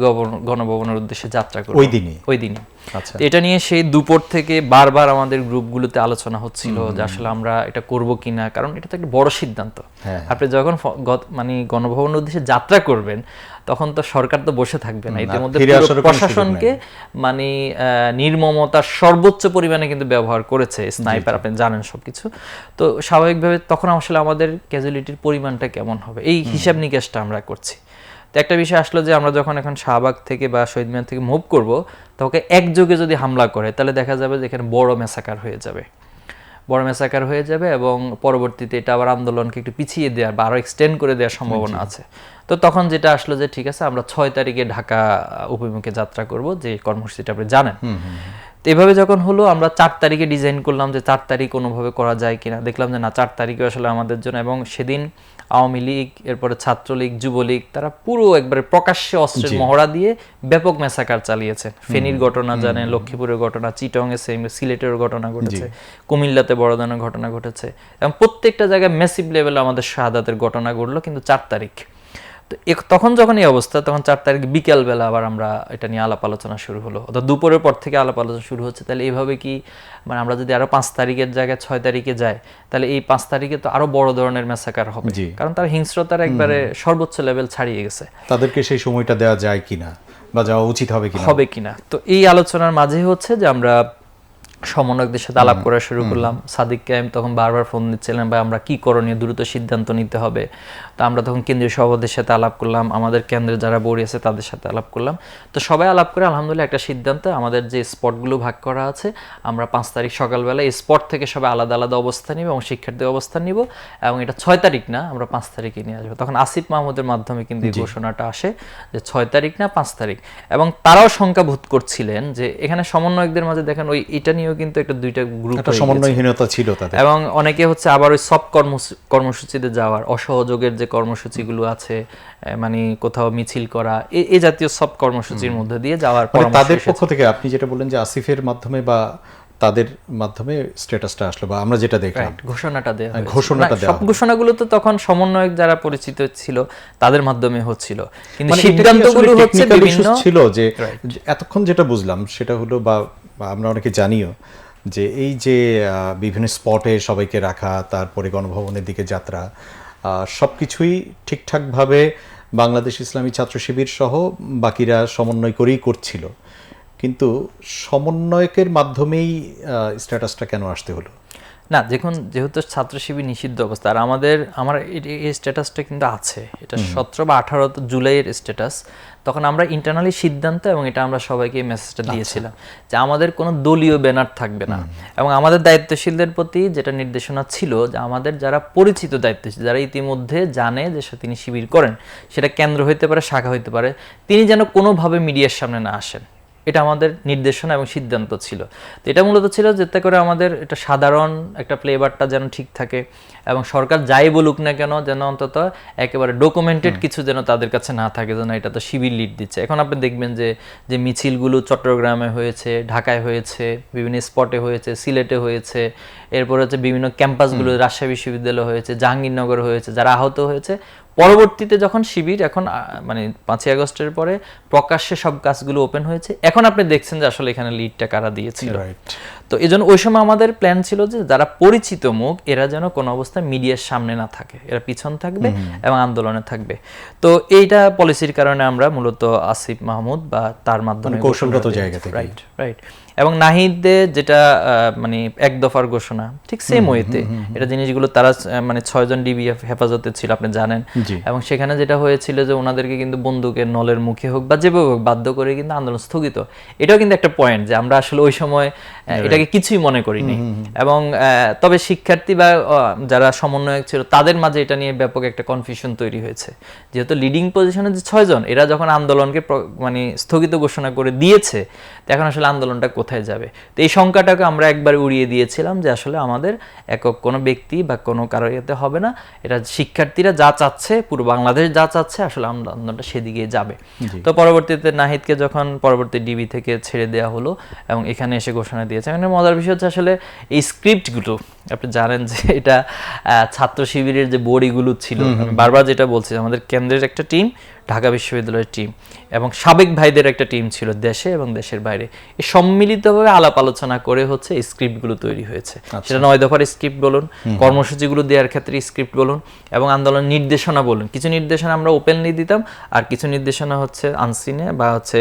গণভবনের উদ্দেশ্যে যাত্রা করব ওই দিনই। আচ্ছা। এটা নিয়ে সেই দুপুর থেকে বারবার আমাদের গ্রুপগুলোতে আলোচনা হচ্ছিল যে আসলে আমরা এটা করব কিনা, কারণ এটা তো একটা বড় সিদ্ধান্ত। আপনি যখন মানে গণভবনের উদ্দেশ্যে যাত্রা করবেন তখন তো সরকার তো বসে থাকবে না, ইতিমধ্যে প্রশাসনকে মানে নির্মমতার সর্বোচ্চ পরিমাণে কিন্তু ব্যবহার করেছে স্নাইপার, আপনি জানেন সবকিছু। তো স্বাভাবিকভাবে তখন আসলে আমাদের ক্যাজুয়ালিটির পরিমাণটা কেমন হবে এই হিসাব নিকাশটা আমরা করছি। তো একটা বিষয় আসলো যে আমরা যখন এখন শাহবাগ থেকে বা শহীদ মিনার থেকে মুভ করব, তখন একযোগে যদি হামলা করে তাহলে দেখা যাবে যে এখানে বড় ম্যাসাকার হয়ে যাবে এবং পরবর্তীতে এটা আবার আন্দোলনকে একটু পিছিয়ে দেওয়ার বা আরো এক্সটেন্ড করে দেওয়ার সম্ভাবনা আছে। তো তখন যেটা আসলো যে ঠিক আছে আমরা 6 তারিখে ঢাকা অভিমুখে যাত্রা করব, যে কর্মসূচিটা আপনি জানেন। তো এভাবে যখন হলো আমরা 4 তারিখে ডিজাইন করলাম যে 4 তারিখ কোনোভাবে করা যায় কিনা, দেখলাম যে না 4 তারিখে আসলে আমাদের জন্য, এবং সেদিন আওয়ামী লীগ, এরপরে ছাত্রলীগ, যুবলীগ তারা পুরো একবারে প্রকাশ্যে অস্ত্রের মহড়া দিয়ে ব্যাপক ম্যাসাকার চালিয়েছে। ফেনীর ঘটনা জানেন, লক্ষ্মীপুরের ঘটনা, চিটংয়ে সেম, সিলেটের ঘটনা ঘটেছে, কুমিল্লাতে বড় ধরনের ঘটনা ঘটেছে, এবং প্রত্যেকটা জায়গায় ম্যাসিভ লেভেলে আমাদের শাহাদাতের ঘটনা ঘটলো কিন্তু 4 তারিখ। তো তখন যখন এই অবস্থা, তখন 4 তারিখ বিকেলবেলা আবার আমরা এটা নিয়ে আলাপ আলোচনা শুরু হলো, অর্থাৎ দুপুরের পর থেকে আলাপ আলোচনা শুরু হচ্ছে। তাহলে এইভাবে কি মানে আমরা যদি আরো 5 তারিখের জায়গায় 6 তারিখে যাই, তাহলে এই 5 তারিখে তো আরো বড় ধরনের ম্যাসাকার হবে, কারণ তার হিংস্রতার একবারে সর্বোচ্চ লেভেল ছাড়িয়ে গেছে। তাদেরকে সেই সময়টা দেওয়া যায় কিনা বা যাওয়া উচিত হবে কিনা। তো এই আলোচনার মাঝে হচ্ছে যে আমরা সমন্বয়কদের সাথে আলাপ করা শুরু করলাম। সাদিক কায়েম তখন বারবার ফোন দিচ্ছিলেন বা আমরা কি করণীয়, দ্রুত সিদ্ধান্ত নিতে হবে। তো আমরা তখন কেন্দ্রীয় সভাপতির সাথে আলাপ করলাম, আমাদের কেন্দ্রে যারা বড়ি আছে তাদের সাথে আলাপ করলাম। তো সবাই আলাপ করে আলহামদুলিল্লাহ একটা সিদ্ধান্ত, আমাদের যে স্পটগুলো ভাগ করা আছে আমরা 5 তারিখ সকালবেলা এই স্পট থেকে সবাই আলাদা আলাদা অবস্থান নিব এবং শিক্ষার্থীর অবস্থান নিব, এবং এটা 6 তারিখ না, আমরা 5 তারিখে নিয়ে আসবো। তখন আসিফ মাহমুদের মাধ্যমে কিন্তু এই ঘোষণাটা আসে যে 6 তারিখ না 5 তারিখ, এবং তারাও শঙ্কাবোধ করছিলেন যে এখানে সমন্বয়কদের মাঝে দেখেন ওই এটা নিয়েও কিন্তু একটা দুইটা গ্রুপ, একটা সমন্বয়হীনতা ছিল তাদের, এবং অনেকে হচ্ছে আবার ওই সব কর্মসূচিতে যাওয়ার, অসহযোগের যে কর্মসূচিগুলো আছে মানে কোথাও মিছিল করা, এই জাতীয় সব কর্মসূচির মধ্যে দিয়ে যাওয়ার পরামর্শ তাদের পক্ষ থেকে। আপনি যেটা বললেন যে আসিফের মাধ্যমে বা তাদের মাধ্যমে স্ট্যাটাসটা আসলো বা আমরা যেটা দেখলাম ঘোষণাটা দেওয়া, সব ঘোষণাগুলো তো তখন সমন্বয়ক যারা পরিচিত ছিল তাদের মাধ্যমে হচ্ছিল, কিন্তু সিদ্ধান্তগুলো হচ্ছে বিভিন্ন ছিল। যে এতক্ষণ যেটা বুঝলাম সেটা হলো বা আমরা অনেকে জানিও যে এই যে বিভিন্ন স্পটে সবাইকে রাখা, তারপরে গণভবনের দিকে যাত্রা, সবকিছুই ঠিকঠাকভাবে বাংলাদেশ ইসলামী ছাত্র শিবির সহ বাকিরা সমন্বয় করেই করছিল, কিন্তু সমন্বয়কের মাধ্যমেই স্ট্যাটাসটা কেন আসতে হলো? না, যেহেতু ছাত্র শিবির নিষিদ্ধ অবস্থা, আর আমার এই স্ট্যাটাসটা কিন্তু আছে, এটা 17 বা 18 জুলাইয়ের স্ট্যাটাস। তখন আমরা ইন্টারনালি সিদ্ধান্ত, এবং এটা আমরা সবাইকে মেসেজটা দিয়েছিলাম যে আমাদের কোনো দলীয় ব্যানার থাকবে না, এবং আমাদের দায়িত্বশীলদের প্রতি যেটা নির্দেশনা ছিল যে আমাদের যারা পরিচিত দায়িত্বশীল, যারা ইতিমধ্যে জানে যে তিনি শিবির করেন, সেটা কেন্দ্র হইতে পারে, শাখা হইতে পারে, তিনি যেন কোনোভাবে মিডিয়ার সামনে না আসেন, এটা আমাদের নির্দেশনা এবং সিদ্ধান্ত ছিল। তো এটা মূলত ছিল যাতে করে আমাদের এটা সাধারণ একটা ফ্লেভারটা যেন ঠিক থাকে, এবং সরকার যাই বলুক না কেন যেন অন্তত একেবারে ডকুমেন্টেড কিছু যেন তাদের কাছে না থাকে, যেন এটা তো শিবির লিড দিচ্ছে। এখন আপনি দেখবেন যে মিছিলগুলো চট্টগ্রামে হয়েছে, ঢাকায় হয়েছে, বিভিন্ন স্পটে হয়েছে, সিলেটে হয়েছে, এরপর হচ্ছে বিভিন্ন ক্যাম্পাসগুলো, রাজশাহী বিশ্ববিদ্যালয় হয়েছে, জাহাঙ্গীরনগর হয়েছে, যারা আহত হয়েছে। পরবর্তীতে যখন শিবির এখন মানে 5ই আগস্টের পরে প্রকাশ্যে সব কাজগুলো ওপেন হয়েছে, এখন আপনি দেখছেন যে আসলে এখানে লিডটা কারা দিয়েছিল। তো এই জন্য ওই সময় আমাদের প্ল্যান ছিল যে যারা পরিচিত মুখ এরা যেন কোনো অবস্থায় মিডিয়ার সামনে না থাকে, এরা পিছন থাকবে এবং আন্দোলনে থাকবে। তো এইটা পলিসির কারণে আমরা মূলত আসিফ মাহমুদ বা তার মাধ্যমে কৌশলগত জায়গা থেকে রাইট এবং নাহিদে যেটা মানে এক দফার ঘোষণা, ঠিক সেম ওয়েতে এটা জিনিসগুলো তারা মানে 6 জন ডিবিএফ হেফাজতে ছিল আপনি জানেন, এবং সেখানে যেটা হয়েছিল যে ওনাদেরকে কিন্তু বন্দুকের নলের মুখে হোক বা যেভাবে হোক বাধ্য করে কিন্তু আন্দোলন স্থগিত। এটাও কিন্তু একটা পয়েন্ট যে আমরা আসলে ওই সময় এটাকে কিছুই মনে করিনি, এবং তবে শিক্ষার্থী বা যারা সমন্বয়ক ছিল তাদের মাঝে এটা নিয়ে ব্যাপক একটা কনফিউশন তৈরি হয়েছে, যেহেতু লিডিং পজিশনে যে 6 জন এরা যখন আন্দোলনকে মানে স্থগিত ঘোষণা করে দিয়েছে, এখন আসলে আন্দোলনটা কোথায় যাবে। তো এই শঙ্কাটাকে আমরা একবার উড়িয়ে দিয়েছিলাম যে আসলে আমাদের একক কোনো ব্যক্তি বা কোনো কারো ইয়েতে হবে না, এটা শিক্ষার্থীরা যা চাচ্ছে, পুরো বাংলাদেশ যা চাচ্ছে, আসলে আন্দোলনটা সেদিকে যাবে। তো পরবর্তীতে নাহিদকে যখন পরবর্তী ডিবি থেকে ছেড়ে দেওয়া হলো এবং এখানে এসে ঘোষণা দিয়েছে। এখানে মজার বিষয় হচ্ছে আসলে এই স্ক্রিপ্টগুলো আপনি জানেন যে এটা ছাত্র শিবিরের যে বডিগুলো ছিল, বারবার যেটা বলছি আমাদের কেন্দ্রের একটা টিম, ঢাকা বিশ্ববিদ্যালয়ের টিম এবং সাবেক ভাইদের একটা টিম ছিল দেশে এবং দেশের বাইরে, এই সম্মিলিতভাবে আলাপ আলোচনা করে হচ্ছে এই স্ক্রিপ্টগুলো তৈরি হয়েছে। সেটা 9 দফার স্ক্রিপ্ট বলুন, কর্মসূচিগুলো দেওয়ার ক্ষেত্রে স্ক্রিপ্ট বলুন, এবং আন্দোলন নির্দেশনা বলুন। কিছু নির্দেশনা আমরা ওপেনলি দিতাম, আর কিছু নির্দেশনা হচ্ছে আনসিনে বা হচ্ছে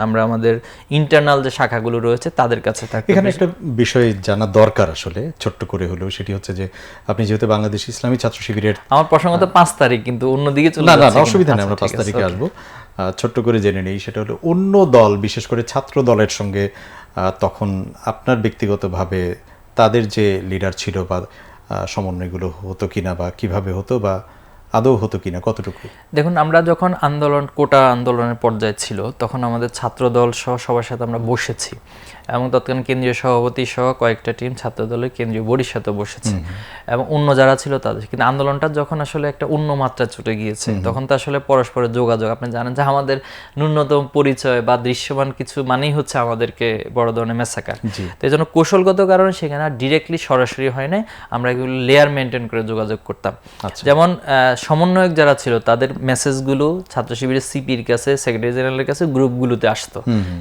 আমরা আমাদের ইন্টারনাল যে শাখাগুলো রয়েছে তাদের কাছে থাকে। এখানে একটা বিষয় জানা দরকার আসলে, ছোট্ট করে হলেও, সেটি হচ্ছে যে আপনি যেহেতু বাংলাদেশ ইসলামী ছাত্র শিবিরের, আমার প্রসঙ্গত 5 তারিখ, কিন্তু অন্যদিকে চলে না না যাচ্ছে, অসুবিধা নেই, আচ্ছা, আমরা 5 ঠিক আছে, তারিখে okay. আসবো। ছোট্ট করে জেনে নেই, সেটা হলো অন্য দল, বিশেষ করে ছাত্র দলের সঙ্গে তখন আপনার ব্যক্তিগতভাবে তাদের যে লিডার ছিল বা সমন্বয়গুলো হতো কিনা, বা কিভাবে হতো, বা আদৌ হতো কিনা, কতটুকু? দেখুন, আমরা যখন কোটা আন্দোলনের পর্যায়ে ছিল, তখন আমাদের ছাত্র দল সহ সবার সাথে আমরা বসেছি, এবং তৎকালীন কেন্দ্রীয় সভাপতি সহ কয়েকটা টিম ছাত্র দলের কেন্দ্রীয় বডির সাথে বসেছে, এবং অন্য যারা ছিল তাদের। কিন্তু আন্দোলনটা যখন আসলে একটা অন্য মাত্রা ছুটে গিয়েছে, তখন তো আসলে পরস্পরের যোগাযোগ, আপনি জানেন যে আমাদের ন্যূনতম পরিচয় বা দৃশ্যমান কিছু মানেই হচ্ছে আমাদেরকে বড় ধরনের মেসাকার। তো এই জন্য কৌশলগত কারণে সেখানে ডিরেক্টলি সরাসরি হয় নাই, আমরা এগুলো লেয়ার মেনটেন করে যোগাযোগ করতাম। যেমন সমন্বয়ক যারা ছিল তাদের মেসেজগুলো ছাত্র শিবিরের সিপির কাছে, সেক্রেটারি জেনারেলের কাছে, গ্রুপগুলোতে আসতো,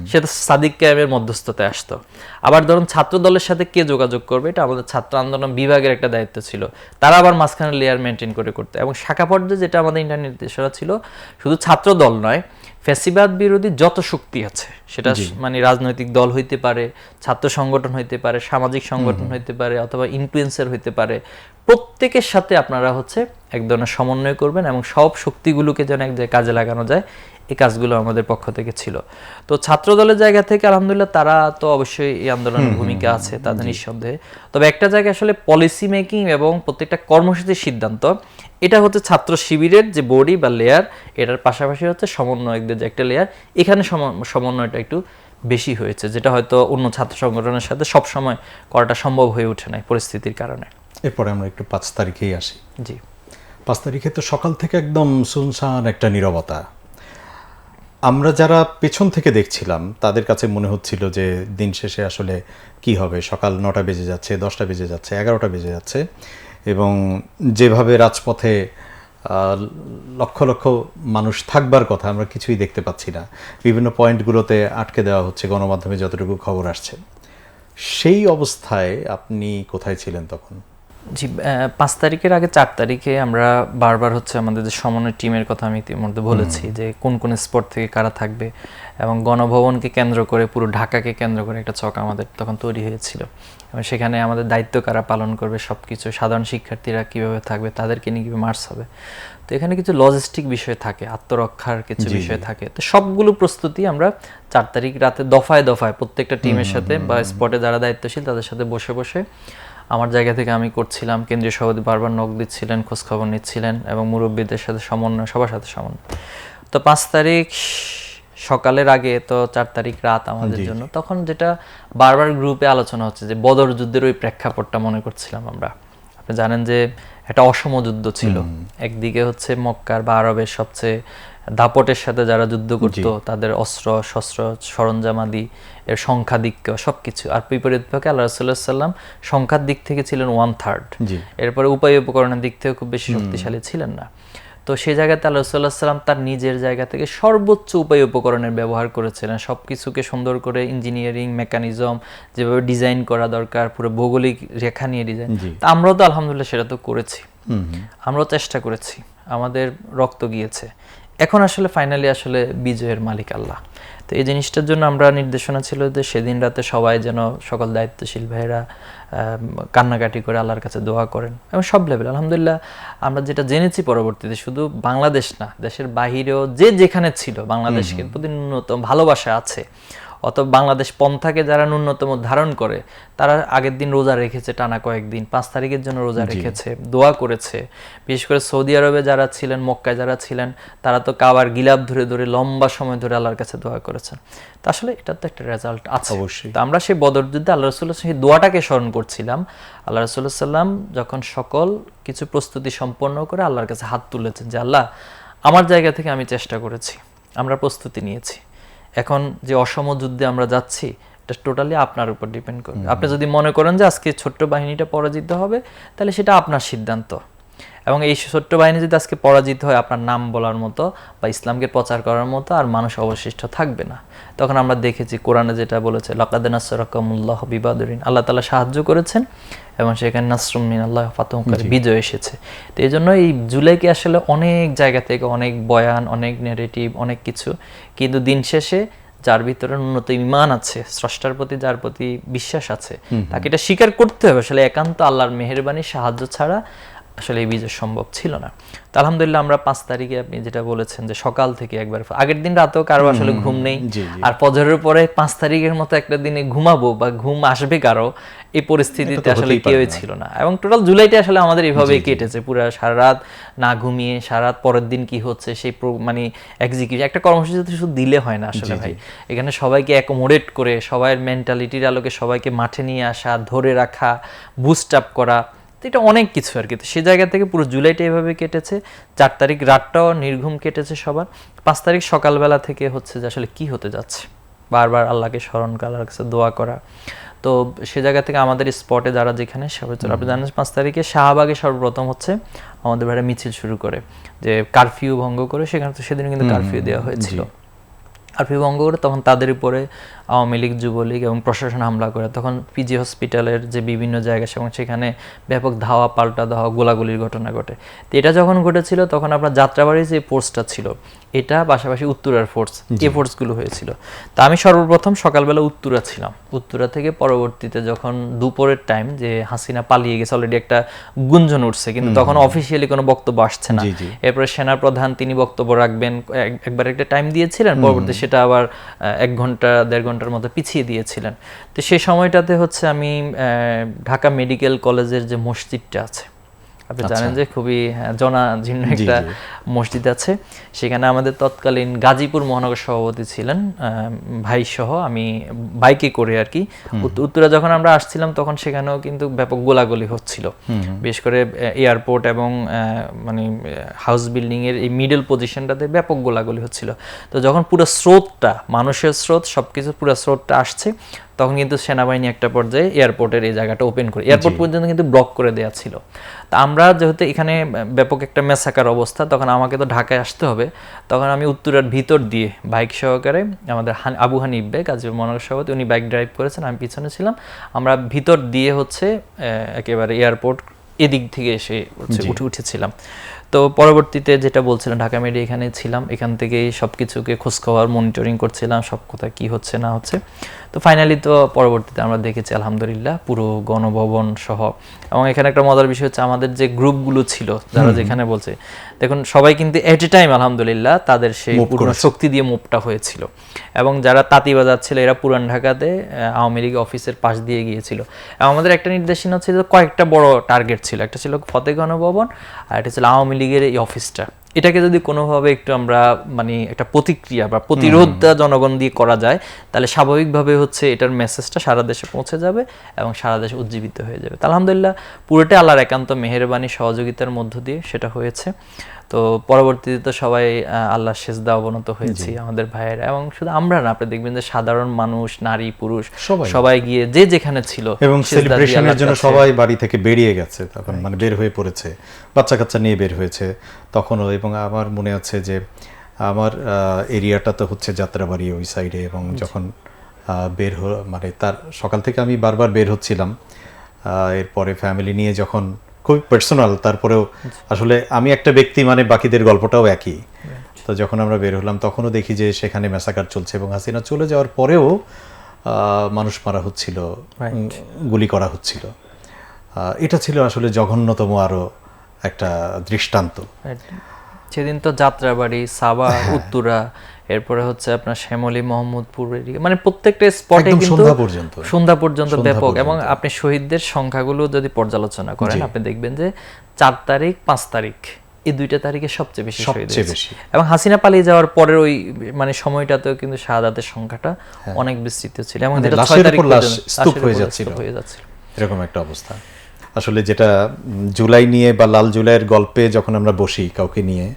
সেটা সাদিক কায়েমের মধ্যস্থতায় আসতো। আবার ধরুন ছাত্র দলের সাথে কে যোগাযোগ করবে, এটা আমাদের ছাত্র আন্দোলন বিভাগের একটা দায়িত্ব ছিল, তারা আবার মাঝখানে লেয়ার মেনটেন করে করতে। এবং শাখা পর্যায়ে যেটা আমাদের ইন্টারনেট নির্দেশনা ছিল, শুধু ছাত্র দল নয়, ফ্যাসিবাদ বিরোধী যত শক্তি আছে, সেটা মানে রাজনৈতিক দল হইতে পারে, ছাত্র সংগঠন হইতে পারে, সামাজিক সংগঠন হইতে পারে, অথবা ইনফ্লুয়েন্সার হইতে পারে, প্রত্যেকের সাথে আপনারা হচ্ছে এক ধরনের সমন্বয় করবেন, এবং সব শক্তিগুলোকে যেন এক জায়গায় কাজে লাগানো যায়, এই কাজগুলো আমাদের পক্ষ থেকে ছিল। তো ছাত্র দলের জায়গা থেকে আলহামদুলিল্লাহ তারা তো অবশ্যই এই আন্দোলনের ভূমিকা আছে তাদের নিঃসন্দেহে। তবে একটা জায়গায় আসলে পলিসি মেকিং এবং প্রত্যেকটা কর্মসূচির সিদ্ধান্ত, এটা হচ্ছে ছাত্র শিবিরের যে বডি বা লেয়ার, এটার পাশাপাশি হচ্ছে সমন্বয়কদের যে একটা লেয়ার, এখানে সমন্বয়টা একটু বেশি হয়েছে, যেটা হয়তো অন্য ছাত্র সংগঠনের সাথে সবসময় করাটা সম্ভব হয়ে ওঠে না পরিস্থিতির কারণে। এরপরে আমরা একটু 5 তারিখেই আসি। জি, 5 তারিখে তো সকাল থেকে একদম সুনসান একটা নীরবতা। আমরা যারা পেছন থেকে দেখছিলাম তাদের কাছে মনে হচ্ছিল যে দিন শেষে আসলে কি হবে, সকাল 9টা বেজে যাচ্ছে, 10টা বেজে যাচ্ছে, 11টা বেজে যাচ্ছে, এবং যেভাবে রাজপথে লক্ষ লক্ষ মানুষ থাকবার কথা, আমরা কিছুই দেখতে পাচ্ছি না। বিভিন্ন পয়েন্টগুলোতে আটকে দেওয়া হচ্ছে, গণমাধ্যমে যতটুকু খবর আসছে। সেই অবস্থায় আপনি কোথায় ছিলেন তখন? জি, 5 তারিখের আগে 4 তারিখে আমরা বারবার হচ্ছে আমাদের যে সমন্বয় টিমের কথা আমি ইতিমধ্যে বলেছি, যে কোন কোন স্পট থেকে কারা থাকবে, এবং গণভবনকে কেন্দ্র করে পুরো ঢাকাকে কেন্দ্র করে একটা চক আমাদের তখন তৈরি হয়েছিল, এবং সেখানে আমাদের দায়িত্ব কারা পালন করবে, সব কিছু, সাধারণ শিক্ষার্থীরা কীভাবে থাকবে, তাদেরকে নিয়ে কীভাবে মার্চ হবে। তো এখানে কিছু লজিস্টিক বিষয় থাকে, আত্মরক্ষার কিছু বিষয় থাকে। তো সবগুলো প্রস্তুতি আমরা 4 তারিখ রাতে দফায় দফায় প্রত্যেকটা টিমের সাথে বা স্পটে যারা দায়িত্বশীল তাদের সাথে বসে বসে আমার জায়গা থেকে আমি করছিলাম, কেন্দ্রীয় সভাপতি বারবার নক দিচ্ছিলেন, খোঁজখবর নিচ্ছিলেন, এবং মুরব্বীদের সাথে সমন্বয়, সবার সাথে সমন্বয়। তো 5 তারিখ সকালের আগে তো 4 তারিখ রাত আমাদের জন্য, তখন যেটা বারবার গ্রুপে আলোচনা হচ্ছে যে বদর যুদ্ধের ওই প্রেক্ষাপটটা মনে করছিলাম আমরা। আপনি জানেন যে একটা অসম যুদ্ধ ছিল, একদিকে হচ্ছে মক্কার বা আরবের সবচেয়ে দাপটের সাথে যারা যুদ্ধ করতো, তাদের অস্ত্র শস্ত্র সরঞ্জামাদি এর সংখ্যাধিক্য সবকিছু, আর বিপরীতভাবে আল্লাহ রাসূলুল্লাহ সাল্লাম সংখ্যার দিক থেকে ছিলেন 1/3, এরপরে উপায় উপকরণের দিক থেকে খুব বেশি শক্তিশালী ছিলেন না। তো সেই জায়গাতে আল্লাহ রাসূলুল্লাহ সাল্লাম তার নিজের জায়গা থেকে সর্বোচ্চ উপায় উপকরণের ব্যবহার করেছিলেন, সব কিছুকে সুন্দর করে ইঞ্জিনিয়ারিং মেকানিজম যেভাবে ডিজাইন করা দরকার, পুরো ভৌগোলিক রেখা নিয়ে ডিজাইন। তা আমরাও তো আলহামদুলিল্লাহ সেটা তো করেছি, আমরাও চেষ্টা করেছি, আমাদের রক্ত গিয়েছে। এখন আসলে ফাইনালি আসলে বিজয়ের মালিক আল্লাহ। তো এই জিনিসটার জন্য আমরা নির্দেশনা ছিল যে সেদিন রাতে সবাই যেন, সকল দায়িত্বশীল ভাইরা কান্নাকাটি করে আল্লাহর কাছে দোয়া করেন, এবং সব লেভেল আলহামদুলিল্লাহ আমরা যেটা জেনেছি পরবর্তীতে, শুধু বাংলাদেশ না, দেশের বাহিরেও যে যেখানে ছিল বাংলাদেশকে প্রতি ন্যূনতম ভালোবাসা আছে, অথবা বাংলাদেশ পন্থাকে যারা ন্যূনতম ধারণ করে, তারা আগের দিন রোজা রেখেছে টানা কয়েকদিন, 5 তারিখের জন্য রোজা রেখেছে, দোয়া করেছে। বিশেষ করে সৌদি আরবে যারা ছিলেন, মক্কায় যারা ছিলেন, তারা তো কাবার গিলাফ ধরে ধরে লম্বা সময় ধরে আল্লাহর কাছে দোয়া করেছেন। তো আসলে এটা তো একটা রেজাল্ট আছে অবশ্যই। তো আমরা সেই বদর যুদ্ধে আল্লাহ রাসূলুল্লাহ সেই দোয়াটাকে স্মরণ করছিলাম। আল্লাহ রাসূলুল্লাহ সাল্লাম যখন সকল কিছু প্রস্তুতি সম্পন্ন করে আল্লাহর কাছে হাত তুলেছেন যে আল্লাহ, আমার জায়গা থেকে আমি চেষ্টা করেছি, আমরা প্রস্তুতি নিয়েছি, এখন যে অসম যুদ্ধে আমরা যাচ্ছি এটা টোটালি আপনার উপর ডিপেন্ড করবে। আপনি যদি মনে করেন যে আজকে ছোট্ট বাহিনীটা পরাজিত হবে, তাহলে সেটা আপনার সিদ্ধান্ত, এবং এই ছোট্ট বাহিনী যদি আজকে পরাজিত হয়, আপনার নাম বলার মতো বা ইসলামকে প্রচার করার মতো আর মানুষ অবশিষ্ট থাকবে না। তখন আমরা দেখেছি কোরআনে যেটা বলেছে, লাকাদ নাসরাকাহুল্লাহু বিবাদরিন, আল্লাহ তাআলা সাহায্য করেছেন এবং সেখানে নাসরুম মিনাল্লাহ, ফাতহুম করে বিজয় এসেছে। তো এই জন্য এই জুলাইকে আসলে অনেক জায়গা থেকে অনেক বয়ান, অনেক নেগেটিভ, অনেক কিছু, কিন্তু দিন শেষে যার ভিতরে উন্নত ঈমান আছে, স্রষ্টার প্রতি যার প্রতি বিশ্বাস আছে, তাকে এটা স্বীকার করতে হবে আসলে একান্ত আল্লাহর মেহেরবানি সাহায্য ছাড়া আসলে এই বিজয় সম্ভব ছিল না। তো আলহামদুলিল্লাহ আমরা 5 তারিখে আপনি যেটা বলেছেন যে সকাল থেকে একবার, আগের দিন রাতেও কারো আসলে ঘুম নেই, আর ফজরের পরে 5 তারিখের মতো একটা দিনে ঘুমাবো বা ঘুম আসবে কারো, এই পরিস্থিতিতে আসলে কেউই ছিল না। এবং টোটাল জুলাইটা আসলে আমাদের এইভাবেই কেটেছে, পুরো সারা রাত না ঘুমিয়ে, সারা রাত পরের দিন কি হচ্ছে সেই মানে এক্সিকিউশন, একটা কর্মসূচি শুধু দিলে হয় না আসলে ভাই, এখানে সবাইকে অ্যাকোমোডেট করে, সবার মেন্টালিটির আলোকে সবাইকে মাঠে নিয়ে আসা, ধরে রাখা, বুস্ট আপ করা, তো এটা অনেক কিছু আর কি। তো সেই জায়গা থেকে পুরো জুলাইটা এভাবে কেটেছে। 4 তারিখ রাতটাও নির্ঘুম কেটেছে সবার। 5 তারিখ সকালবেলা থেকে হচ্ছে যে আসলে কি হতে যাচ্ছে, বারবার আল্লাহকে স্মরণ করা, আল্লাহর কাছে দোয়া করা। তো সে জায়গা থেকে আমাদের স্পটে যারা যেখানে সবাই চলে, আপনি জানেন 5 তারিখে শাহবাগে সর্বপ্রথম হচ্ছে আমাদের ভাইরা মিছিল শুরু করে, যে কারফিউ ভঙ্গ করে, সেখানে তো সেদিন কিন্তু কারফিউ দেওয়া হয়েছিল। কারফিউ ভঙ্গ করে তখন তাদের উপরে আওয়ামী লীগ, যুবলীগ এবং প্রশাসন হামলা করে। তখন পিজি হসপিটালের যে বিভিন্ন জায়গা এবং সেখানে ব্যাপক ধাওয়া, পাল্টা ধাওয়া, গোলাগুলির ঘটনা ঘটে। তো এটা যখন ঘটেছিল তখন আপনার যাত্রাবাড়ির যে ফোর্সটা ছিল, এটা পাশাপাশি উত্তরার ফোর্স, এই ফোর্সগুলো হয়েছিল। তা আমি সর্বপ্রথম সকালবেলা উত্তরা ছিলাম। উত্তরা থেকে পরবর্তীতে যখন দুপুরের টাইম, যে হাসিনা পালিয়ে গেছে অলরেডি একটা গুঞ্জন উঠছে, কিন্তু তখন অফিসিয়ালি কোনো বক্তব্য আসছে না। এরপরে সেনাপ্রধান তিনি বক্তব্য রাখবেন, একবার একটা টাইম দিয়েছিলেন, পরবর্তী সেটা আবার 1 ঘন্টা 1.5 ঘন্টার মতো পিছিয়ে দিয়েছিলেন। তো সেই সময়টাতে হচ্ছে আমি ঢাকা মেডিকেল কলেজের যে মসজিদটা আছে, আপনি জানেন যে খুবই জনাজীর্ণ একটা মসজিদ আছে, সেখানে আমাদের তৎকালীন গাজীপুর মহানগর সভাপতি ছিলেন ভাই সহ, আমি বাইকে করে আর কি উত্তরা যখন আমরা আসছিলাম তখন সেখানেও কিন্তু ব্যাপক গোলাগুলি হচ্ছিল, বিশেষ করে এয়ারপোর্ট এবং মানে হাউস বিল্ডিং এর এই মিডল পজিশনটাতে ব্যাপক গোলাগুলি হচ্ছিল। তো যখন পুরো স্রোতটা, মানুষের স্রোত, সবকিছু পুরো স্রোতটা আসছে, তখন কিন্তু সেনাবাহিনী একটা পর্যায়ে এয়ারপোর্টের এই জায়গাটা ওপেন করে, এয়ারপোর্ট পর্যন্ত কিন্তু ব্লক করে দেওয়া ছিল। তা আমরা যেহেতু এখানে ব্যাপক একটা মেসাকার অবস্থা, তখন আমাকে তো ঢাকায় আসতে হবে, তখন আমি উত্তরার ভিতর দিয়ে বাইক সহকারে, আমাদের আবু হানিফ ভাই গাজীপুর মহানগর সভাপতি, উনি বাইক ড্রাইভ করেছেন, আমি পিছনে ছিলাম, আমরা ভিতর দিয়ে হচ্ছে একেবারে এয়ারপোর্ট এদিক থেকে এসে উঠেছিলাম। তো পরবর্তীতে যেটা বলছিলাম, ঢাকা মেডি এখানে ছিলাম, এখান থেকে সব কিছুকে খোঁজখবর, মনিটরিং করছিলাম, সব কথা কি হচ্ছে না হচ্ছে। তো ফাইনালি তো পরবর্তীতে আমরা দেখেছি আলহামদুলিল্লাহ পুরো গণভবন সহ, এবং এখানে একটা মজার বিষয় হচ্ছে আমাদের যে গ্রুপগুলো ছিল যারা যেখানে বলছে, দেখুন সবাই কিন্তু এট এ টাইম আলহামদুলিল্লাহ তাদের সেই পূর্ণ শক্তি দিয়ে মুভটা হয়েছিল। এবং যারা তাঁতি বাজাচ্ছিল এরা পুরান ঢাকাতে আওয়ামী লীগ অফিসের পাশ দিয়ে গিয়েছিল। এবং আমাদের একটা নির্দেশনা ছিল, কয়েকটা বড় টার্গেট ছিল, একটা ছিল ফতেগণ ভবন, আর একটা ছিল আওয়ামী লীগের এই অফিসটা। এটাকে যদি কোনোভাবে একটু আমরা মানে একটা প্রতিক্রিয়া বা প্রতিরোধ জনগণ দিয়ে করা যায়, তাহলে স্বাভাবিকভাবে হচ্ছে এটার মেসেজটা সারা দেশে পৌঁছে যাবে এবং সারা দেশে উজ্জীবিত হয়ে যাবে। আলহামদুলিল্লাহ পুরোটাই আল্লাহর একান্ত মেহেরবানি সহযোগিতার মধ্য দিয়ে সেটা হয়েছে। তো পরবর্তীতে তো সবাই আল্লাহর সেজদা অবনত হয়েছি আমাদের ভাইয়েরা, এবং শুধু আমরা না, আপনি দেখবেন যে সাধারণ মানুষ, নারী, পুরুষ সবাই গিয়ে যে যেখানে ছিল, এবং সেলিব্রেশনের জন্য সবাই বাড়ি থেকে বেরিয়ে গেছে, তখন মানে বের হয়ে পড়েছে, বাচ্চা কাচ্চা নিয়ে বের হয়েছে তখনও। এবং আমার মনে আছে যে আমার এরিয়াটা তো হচ্ছে যাত্রাবাড়ি ওই সাইডে, এবং যখন বের মানে তার সকাল থেকে আমি বারবার বের হচ্ছিলাম, এরপরে ফ্যামিলি নিয়ে যখন, খুবই পার্সোনাল, তারপরেও আসলে আমি একটা ব্যক্তি, মানে বাকিদের গল্পটাও একই। তো যখন আমরা বের হলাম তখনও দেখি যে সেখানে ম্যাসাকার চলছে, এবং হাসিনা চলে যাওয়ার পরেও মানুষ মারা হচ্ছিল, গুলি করা হচ্ছিল। এটা ছিল আসলে জঘন্যতম আরো একটা দৃষ্টান্ত। সেদিন তো যাত্রাবাড়ি, সাবা, উত্তরা, এরপরে হচ্ছে আপনার শ্যামলী, মোহাম্মদপুর, মানে প্রত্যেকটা স্পটে কিন্তু সন্ধ্যা পর্যন্ত ব্যাপক। এবং আপনি শহীদদের সংখ্যাগুলো যদি পর্যালোচনা করেন, আপনি দেখবেন যে 4 তারিখ 5 তারিখ এই 2টা তারিখে সবচেয়ে বেশি শহীদ হয়েছে। এবং হাসিনা পালিয়ে যাওয়ার পরের ওই মানে সময়টাতেও কিন্তু শাহাদাতের সংখ্যাটা অনেক বিস্তৃত ছিল, এবং যেটা 6 তারিখ স্তূপ হয়ে যাচ্ছিল, এরকম একটা অবস্থা। আসলে যেটা জুলাই নিয়ে বা লাল জুলাইয়ের গল্পে যখন আমরা বসি কাউকে নিয়ে,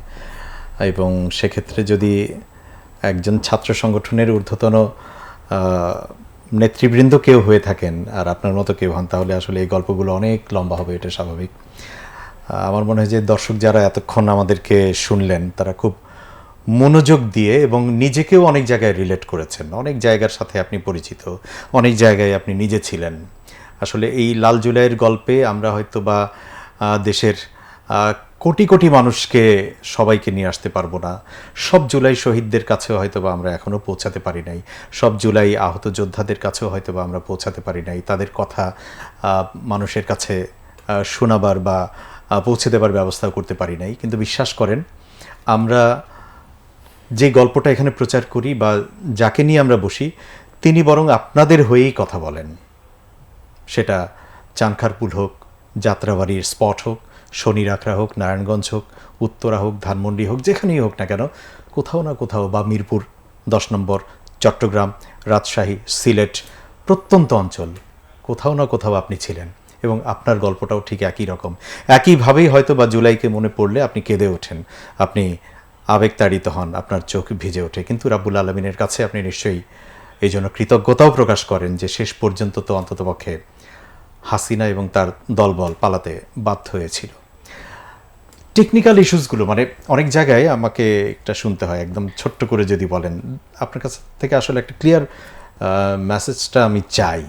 এবং সেক্ষেত্রে যদি একজন ছাত্র সংগঠনের ঊর্ধ্বতন নেতৃবৃন্দ কেউ হয়ে থাকেন আর আপনার মতো কেউ হন, তাহলে আসলে এই গল্পগুলো অনেক লম্বা হবে, এটা স্বাভাবিক। আমার মনে হয় যে দর্শক যারা এতক্ষণ আমাদেরকে শুনলেন তারা খুব মনোযোগ দিয়ে এবং নিজেকেও অনেক জায়গায় রিলেট করেছেন, অনেক জায়গার সাথে আপনি পরিচিত, অনেক জায়গায় আপনি নিজে ছিলেন। আসলে এই লাল জুলাইয়ের গল্পে আমরা হয়তো বা দেশের কোটি কোটি মানুষকে সবাইকে নিয়ে আসতে পারবো না, সব জুলাই শহীদদের কাছেও হয়তো বা আমরা এখনও পৌঁছাতে পারি নাই, সব জুলাই আহত যোদ্ধাদের কাছেও হয়তো বা আমরা পৌঁছাতে পারি নাই, তাদের কথা মানুষের কাছে শোনাবার বা পৌঁছে দেবার ব্যবস্থাও করতে পারি নাই। কিন্তু বিশ্বাস করেন, আমরা যে গল্পটা এখানে প্রচার করি বা যাকে নিয়ে আমরা বসি, তিনি বরং আপনাদের হয়েই কথা বলেন। সেটা চানখারপুল হোক, যাত্রাবাড়ির স্পট হোক, শনির আখড়া হোক, নারায়ণগঞ্জ হোক, উত্তরা হোক, ধানমন্ডি হোক, যেখানেই হোক না কেন, কোথাও না কোথাও, বা মিরপুর 10 নম্বর, চট্টগ্রাম, রাজশাহী, সিলেট, প্রত্যন্ত অঞ্চল, কোথাও না কোথাও আপনি ছিলেন এবং আপনার গল্পটাও ঠিক একই রকম। একইভাবেই হয়তো বা জুলাইকে মনে পড়লে আপনি কেঁদে ওঠেন, আপনি আবেগতাড়িত হন, আপনার চোখ ভিজে ওঠে। কিন্তু রাব্বুল আলমিনের কাছে আপনি নিশ্চয়ই এই জন্য কৃতজ্ঞতাও প্রকাশ করেন যে শেষ পর্যন্ত তো অন্ততপক্ষে হাসিনা এবং তার দলবল পালাতে বাধ্য হয়েছিল। টেকনিক্যাল ইস্যুসগুলো মানে অনেক জায়গায় আমাকে একটা শুনতে হয়, একদম ছোট্ট করে যদি বলেন, আপনার কাছ থেকে আসলে একটা ক্লিয়ার মেসেজটা আমি চাই,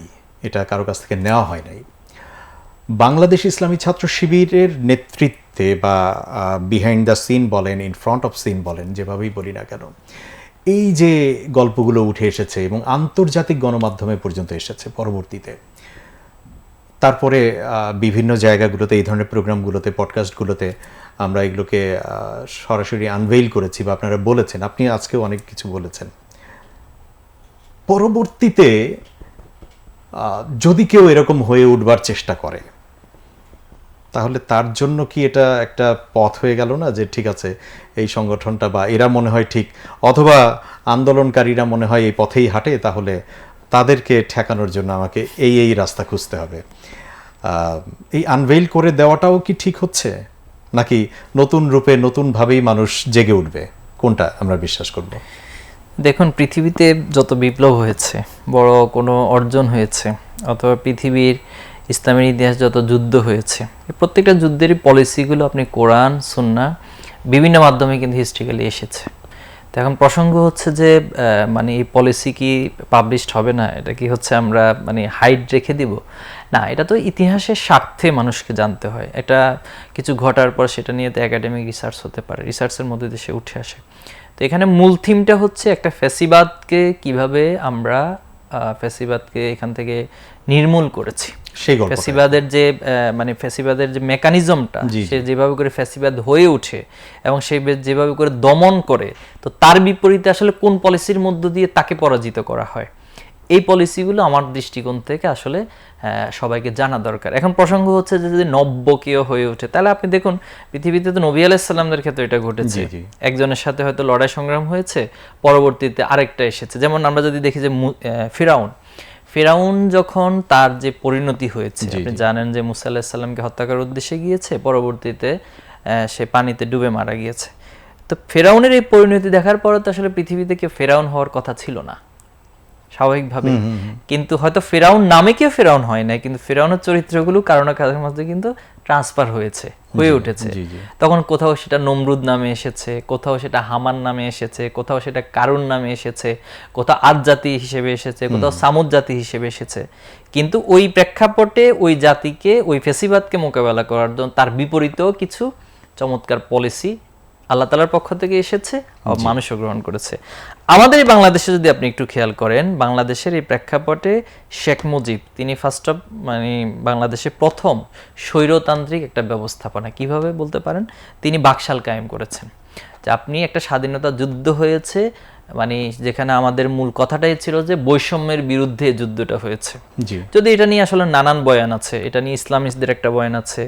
এটা কারো কাছ থেকে নেওয়া হয় নাই। বাংলাদেশ ইসলামী ছাত্র শিবিরের নেতৃত্বে বা বিহাইন্ড দ্য সিন বলেন, ইন ফ্রন্ট অফ সিন বলেন, যেভাবেই বলি না কেন, এই যে গল্পগুলো উঠে এসেছে এবং আন্তর্জাতিক গণমাধ্যমে পর্যন্ত এসেছে পরবর্তীতে, তারপরে বিভিন্ন জায়গাগুলোতে, এই ধরনের প্রোগ্রামগুলোতে, পডকাস্টগুলোতে আমরা এগুলোকে সরাসরি আনভেইল করেছি বা আপনারা বলেছেন, আপনি আজকেও অনেক কিছু বলেছেন। পরবর্তীতে যদি কেউ এরকম হয়ে উঠবার চেষ্টা করে, তাহলে তার জন্য কি এটা একটা পথ হয়ে গেল না যে ঠিক আছে এই সংগঠনটা বা এরা মনে হয় ঠিক, অথবা আন্দোলনকারীরা মনে হয় এই পথেই হাঁটে, তাহলে তাদেরকে ঠেকানোর জন্য আমাকে এই রাস্তা খুঁজতে হবে, এই আনভেইল করে দেওয়াটাও কি ঠিক হচ্ছে, নাকি নতুন রূপে নতুনভাবেই মানুষ জেগে উঠবে? কোনটা আমরা বিশ্বাস করব? দেখুন, পৃথিবীতে যত বিপ্লব হয়েছে, বড় কোনো অর্জন হয়েছে, অথবা পৃথিবীর ইসলামের ইতিহাস যত যুদ্ধ হয়েছে, প্রত্যেকটা যুদ্ধেরই পলিসিগুলো আপনি কোরআন, সুন্নাহ বিভিন্ন মাধ্যমে কিন্তু হিস্ট্রিক্যালি এসেছে। তো এখন প্রসঙ্গ হচ্ছে যে মানে এই পলিসি কি পাবলিশড হবে না, এটা কি হচ্ছে আমরা মানে হাইড রেখে দিব না, এটা তো ইতিহাসের স্বার্থে মানুষকে জানতে হয়। এটা কিছু ঘটার পর সেটা নিয়ে তো একাডেমিক রিসার্চ হতে পারে, রিসার্চের মধ্যে দিয়ে সে উঠে আসে। তো এখানে মূল থিমটা হচ্ছে একটা ফ্যাসিবাদকে কিভাবে আমরা ফ্যাসিবাদকে এখান থেকে নির্মূল করেছি, সেই গল্প, ফ্যাসিবাদের যে মানে ফ্যাসিবাদের যে মেকানিজমটা, সে যেভাবে করে ফ্যাসিবাদ হয়ে ওঠে এবং সে যেভাবে করে দমন করে, তো তার বিপরীতে আসলে কোন পলিসির মধ্য দিয়ে তাকে পরাজিত করা হয়, এই পলিসিগুলো আমার দৃষ্টিকোণ থেকে আসলে সবাইকে জানা দরকার। এখন প্রসঙ্গ হচ্ছে যে যদি নব্যকেও হয়ে ওঠে, তাহলে আপনি দেখুন পৃথিবীতে তো নবী আলাইহিস সালামদের ক্ষেত্রে এটা ঘটেছে, একজনের সাথে হয়তো লড়াই সংগ্রাম হয়েছে, পরবর্তীতে আরেকটা এসেছে। যেমন আমরা যদি দেখি যে ফিরাউন যখন তার যে পরিণতি হয়েছে, আপনি জানেন যে মুসা আলাইহিস সালামকে হত্যা করার উদ্দেশ্যে গিয়েছে, পরবর্তীতে সে পানিতে ডুবে মারা গিয়েছে। তো ফেরাউনের এই পরিণতি দেখার পরে তো আসলে পৃথিবীতে কেউ ফেরাউন হওয়ার কথা ছিল না স্বাভাবিকভাবে, কিন্তু হয়তো ফেরাউন নামে কেউ ফেরাউন হয় না, কিন্তু ফেরাউনের চরিত্রগুলো কারো না কারোর মধ্যে কিন্তু ট্রান্সফার হয়ে উঠেছে। তখন কোথাও সেটা নমরুদ নামে এসেছে, কোথাও সেটা হামান নামে এসেছে, কোথাও সেটা কারুন নামে এসেছে, কোথাও আদ জাতি হিসেবে এসেছে, কোথাও সামুদ জাতি হিসেবে এসেছে। কিন্তু ওই প্রেক্ষাপটে ওই জাতিকে, ওই ফ্যাসিবাদকে মোকাবেলা করার জন্য তার বিপরীতেও কিছু চমৎকার পলিসি আল্লাহ তাআলার পক্ষ থেকে এসেছে, মানুষও গ্রহণ করেছে। আমাদের এই বাংলাদেশে যদি আপনি একটু খেয়াল করেন, বাংলাদেশের এই প্রেক্ষাপটে শেখ মুজিব তিনি মানে বাংলাদেশে প্রথম স্বৈরতান্ত্রিক একটা ব্যবস্থাপনা, কিভাবে বলতে পারেন, তিনি বাকশাল কায়েম করেছেন। যে আপনি একটা স্বাধীনতা যুদ্ধ হয়েছে, মানে যেখানে আমাদের মূল কথাটাই ছিল যে বৈষম্যের বিরুদ্ধে যুদ্ধটা হয়েছে। যদি এটা নিয়ে আসলে নানান বয়ান আছে, এটা নিয়ে ইসলামিস্টদের একটা বয়ান আছে,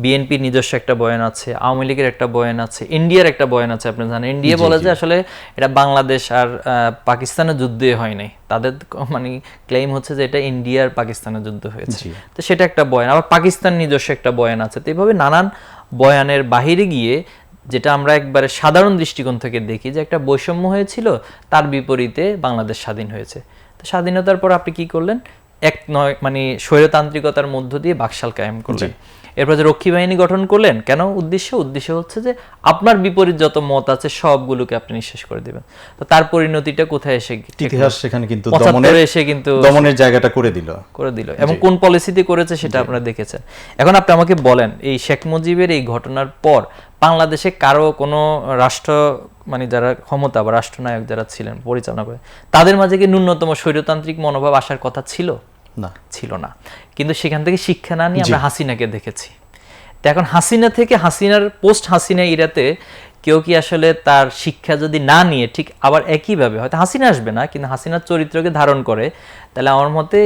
বিএনপির নিজস্ব একটা বয়ান আছে, আওয়ামী লীগের একটা বয়ান আছে, ইন্ডিয়ার একটা বয়ান আছে। আপনি জানেন ইন্ডিয়া বলে যে আসলে এটা বাংলাদেশ আর পাকিস্তানের যুদ্ধে হয় নাই, তাদের মানে ক্লেম হচ্ছে যে এটা ইন্ডিয়ার পাকিস্তানের যুদ্ধ হয়েছে। তো সেটা একটা বয়ান, আবার পাকিস্তান নিজস্ব একটা বয়ান আছে। তো এইভাবে নানান বয়ানের বাহিরে গিয়ে যেটা আমরা একবারে সাধারণ দৃষ্টিকোণ থেকে দেখি যে একটা বৈষম্য হয়েছিল, তার বিপরীতে বাংলাদেশ স্বাধীন হয়েছে। তো স্বাধীনতার পর আপনি কি করলেন, মানে স্বৈরতান্ত্রিকতার মধ্য দিয়ে বাকশাল কায়েম করলেন। এরপর যে রক্ষী বাহিনী গঠন করলেন, কেন উদ্দেশ্য হচ্ছে যে আপনার বিপরীত যত মত আছে সবগুলোকে আপনি নিঃশেষ করে দিবেন। তো তার পরিণতিটা কোথায় এসে ইতিহাস সেখানে কিন্তু 75 এসে কিন্তু দমনের জায়গাটা করে দিল এবং কোন পলিসিতে করেছে সেটা আপনারা দেখেছেন। এখন আপনি আমাকে বলেন, এই শেখ মুজিবের এই ঘটনার পর বাংলাদেশে কারো কোনো রাষ্ট্র মানে যারা ক্ষমতা বা রাষ্ট্রনায়ক যারা ছিলেন পরিচালনা করে, তাদের মাঝে কি ন্যূনতম স্বৈরতান্ত্রিক মনোভাব আসার কথা ছিল? না, ছিল না। কিন্তু সেখান থেকে শিক্ষা না নিয়ে আমরা হাসিনাকে দেখেছি। তো এখন হাসিনা থেকে, হাসিনার পোস্ট হাসিনা ইরাতে কেউ কি আসলে তার শিক্ষা যদি না নিয়ে ঠিক আবার একইভাবে, হয়তো হাসিনা আসবে না কিন্তু হাসিনার চরিত্রকে ধারণ করে, তাহলে আমার মতে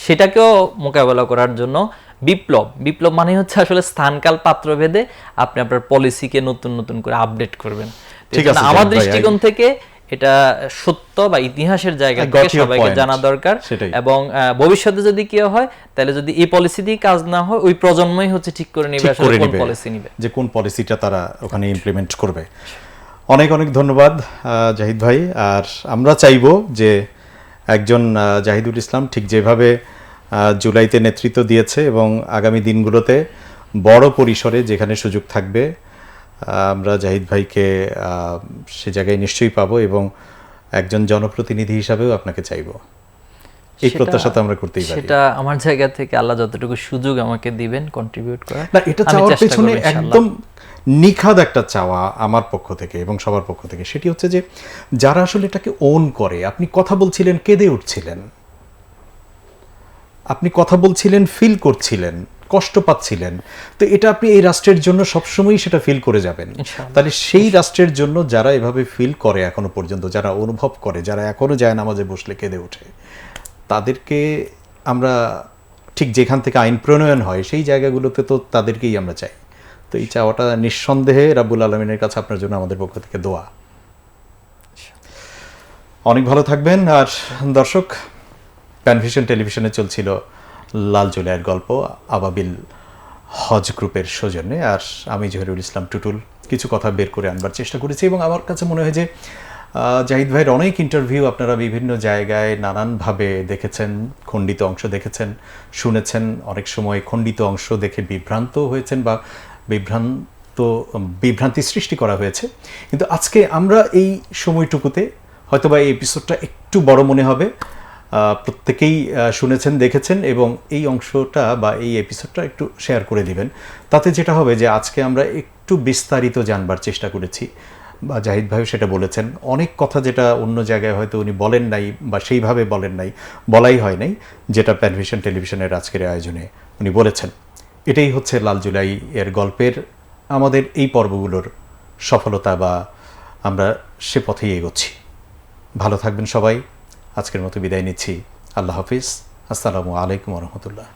সেটাকেও মোকাবেলা করার জন্য বিপ্লব মানে হচ্ছে আসলে স্থানকাল পাত্রভেদে আপনি আপনার পলিসিকে নতুন নতুন করে আপডেট করবেন। আমার দৃষ্টিকোণ থেকে এটা সত্য বা ইতিহাসের জায়গা থেকে সবাইকে জানা দরকার, এবং ভবিষ্যতে যদি কেউ হয় তাহলে যদি এই পলিসি দিয়ে কাজ না হয়, ওই প্রজন্মই হচ্ছে ঠিক করে নেবে আসলে কোন পলিসি নেবে, যে কোন পলিসিটা তারা ওখানে ইমপ্লিমেন্ট করবে। অনেক অনেক ধন্যবাদ জাহিদ ভাই। আর আমরা চাইবো যে একজন জাহিদুল ইসলাম ঠিক যেভাবে জুলাইতে নেতৃত্ব দিয়েছে এবং আগামী দিনগুলোতে বড় পরিসরে যেখানে সুযোগ থাকবে আমরা জাহিদ ভাইকে সে জায়গায় নিশ্চয়ই পাবো, এবং একজন জনপ্রতিনিধি হিসাবেও আপনাকে চাইবো। এই প্রত্যাশা তো আমরা করতেই পারি। সেটা আমার জায়গা থেকে আল্লাহ যতটুকু সুযোগ আমাকে দিবেন কন্ট্রিবিউট করার, না এটা চাওয়ার পেছনে একদম নিখাদ একটা চাওয়া আমার পক্ষ থেকে এবং সবার পক্ষ থেকে, সেটি হচ্ছে যে যারা আসলে এটাকে ওন করে। আপনি কথা বলছিলেন, কেঁদে উঠছিলেন, আপনি কথা বলছিলেন, ফিল করছিলেন, কষ্ট পাচ্ছিলেন, তো এটা আপনি এই রাষ্ট্রের জন্য সবসময়ই সেটা ফিল করে যাবেন। তাহলে সেই রাষ্ট্রের জন্য যারা এভাবে ফিল করে এখনো পর্যন্ত, যারা অনুভব করে, যারা এখনো যায় নামাজে বসলে কেঁদে ওঠে, তাদেরকে আমরা ঠিক যেখান থেকে আইন প্রণয়ন হয় সেই জায়গাগুলোতে তো তাদেরকেই আমরা চাই। তো এই চাওয়াটা নিঃসন্দেহে রাব্বুল আলামিনের কাছে আপনার জন্য আমাদের পক্ষ থেকে দোয়া। অনেক ভালো থাকবেন। আর দর্শক, প্যানভিশন টেলিভিশনে চলছিল লাল জুলাইয়ের গল্প আবাবিল হজ গ্রুপের সৌজন্যে, আর আমি জহিরুল ইসলাম টুটুল কিছু কথা বের করে আনবার চেষ্টা করেছি। এবং আমার কাছে মনে হয় যে জাহিদ ভাইয়ের অনেক ইন্টারভিউ আপনারা বিভিন্ন জায়গায় নানানভাবে দেখেছেন, খণ্ডিত অংশ দেখেছেন, শুনেছেন, অনেক সময় খণ্ডিত অংশ দেখে বিভ্রান্ত হয়েছেন বা বিভ্রান্তি সৃষ্টি করা হয়েছে। কিন্তু আজকে আমরা এই সময়টুকুতে হয়তোবা এই এপিসোডটা একটু বড় মনে হবে, প্রত্যেকেই শুনেছেন, দেখেছেন, এবং এই অংশটা বা এই এপিসোডটা একটু শেয়ার করে দিবেন। তাতে যেটা হবে যে আজকে আমরা একটু বিস্তারিত জানবার চেষ্টা করেছি, বা জাহিদ ভাইও সেটা বলেছেন। অনেক কথা যেটা অন্য জায়গায় হয়তো উনি বলেন নাই বা সেইভাবে বলেন নাই, বলাই হয় নাই, যেটা প্যানভিশন টেলিভিশনের আজকের আয়োজনে উনি বলেছেন। এটাই হচ্ছে লাল জুলাই এর গল্পের আমাদের এই পর্বগুলোর সফলতা, বা আমরা সে পথেই এগোচ্ছি। ভালো থাকবেন সবাই। আজকের মতো বিদায় নিচ্ছি। আল্লাহ হাফিজ। আসসালামু আলাইকুম ওয়া রাহমাতুল্লাহ।